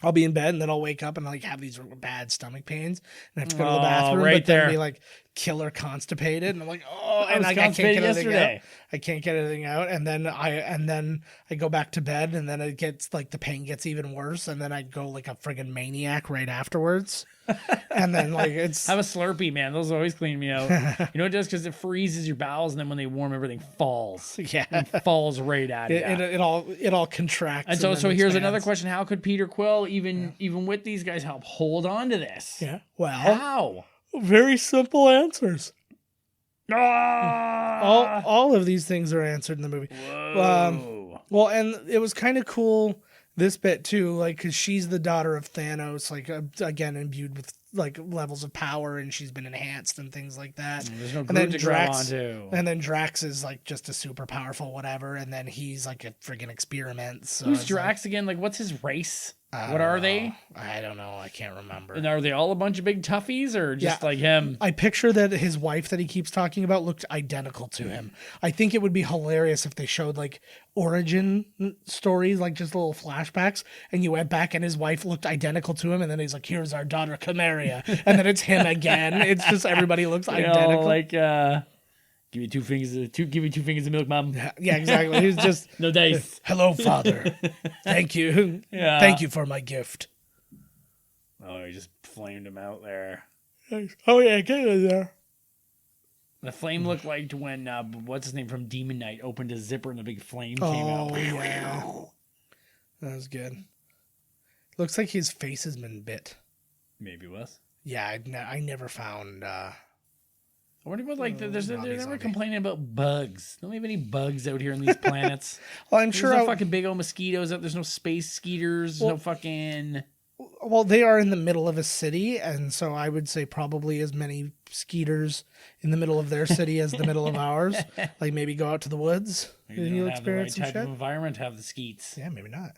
And then I'll wake up and like have these bad stomach pains and I have to go to the bathroom, right but then there. be like killer constipated, and I'm like, oh, and was like I can't get constipated anything yesterday. out. I can't get anything out, and then I go back to bed, and then it gets like the pain gets even worse, and then I go like a friggin' maniac right afterwards, and then like it's Have a Slurpee, man. Those always clean me out. You know what it does? Because it freezes your bowels, and then when they warm, everything falls. yeah, It falls right at you. it all contracts. And so then here's another expands. question: how could Peter Quill, even with these guys, help hold on to this? Yeah, well, How? very simple answers. Ah! All of these things are answered in the movie. Whoa. Well, and it was kind of cool this bit too, like because she's the daughter of Thanos, like again imbued with like levels of power, and she's been enhanced and things like that. There's no And then Groot to grab Drax, onto. and then Drax is like just a super powerful whatever, and then he's like a friggin' experiment. So Who's it's Drax again? Like, what's his race? like, What are they? I don't know. I can't remember. And are they all a bunch of big toughies, or just Yeah. like him? I picture that his wife that he keeps talking about looked identical to him. I think it would be hilarious if they showed like origin stories, like just little flashbacks, and you went back and his wife looked identical to him, and then he's like, "Here's our daughter Chimeria," and then it's him again. It's just everybody looks You identical. know, like, give me two fingers of milk, mom. Yeah, exactly. He's just No dice. hello, father. Thank you. Yeah. Thank you for my gift. Oh, he just flamed him out there. Oh yeah, get in there. The flame looked like when what's his name from Demon Knight opened his zipper and the big flame came out. Oh yeah, that was good. Looks like his face has been bit. Maybe it was. Yeah, I never found. I wonder what like they're Robbie never Zombie. complaining about bugs. Don't we have any bugs out here on these planets? Well, I'm There's sure. no fucking big old mosquitoes out. There's no space skeeters. There's no fucking. Well, they are in the middle of a city, and so I would say probably as many skeeters in the middle of their city as the middle of ours. Like maybe go out to the woods Maybe and they you'll don't have the right experience some type shit. of environment to have the skeets. Yeah, maybe not.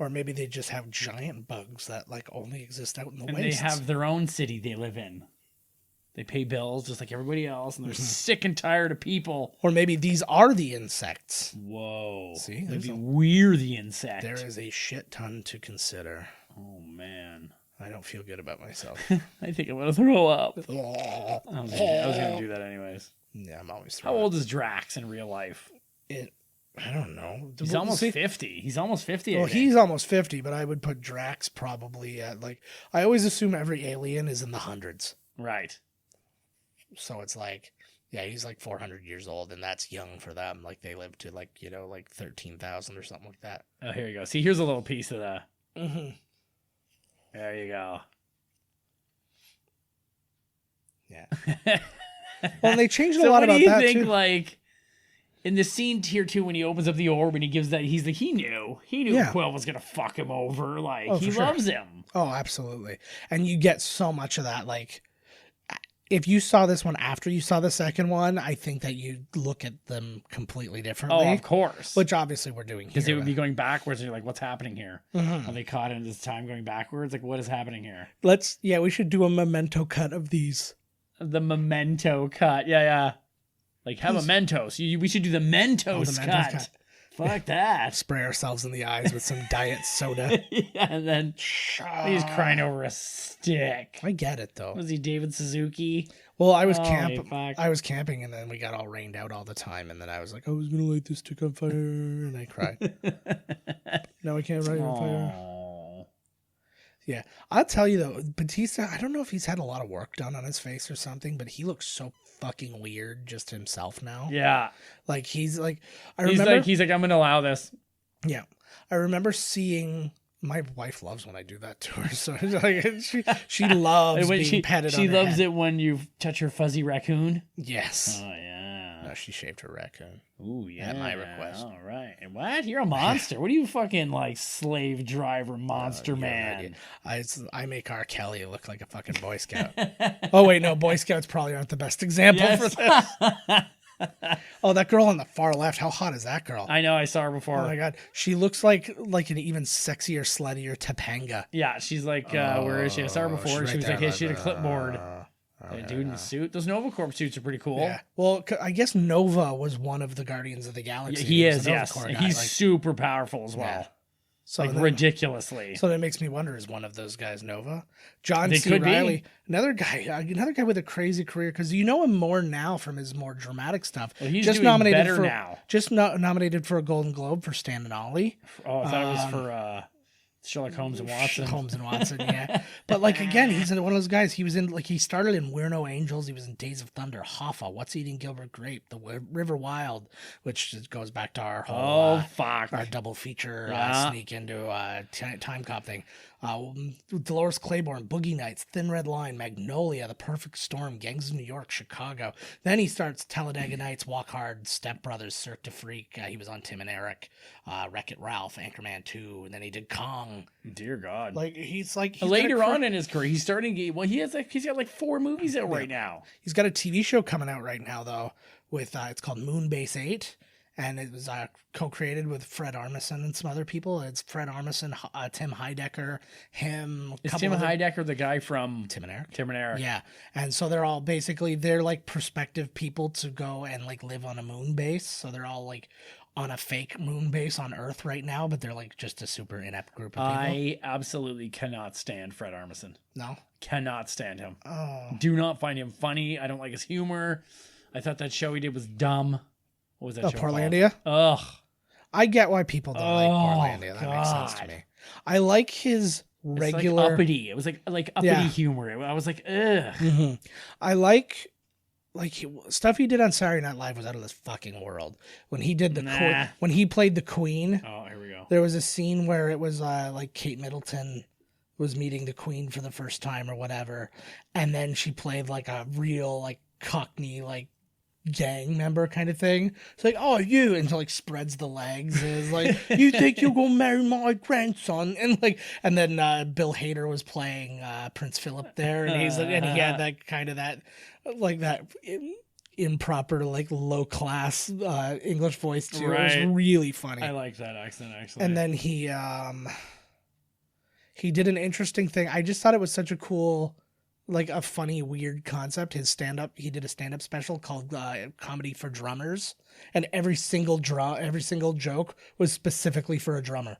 Or maybe they just have giant bugs that like only exist out in the And wastes. they have their own city they live in. They pay bills just like everybody else, and they're sick and tired of people. Or maybe these are the insects. Whoa. See, maybe we're the insect. There is a shit ton to consider. Oh, man. I don't feel good about myself. I think I'm going to throw up. I Oh. was going to do that anyways. Yeah, I'm always How old is Drax in real life? I don't know. He's almost 50. He's almost 50. Well, he's almost 50, but I would put Drax probably at like, I always assume every alien is in the hundreds. Right. So it's like, yeah, he's like 400 years old, and that's young for them. Like they live to like, you know, like 13,000 or something like that. Oh, here you go. See, here's a little piece of the. Mm-hmm. There you go. Yeah. Well, they changed a So lot what about do you that think, too. like, in the scene here too, when he opens up the orb and he gives that, he knew Yeah. Quill was gonna fuck him over. Like, Oh, he for sure. loves him. Oh, absolutely. And you get so much of that. Like, if you saw this one after you saw the second one, I think that you look at them completely differently. Oh, of course. Which obviously we're doing here. Because it would be going backwards, and you're like, what's happening here? Mhm. Are they caught in this time going backwards? Like, what is happening here? We should do a memento cut of these. The memento cut. Yeah. Like, have a Mentos. We should do the Mentos the Mentos cut. cut. Fuck that. Spray ourselves in the eyes with some diet soda. Yeah, and then he's crying over a stick. I get it though. Was he David Suzuki? Well, I was fuck. I was camping, and then we got all rained out all the time, and then I was like, I was gonna light this stick on fire, and I cried. No, I can't light it on fire. Aww. Yeah, I'll tell you though, Batista. I don't know if he's had a lot of work done on his face or something, but he looks so fucking weird just himself now. Yeah. Like he's like, He's like, I'm gonna allow this. Yeah, I remember seeing. My wife loves when I do that to her, so like, she loves When being petted. She on her loves head. it when you touch her fuzzy raccoon. Yes. Oh yeah. No, she shaved her raccoon. Ooh yeah. At my request. All right. What? You're a monster. What are you fucking like slave driver monster You have no man? idea. I make R. Kelly look like a fucking Boy Scout. Oh wait, no, Boy Scouts probably aren't the best example for this. Oh, that girl on the far left. How hot is that girl? I know. I saw her before. Oh my god, she looks like an even sexier, sluttier Topanga. Yeah, she's like, where is she? I saw her before. she's She was right like, there, hey, she had a clipboard. yeah, Dude in the suit. Those Nova Corp suits are pretty cool. Yeah. Well, I guess Nova was one of the Guardians of the Galaxy. He was is, a Nova yes. Corps And guy, he's like- super powerful as well. Yeah. So Like then- ridiculously. So that makes me wonder: is one of those guys Nova? John They C. could be. Reilly, another guy with a crazy career, because you know him more now from his more dramatic stuff. Well, he's just doing nominated better for, now. Just nominated for a Golden Globe for Stan and Ollie. Oh, I thought it was for Sherlock Holmes and Watson. Holmes and Watson, yeah. But like again, he's one of those guys. He was in he started in We're No Angels. He was in Days of Thunder, Hoffa, What's Eating Gilbert Grape, The River Wild, which goes back to our whole Oh, fuck. our double feature Yeah. sneak into time cop thing. Dolores Claiborne, Boogie Nights, Thin Red Line, Magnolia, The Perfect Storm, Gangs of New York, Chicago. Then he starts Talladega Nights, Walk Hard, Step Brothers, Cirque du Freak. He was on Tim and Eric, Wreck-It Ralph, Anchorman 2, and then he did Kong. Dear God. Like he's Later on in his career, he's starting. Well, he's got like 4 movies out right now. He's got a TV show coming out right now though, with it's called Moonbase 8. And it was co-created with Fred Armisen and some other people. It's Fred Armisen, Tim Heidecker, him. Is Tim Heidecker the guy from Tim and Eric? Tim and Eric? Yeah. And so they're all they're like prospective people to go and like live on a moon base. So they're all like on a fake moon base on Earth right now, but they're like just a super inept group of people. I absolutely cannot stand Fred Armisen. No? Cannot stand him. Oh. Do not find him funny. I don't like his humor. I thought that show he did was dumb. What was that show Portlandia? called? Ugh. I get why people don't like Portlandia. That makes sense to God. me. I like his regular... It's like uppity. It was like uppity Yeah. humor. I was like, ugh. Mm-hmm. I like stuff he did on Saturday Night Live was out of this fucking world. When he did when he played the Queen, Oh, here we go. there was a scene where it was like Kate Middleton was meeting the Queen for the first time or whatever, and then she played like a real like Cockney like gang member kind of thing. It's like, oh, you, and like spreads the legs and is like, you think you're gonna marry my grandson, and then Bill Hader was playing Prince Philip there, and he's like, and he had that kind of that improper like low class English voice too. Right. It was really funny. I like that accent actually. And then he did an interesting thing. I just thought it was such a cool like a funny, weird concept. He did a stand-up special called Comedy for Drummers, and every single joke was specifically for a drummer.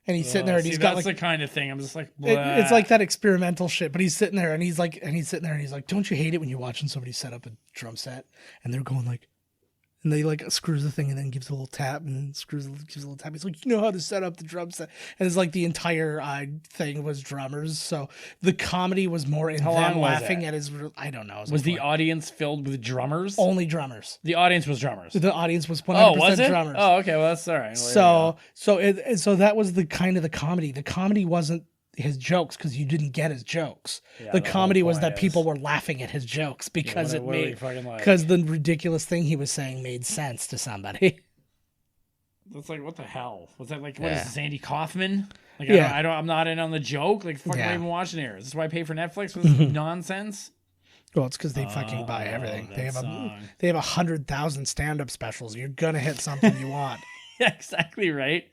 And he's sitting there, and he's got that's like the kind of thing. I'm just like, it's like that experimental shit. But he's sitting there, and he's like, don't you hate it when you're watching somebody set up a drum set and they're going like, and they like screws the thing and then gives a little tap and then gives a little tap. He's like, you know how to set up the drum set. And it's like the entire thing was drummers. So the comedy was more in them laughing at his, I don't know. Was the audience filled with drummers? Only drummers. The audience was drummers. The audience was 100% drummers. Oh, okay. Well, that's all right. Well, so that was the kind of the comedy. The comedy wasn't his jokes because you didn't get his jokes. The comedy was that people were laughing at his jokes because because the ridiculous thing he was saying made sense to somebody. That's like, what the hell was that? Like, what is this, Andy Kaufman? Like, I'm not in on the joke. Like, fuck, am I even watching here? Is this why I pay for Netflix for this nonsense? Well, it's because they fucking buy everything. They have 100,000 stand-up specials. You're gonna hit something you want. Yeah, exactly right.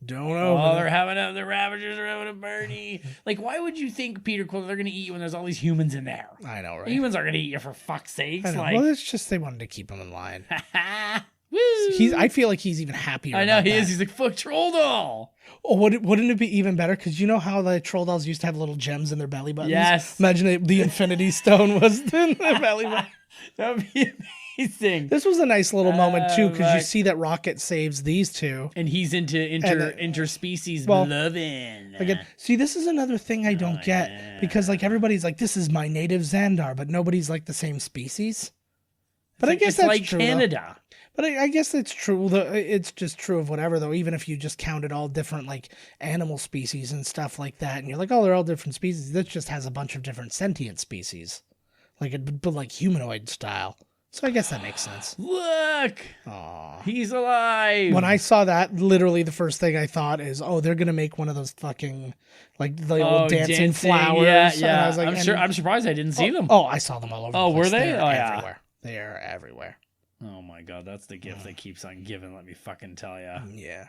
Don't know. They're having the Ravagers are having a party. Like, why would you think, Peter Quill, they're going to eat you when there's all these humans in there? I know, right? Humans are going to eat you, for fuck's sakes. Well, it's just they wanted to keep him in line. I feel like he's even happier. I know he is. He's like, fuck Troll Doll. Oh, wouldn't it be even better? Because you know how the Troll Dolls used to have little gems in their belly buttons? Yes. Imagine the Infinity Stone was in their belly button. That would be amazing. This was a nice little moment too, because you see that Rocket saves these two, and he's into interspecies loving. Again, see, this is another thing I don't get because like everybody's like, this is my native Xandar, but nobody's like the same species. But I guess that's like true, Canada. But I guess it's true. It's just true of whatever, though. Even if you just counted all different like animal species and stuff like that, and you're like, oh, they're all different species. This just has a bunch of different sentient species, but like humanoid style. So I guess that makes sense. Look! Aww. He's alive! When I saw that, literally the first thing I thought is, oh, they're going to make one of those fucking, like, the old dancing flowers. Yeah. And I was like, I'm surprised I didn't see them. Oh, I saw them all over the place. Were they? Everywhere. They are everywhere. Oh my god, that's the gift that keeps on giving, let me fucking tell you. Yeah.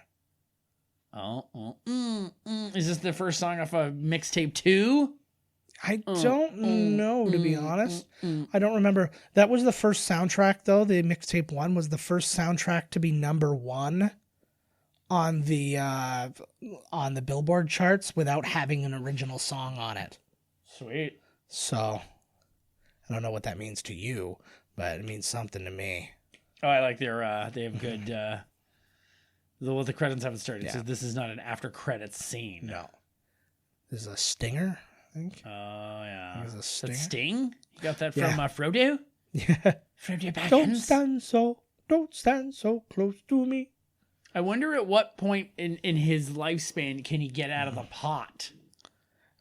Is this the first song off of mixtape 2? I don't know, to be honest. I don't remember. That was the first soundtrack, though. The mixtape 1 was the first soundtrack to be number 1 on the Billboard charts without having an original song on it. Sweet. So, I don't know what that means to you, but it means something to me. Oh, I like their, they have good, the credits haven't started, so this is not an after credits scene. No. This is a stinger, I think. Oh, yeah. Is a stinger? That Sting? You got that from Frodo? Yeah. Frodo Baggins? Don't stand so close to me. I wonder at what point in his lifespan can he get out of the pot?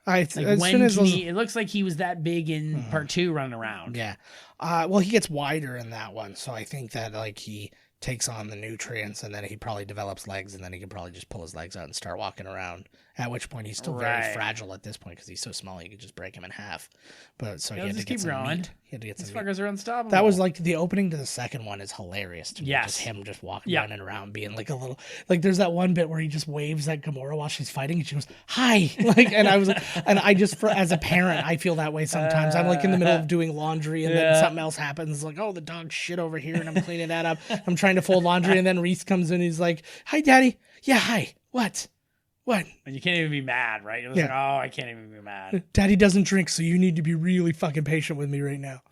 It looks like he was that big in part 2 running around. Yeah. Well, he gets wider in that one, so I think that like he takes on the nutrients and then he probably develops legs and then he can probably just pull his legs out and start walking around. At which point he's still very fragile at this point because he's so small you could just break him in half. But so he had to get some meat. He had to get some meat. These fuckers are unstoppable. That was like the opening to the second one is hilarious to me. Yes. Just him just walking running around being like a little like there's that one bit where he just waves at Gamora while she's fighting and she goes, "Hi." Like and I was like and I just as a parent I feel that way sometimes. I'm like in the middle of doing laundry and then something else happens. Like, oh, the dog shit over here and I'm cleaning that up. I'm trying to fold laundry and then Reese comes in and he's like, "Hi, Daddy." "Yeah, hi." "What?" "What?" And you can't even be mad, right? You're like, oh, I can't even be mad. "Daddy doesn't drink, so you need to be really fucking patient with me right now."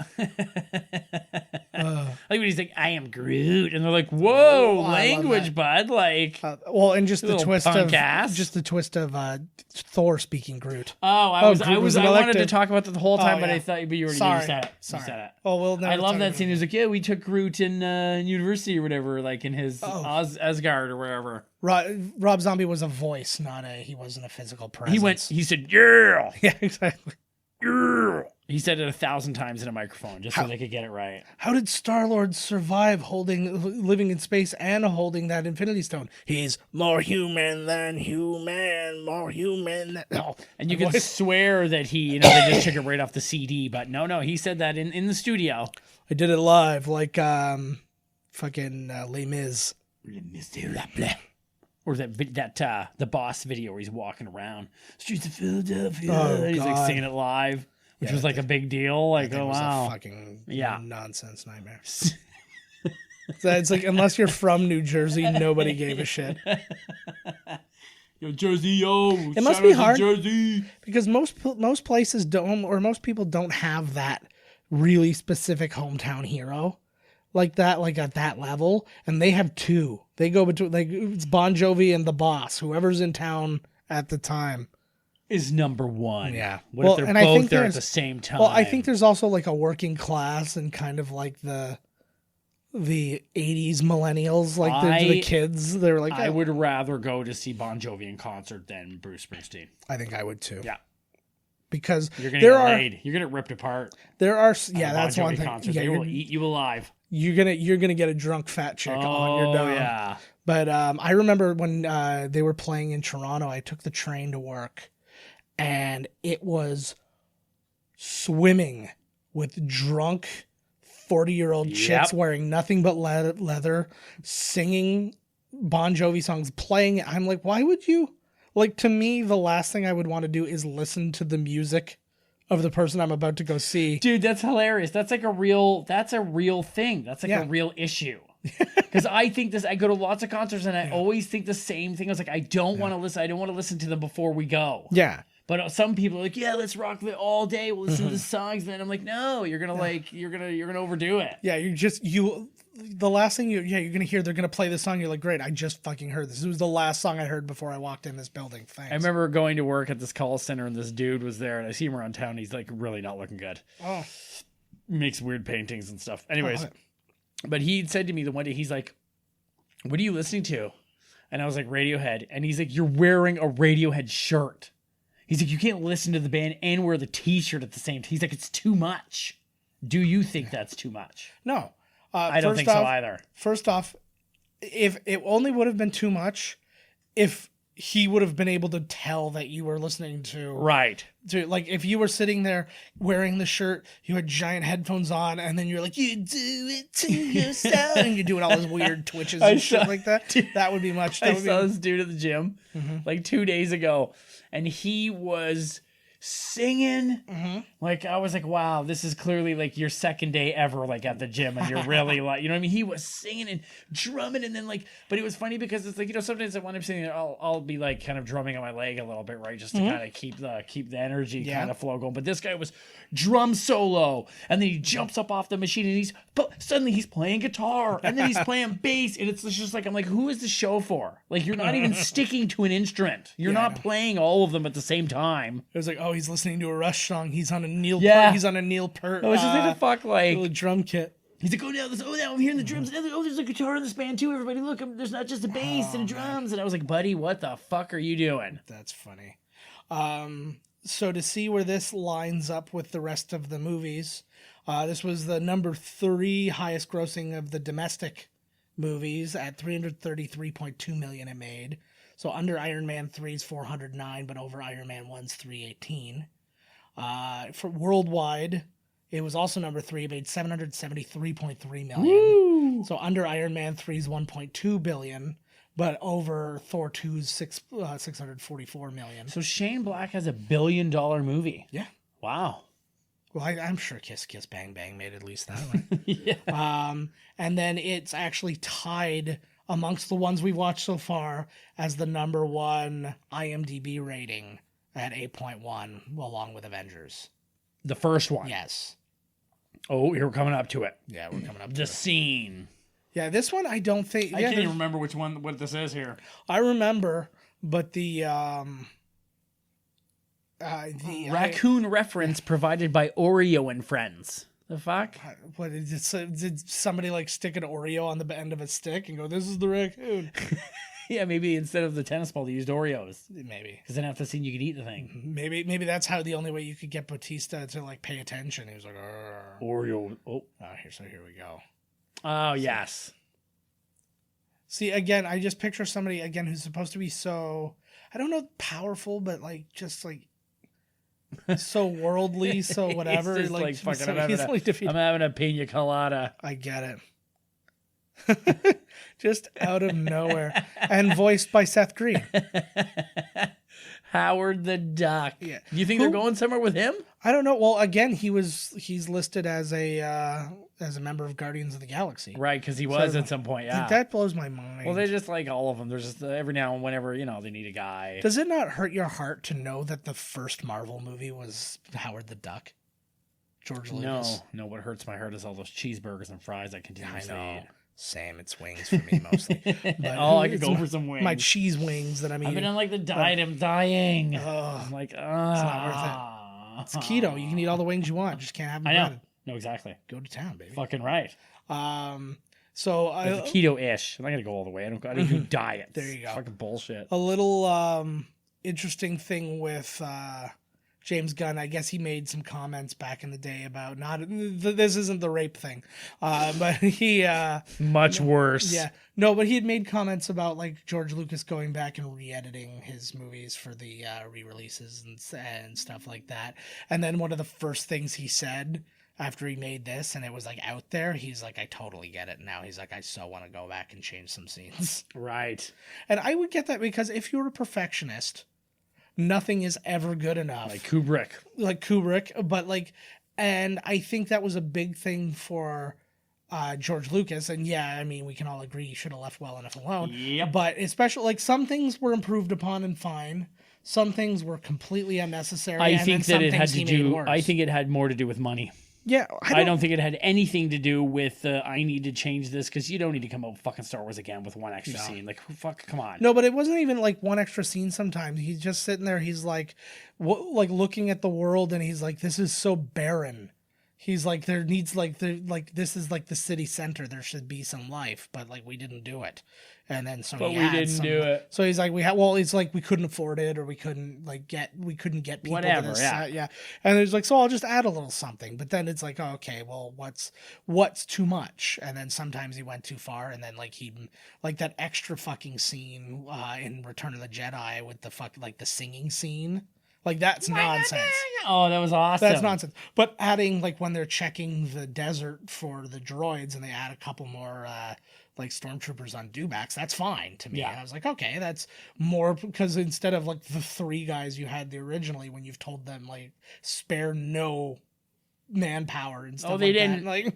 Like when he's like, "I am Groot," and they're like, "Whoa, language, bud!" Like, well, and just the twist of Thor speaking Groot. Oh, I wanted to talk about that the whole time, but I thought you already said it. Sorry. You said it. Oh well, I love that scene. He was like, "Yeah, we took Groot in university or whatever, like in his Asgard or wherever." Rob Zombie was a voice, he wasn't a physical presence. He said, "Yeah." Yeah, exactly. Yeah. He said it 1,000 times in a microphone just so they could get it right. How did Star-Lord survive living in space and holding that Infinity Stone? He's more human than human, more human than... Oh, and you can swear that they just took it right off the CD, but no, he said that in the studio. I did it live, like fucking Les Mis. or that the Boss video where he's walking around streets of Philadelphia. Oh, and he's like God. singing it live, which Yeah, was like a big deal. Like, It oh was wow, a fucking Yeah. nonsense nightmare. So it's like, unless you're from New Jersey, nobody gave a shit. yo Jersey, yo, It must shout be out to hard. Jersey. Because most places don't, or most people don't have that really specific hometown hero like that, like at that level. And they have two. They go between, like, it's Bon Jovi and the Boss, whoever's in town at the time. Is number one. Yeah. What Well, if they're and I think both there at there's- the same time? Well, I think there's also like a working class and kind of like the 80s millennials, like the kids. They're like, I oh. would rather go to see Bon Jovi in concert than Bruce Springsteen. I think I would too. Yeah. Because You're gonna there get are laid. You're gonna get ripped apart. there are at a that's Bon one Jovi thing. concert. Yeah, They will eat you alive. you're gonna get a drunk fat chick on your dome. Yeah. But I remember when they were playing in Toronto, I took the train to work, and it was swimming with drunk 40-year-old chicks Yep. wearing nothing but leather, singing Bon Jovi songs, playing it. I'm like, why would you? Like, to me, the last thing I would want to do is listen to the music of the person I'm about to go see. Dude, that's hilarious. That's a real thing. That's like Yeah. a real issue. Because I think I go to lots of concerts and I always think the same thing. I was like, I don't want to listen to them before we go. Yeah. But some people are like, yeah, let's rock it all day. We'll listen to the songs. And then I'm like, no, you're gonna overdo it. Yeah, the last thing you're gonna hear, they're gonna play this song. You're like, great, I just fucking heard this. It was the last song I heard before I walked in this building. Thanks. I remember going to work at this call center and this dude was there and I see him around town. He's like really not looking good. Oh, Makes weird paintings and stuff. Anyways, Oh, but he said to me the one day, he's like, what are you listening to? And I was like, Radiohead. And he's like, you're wearing a Radiohead shirt. He's like, you can't listen to the band and wear the t-shirt at the same time. He's like, it's too much. Do you think that's too much? no. I don't think so either. First off, if it only would have been too much if he would have been able to tell that you were listening to Right. like, if you were sitting there wearing the shirt, you had giant headphones on, and then you're like, you do it to yourself, and you're doing all those weird twitches and shit like that. That would be much. That I would saw be, this dude at the gym like 2 days ago, and he was singing. Like, I was like, wow, this is clearly like your second day ever, like at the gym, and you're really like, you know what I mean? He was singing and drumming, and then like, but it was funny because it's like, you know, sometimes when I'm sitting there, I'll be like kind of drumming on my leg a little bit, right, just to kind of keep the energy kind of flow going. But this guy was drum solo, and then he jumps up off the machine, and suddenly he's playing guitar, and then he's playing bass, and it's just like, I'm like, who is the show for? Like, you're not even sticking to an instrument. You're not playing all of them at the same time. it was like, oh, he's listening to a Rush song. He's on a Neil. Yeah. He's on a Neil Peart. I was just like, the fuck, little like, drum kit. he's like, now I'm hearing the drums, and there's a guitar in this band too, everybody, look, there's not just a bass and drums, and I was like, buddy, what the fuck are you doing? That's funny. So to see where this lines up with the rest of the movies, this was the number 3 highest grossing of the domestic movies at $333.2 million it made. So under Iron Man 3's 409, but over Iron Man 1's 318. For worldwide, it was also number 3. It made $773.3 million. Woo! So under Iron Man 3's 1.2 billion, but over Thor 2's 644 million. So Shane Black has $1 billion movie. Yeah. Wow. Well, I'm sure Kiss Kiss Bang Bang made at least that one. Yeah. And then it's actually tied amongst the ones we've watched so far as the number 1 IMDb rating at 8.1, along with Avengers. The first one. Yes. Oh, we're coming up to it. Yeah, we're coming up to The it. scene. Yeah, this one I don't think... I can't even remember what this is here. I remember, but the Raccoon reference provided by Oreo and Friends. The fuck? What did somebody like stick an Oreo on the end of a stick and go, "This is the raccoon"? Yeah, maybe instead of the tennis ball, they used Oreos. Maybe. Because then after the scene, you could eat the thing. Maybe that's how the only way you could get Batista to like pay attention. He was like, "Arr." Oreo. Oh. Here we go. Oh, yes. See, again, I just picture somebody again who's supposed to be so, I don't know, powerful, but like just like so worldly, so whatever. He's just like fucking, I'm having a pina colada. I get it. Just out of nowhere. And voiced by Seth Green. Howard the Duck. Yeah. Do you think they're going somewhere with him? I don't know. Well, again, he's listed as a member of Guardians of the Galaxy. Right, because he was at some point, yeah. That blows my mind. Well, they just like all of them. There's just every now and whenever, they need a guy. Does it not hurt your heart to know that the first Marvel movie was Howard the Duck? George Lucas? No. What hurts my heart is all those cheeseburgers and fries I continuously eat. Same, it's wings for me mostly. But I could go for some wings. My cheese wings that I'm eating. I've been on like the diet. I'm dying. I'm like, it's not worth it. It's keto. You can eat all the wings you want. Just can't have them. I know. Breaded. No, exactly. Go to town, baby. Fucking right. So it's keto-ish. I'm not gonna go all the way. I don't do diets. There you go. Fucking bullshit. A little interesting thing with James Gunn. I guess he made some comments back in the day about this isn't the rape thing, but he much worse. Yeah, no, but he had made comments about like George Lucas going back and re-editing his movies for the re-releases and stuff like that. And then one of the first things he said after he made this and it was like out there, he's like, I totally get it now. He's like, I so want to go back and change some scenes. Right. And I would get that because if you're a perfectionist, nothing is ever good enough. Like Kubrick. But and I think that was a big thing for George Lucas. And yeah, I mean, we can all agree he should have left well enough alone. Yep. But especially, like, some things were improved upon and fine. Some things were completely unnecessary. I think that it had to do, I think it had more to do with money. Yeah, I don't think it had anything to do with I need to change this because you don't need to come out with fucking Star Wars again with one extra scene. Like, come on. No, but it wasn't even like one extra scene sometimes. He's just sitting there. He's like looking at the world and he's like, this is so barren. He's like, there needs this is like the city center. There should be some life, but like we didn't do it. And then we didn't do it. So he's like, it's like we couldn't afford it or we couldn't get people whatever, to this. Yeah. And he's like, so I'll just add a little something. But then it's like, oh, okay, well, what's too much? And then sometimes he went too far. And then like that extra fucking scene in Return of the Jedi with the singing scene. Like, that's nonsense. Oh, that was awesome. That's nonsense. But adding, like, when they're checking the desert for the droids and they add a couple more, stormtroopers on dewbacks, that's fine to me. Yeah. And I was like, okay, that's more, because instead of, like, the 3 guys you had originally when you've told them, like, spare no manpower and stuff. They didn't. Like,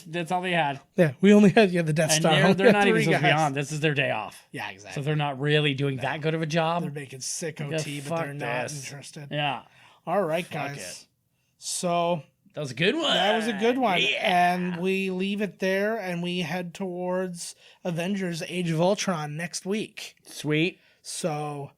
That's all they had. Yeah, we only had the Death Star. And they're not even supposed to be on. This is their day off. Yeah, exactly. So they're not really doing that good of a job. They're making sick OT, but they're not interested. Yeah. All right, guys. So that was a good one. That was a good one. Yeah. And we leave it there and we head towards Avengers Age of Ultron next week. Sweet. So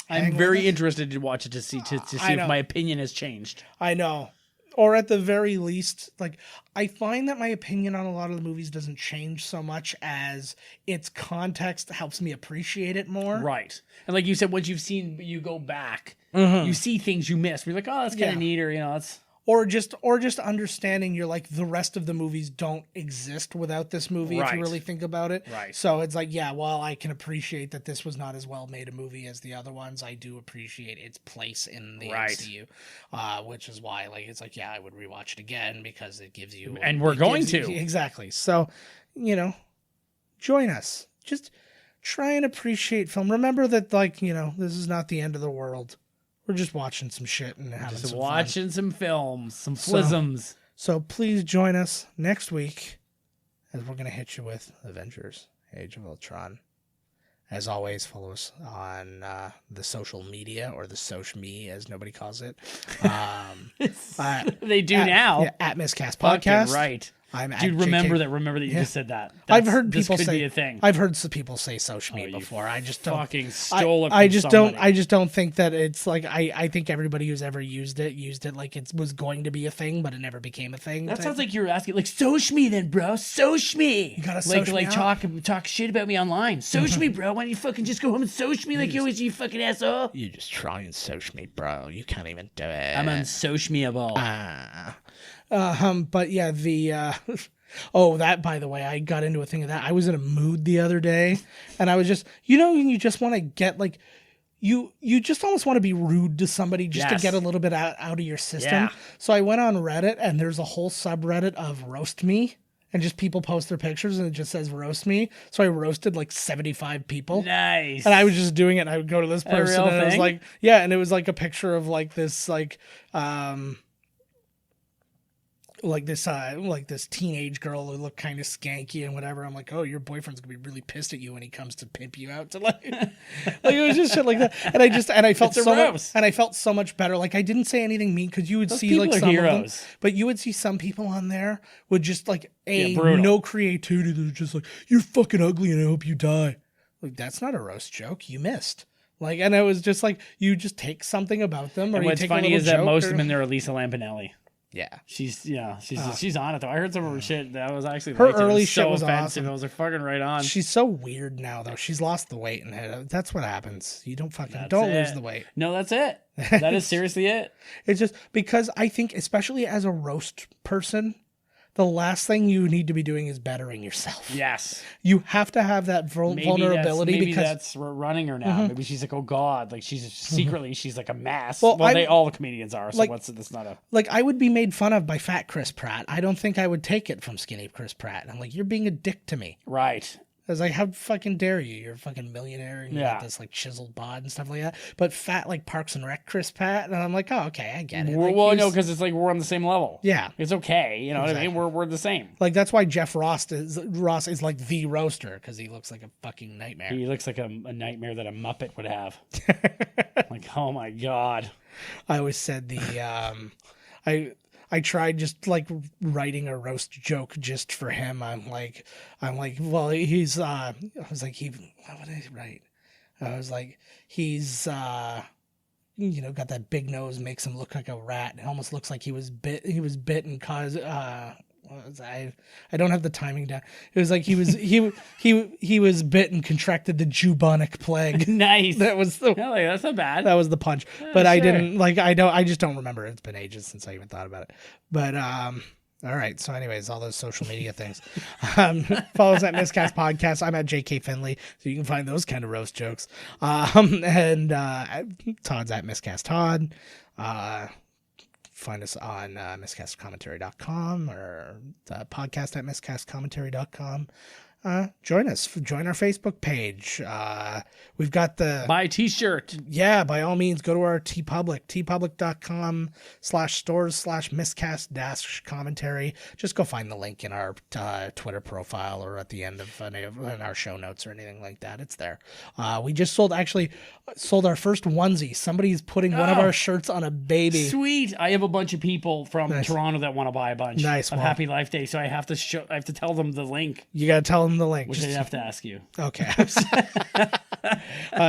I'm very interested to watch it to see if my opinion has changed. I know. Or at the very least, like, I find that my opinion on a lot of the movies doesn't change so much as its context helps me appreciate it more. Right. And like you said, once you've seen, you go back, you see things you missed. You're like, oh, that's kind of neat, or, it's... Or just understanding you're like, the rest of the movies don't exist without this movie, if you really think about it. Right. So it's like, yeah, while I can appreciate that this was not as well made a movie as the other ones, I do appreciate its place in the MCU, which is why, like, it's like, yeah, I would rewatch it again because it gives you... And we're going to. Exactly. So, join us. Just try and appreciate film. Remember that, like, this is not the end of the world. We're just watching some shit and having some fun. Some films, some flisms. So please join us next week as we're going to hit you with Avengers Age of Ultron. As always, follow us on the social media, or the social me, as nobody calls it. They do now. Yeah, at Miscast Podcast. Right. Dude, remember that you just said that. I've heard people this could say be a thing. I've heard some people say social me before. I just don't fucking stole it from I just somebody. don't I just don't think that it's like I think everybody who's ever used it like it was going to be a thing, but it never became a thing. That sounds like you're asking, like, social me then, bro. Social me. You gotta social me talk shit about me online. Social me, bro. Why don't you fucking just go home and social me like you always, you fucking asshole? You just try and social me, bro. You can't even do it. I'm unsociable. But yeah, the oh, that, by the way, I got into a thing of that. I was in a mood the other day, and I was just, you just want to get, like, you just almost want to be rude to somebody just to get a little bit out of your system. Yeah. So I went on Reddit, and there's a whole subreddit of roast me. and just people post their pictures and it just says roast me. So I roasted like 75 people. Nice. And I was just doing it. And I would go to this person real and it was thing? like, yeah. And it was like a picture of like this, like this teenage girl who looked kind of skanky and whatever. I'm like, oh, your boyfriend's gonna be really pissed at you when he comes to pimp you out to like, like it was just shit like that. And I felt It's a so much, roast. and I felt so much better. Like I didn't say anything mean because you would Those see like people are some of them, heroes. but you would see some people on there would just like brutal. no creativity. They're just like, you're fucking ugly and I hope you die. Like that's not a roast joke. You missed. Like, and it was just like you just take something about them, or And you what's take funny a is little that joke most or- of them there are Lisa Lampanelli. Yeah. She's on it though. I heard some of her shit that was actually Her liked it. It early was shit so was offensive. awesome. It was like fucking right on. She's so weird now, though. She's lost the weight, and that's what happens. You don't fucking That's don't it. lose the weight. No, that's it. That is seriously it. It's just because I think, especially as a roast person, the last thing you need to be doing is bettering yourself. Yes. You have to have that vulnerability maybe because that's running her now. Maybe she's like, oh god, like she's secretly she's like a mess. Well, Well, all the comedians are. So like- that's not a. like I would be made fun of by fat Chris Pratt. I don't think I would take it from skinny Chris Pratt. I'm like, you're being a dick to me. Right. I was like, how fucking dare you? You're a fucking millionaire and you Yeah. got this like chiseled bod and stuff like that. But fat like Parks and Rec Chris Pratt, and I'm like, oh, okay, I get it. Well, Like, no, he's- because it's like we're on the same level. Yeah. It's okay. You know what I mean? We're the same. Like that's why Jeff Ross is like the roaster because he looks like a fucking nightmare. He looks like a nightmare that a Muppet would have. Like, oh my god. I always said I tried just like writing a roast joke just for him. I'm like, well, he's I was like, what would I write? I was like, he's got that big nose, makes him look like a rat. It almost looks like he was bitten cause what was I don't have the timing down. It was like he was bit and contracted the bubonic plague. Nice. That was the Yeah, like, that's not bad. that was the punch. But I sure. didn't like I just don't remember. It's been ages since I even thought about it. But all right. So anyways, all those social media things. Follow us at Miscast Podcast. I'm at JK Finley, so you can find those kind of roast jokes. And Todd's at Miscast Todd. Find us on miscastcommentary.com or podcast at miscastcommentary.com. Join us. Join our Facebook page. We've got the... Buy a t-shirt. Yeah, by all means, go to our TeePublic, tpublic.com/stores/miscast-commentary. Just go find the link in our Twitter profile or at the end of in our show notes or anything like that. It's there. We just sold our first onesie. Somebody's putting one of our shirts on a baby. Sweet. I have a bunch of people from Toronto that want to buy a bunch. Nice, of well- Happy Life Day, so I have to tell them the link, You got to tell them the link. which I have to ask you. Okay.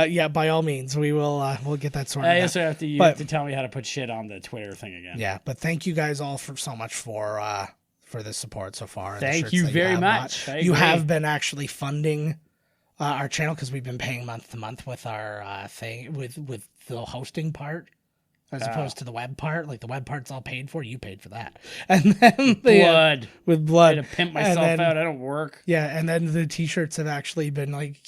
Yeah, by all means, we will. We'll get that sorted. I out. also have to. You But- have to tell me how to put shit on the Twitter thing again. Yeah, but thank you guys all for so much for the support so far. and the Thank shirts you that very have much. bought. I You agree. have been actually funding our channel because we've been paying month to month with our thing with the hosting part. As opposed to the web part, like the web part's all paid for. You paid for that, and then the, Blood. with I blood. had to pimp And myself then- out. I don't work. Yeah, and then the t-shirts have actually been like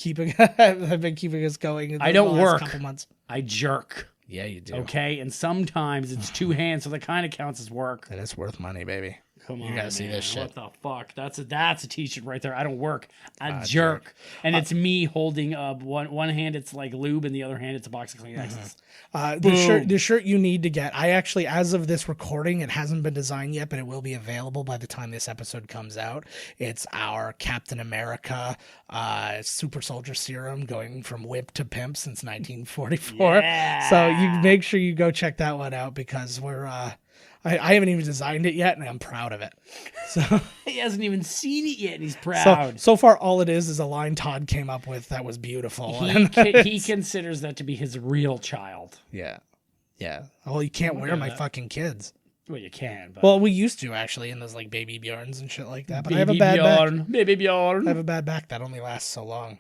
have been keeping us going. I don't the last work. Couple months. I jerk. Yeah, you do. Okay, and sometimes it's two hands, so that kind of counts as work. And it's worth money, baby. Come on, You gotta see man. this shit. What the fuck? That's a t-shirt right there. I don't work. I jerk. And it's me holding up one hand. It's like lube, and the other hand it's a box of Kleenexes. The shirt you need to get. I actually, as of this recording, it hasn't been designed yet, but it will be available by the time this episode comes out. It's our Captain America Super Soldier Serum, going from whip to pimp since 1944. Yeah. So you make sure you go check that one out because we're. I haven't even designed it yet, and I'm proud of it. So. He hasn't even seen it yet, and he's proud. So far, all it is a line Todd came up with that was beautiful. He considers that to be his real child. Yeah. Well, you can't wear my fucking kids. Well, you can, but Well, we used to actually in those like baby Bjorns and shit like that. But I have a Baby bad back. Bjorn. Baby Bjorn. I have a bad back that only lasts so long.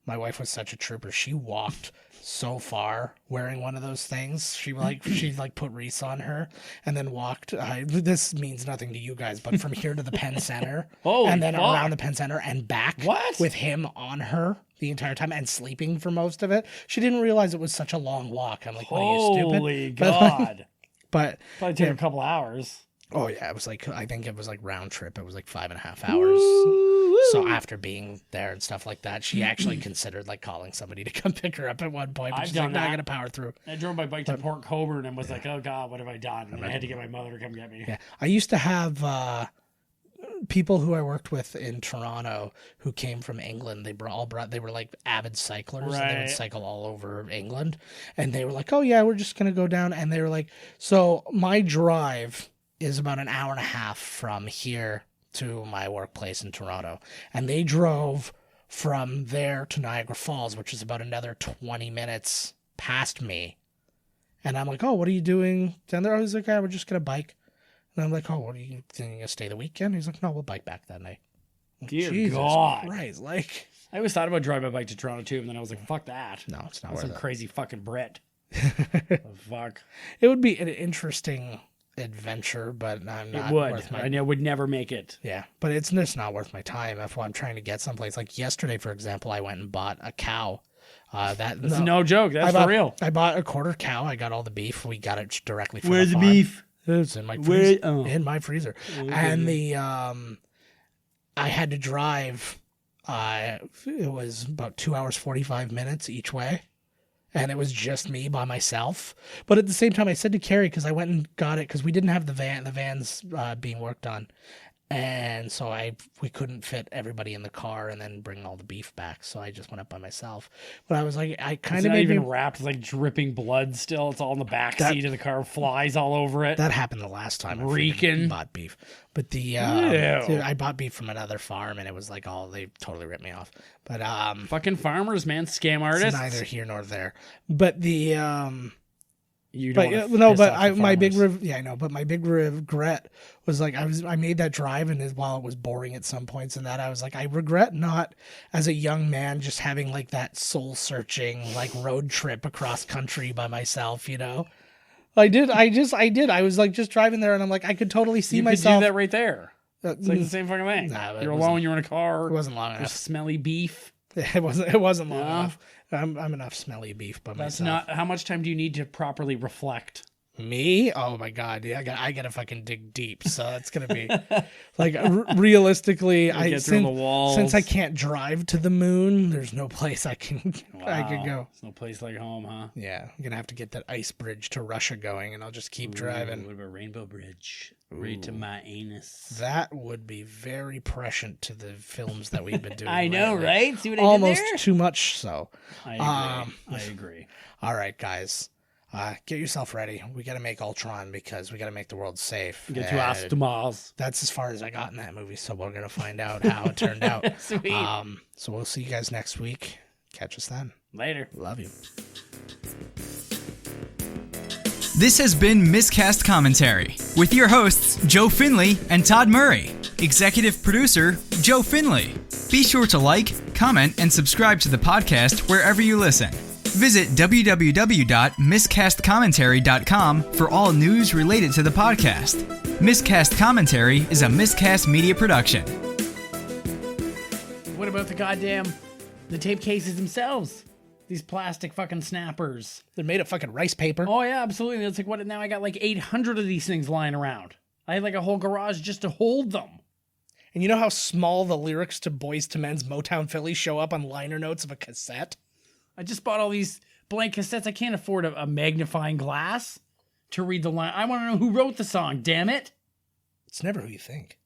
My wife was such a trooper. She walked so far wearing one of those things. She put Reese on her and then walked. This means nothing to you guys, but from here to the Penn Center Holy and then fuck. around the Penn Center and back. What? With him on her the entire time and sleeping for most of it. She didn't realize it was such a long walk. I'm like, what are you, stupid? Holy God. But Probably take a couple hours. Oh yeah, it was like, I think it was like round trip. It was like 5.5 hours. So after being there and stuff like that, she actually considered like calling somebody to come pick her up at one point. But I've she's done like, "No, I that. gotta power through." I drove my bike to Port Colborne and was like, oh God, what have I done? And I had to get my mother to come get me. Yeah, I used to have people who I worked with in Toronto who came from England. They were like avid cyclers, and they would Right. cycle all over England. And they were like, "Oh yeah, we're just gonna go down." And they were like, "So my drive is about an hour and a half from here to my workplace in Toronto," and they drove from there to Niagara Falls, which is about another 20 minutes past me. And I'm like, "Oh, what are you doing down there?" I was like, "Yeah, we're just gonna bike." And I'm like, "Oh, what are you gonna stay the weekend?" He's like, "No, we'll bike back that night." Dear Jesus God. Christ, like, I always thought about driving my bike to Toronto too, and then I was like, fuck that. no, it's not I'm worth some it. crazy fucking Brit. Oh, fuck. It would be an interesting adventure, but I'm not It would. worth my. And I would never make it. Yeah, but it's just not worth my time if I'm trying to get someplace. Like yesterday, for example, I went and bought a cow. That's no joke. That's for real. I bought a quarter cow. I got all the beef. We got it directly from Where's the the farm. beef? It's in my Where- freezer. oh. In my freezer. And the I had to drive. It was about 2 hours 45 minutes each way, and it was just me by myself. But at the same time, I said to Carrie, because I went and got it because we didn't have the van. The van's being worked on. And so we couldn't fit everybody in the car and then bring all the beef back. So I just went up by myself. But I was like, I kind It's of not made even me. wrapped. It's like dripping blood still. It's all in the back seat of the car. Flies all over it. That happened the last time I Reeking. freaking bought beef. But the Ew. I bought beef from another farm, and it was like, they totally ripped me off. But Fucking farmers, man. Scam it's artists. neither here nor there. But the You don't but wanna no, piss but off the my big farmers. yeah, I know. But my big regret was like I made that drive, and while it was boring at some points, and that I was like, I regret not, as a young man, just having like that soul searching like road trip across country by myself. You know, I did. I was like just driving there, and I'm like, I could totally see You could myself. do that right there. It's like the same fucking thing. Nah, it you're wasn't- alone. You're in a car. It wasn't long There's enough. smelly beef. It wasn't long No. enough. I'm enough smelly beef by That's myself. not. How much time do you need to properly reflect? Me? Oh my god! Yeah, I gotta fucking dig deep. So it's gonna be like realistically, I get through the walls. since I can't drive to the moon, there's no place I can I could Wow. go. There's no place like home, huh? Yeah, I'm gonna have to get that ice bridge to Russia going, and I'll just keep driving. What about Rainbow Bridge? Right to my anus. That would be very prescient to the films that we've been doing. I know, lately. right? See what I Almost did there? too much so. I agree. All right, guys. Get yourself ready. We got to make Ultron because we got to make the world safe. Get to And Astomaz. that's as far as I got in that movie, so we're going to find out how it turned out. Sweet. So we'll see you guys next week. Catch us then. Later. Love you. This has been Miscast Commentary with your hosts, Joe Finley and Todd Murray. Executive producer, Joe Finley. Be sure to like, comment, and subscribe to the podcast wherever you listen. Visit www.miscastcommentary.com for all news related to the podcast. Miscast Commentary is a Miscast media production. What about the tape cases themselves? These plastic fucking snappers. They're made of fucking rice paper. Oh yeah, absolutely. It's like what now I got like 800 of these things lying around. I had like a whole garage just to hold them. And you know how small the lyrics to Boyz II Men's Motown Philly show up on liner notes of a cassette? I just bought all these blank cassettes. I can't afford a magnifying glass to read the line. I want to know who wrote the song, damn it. It's never who you think.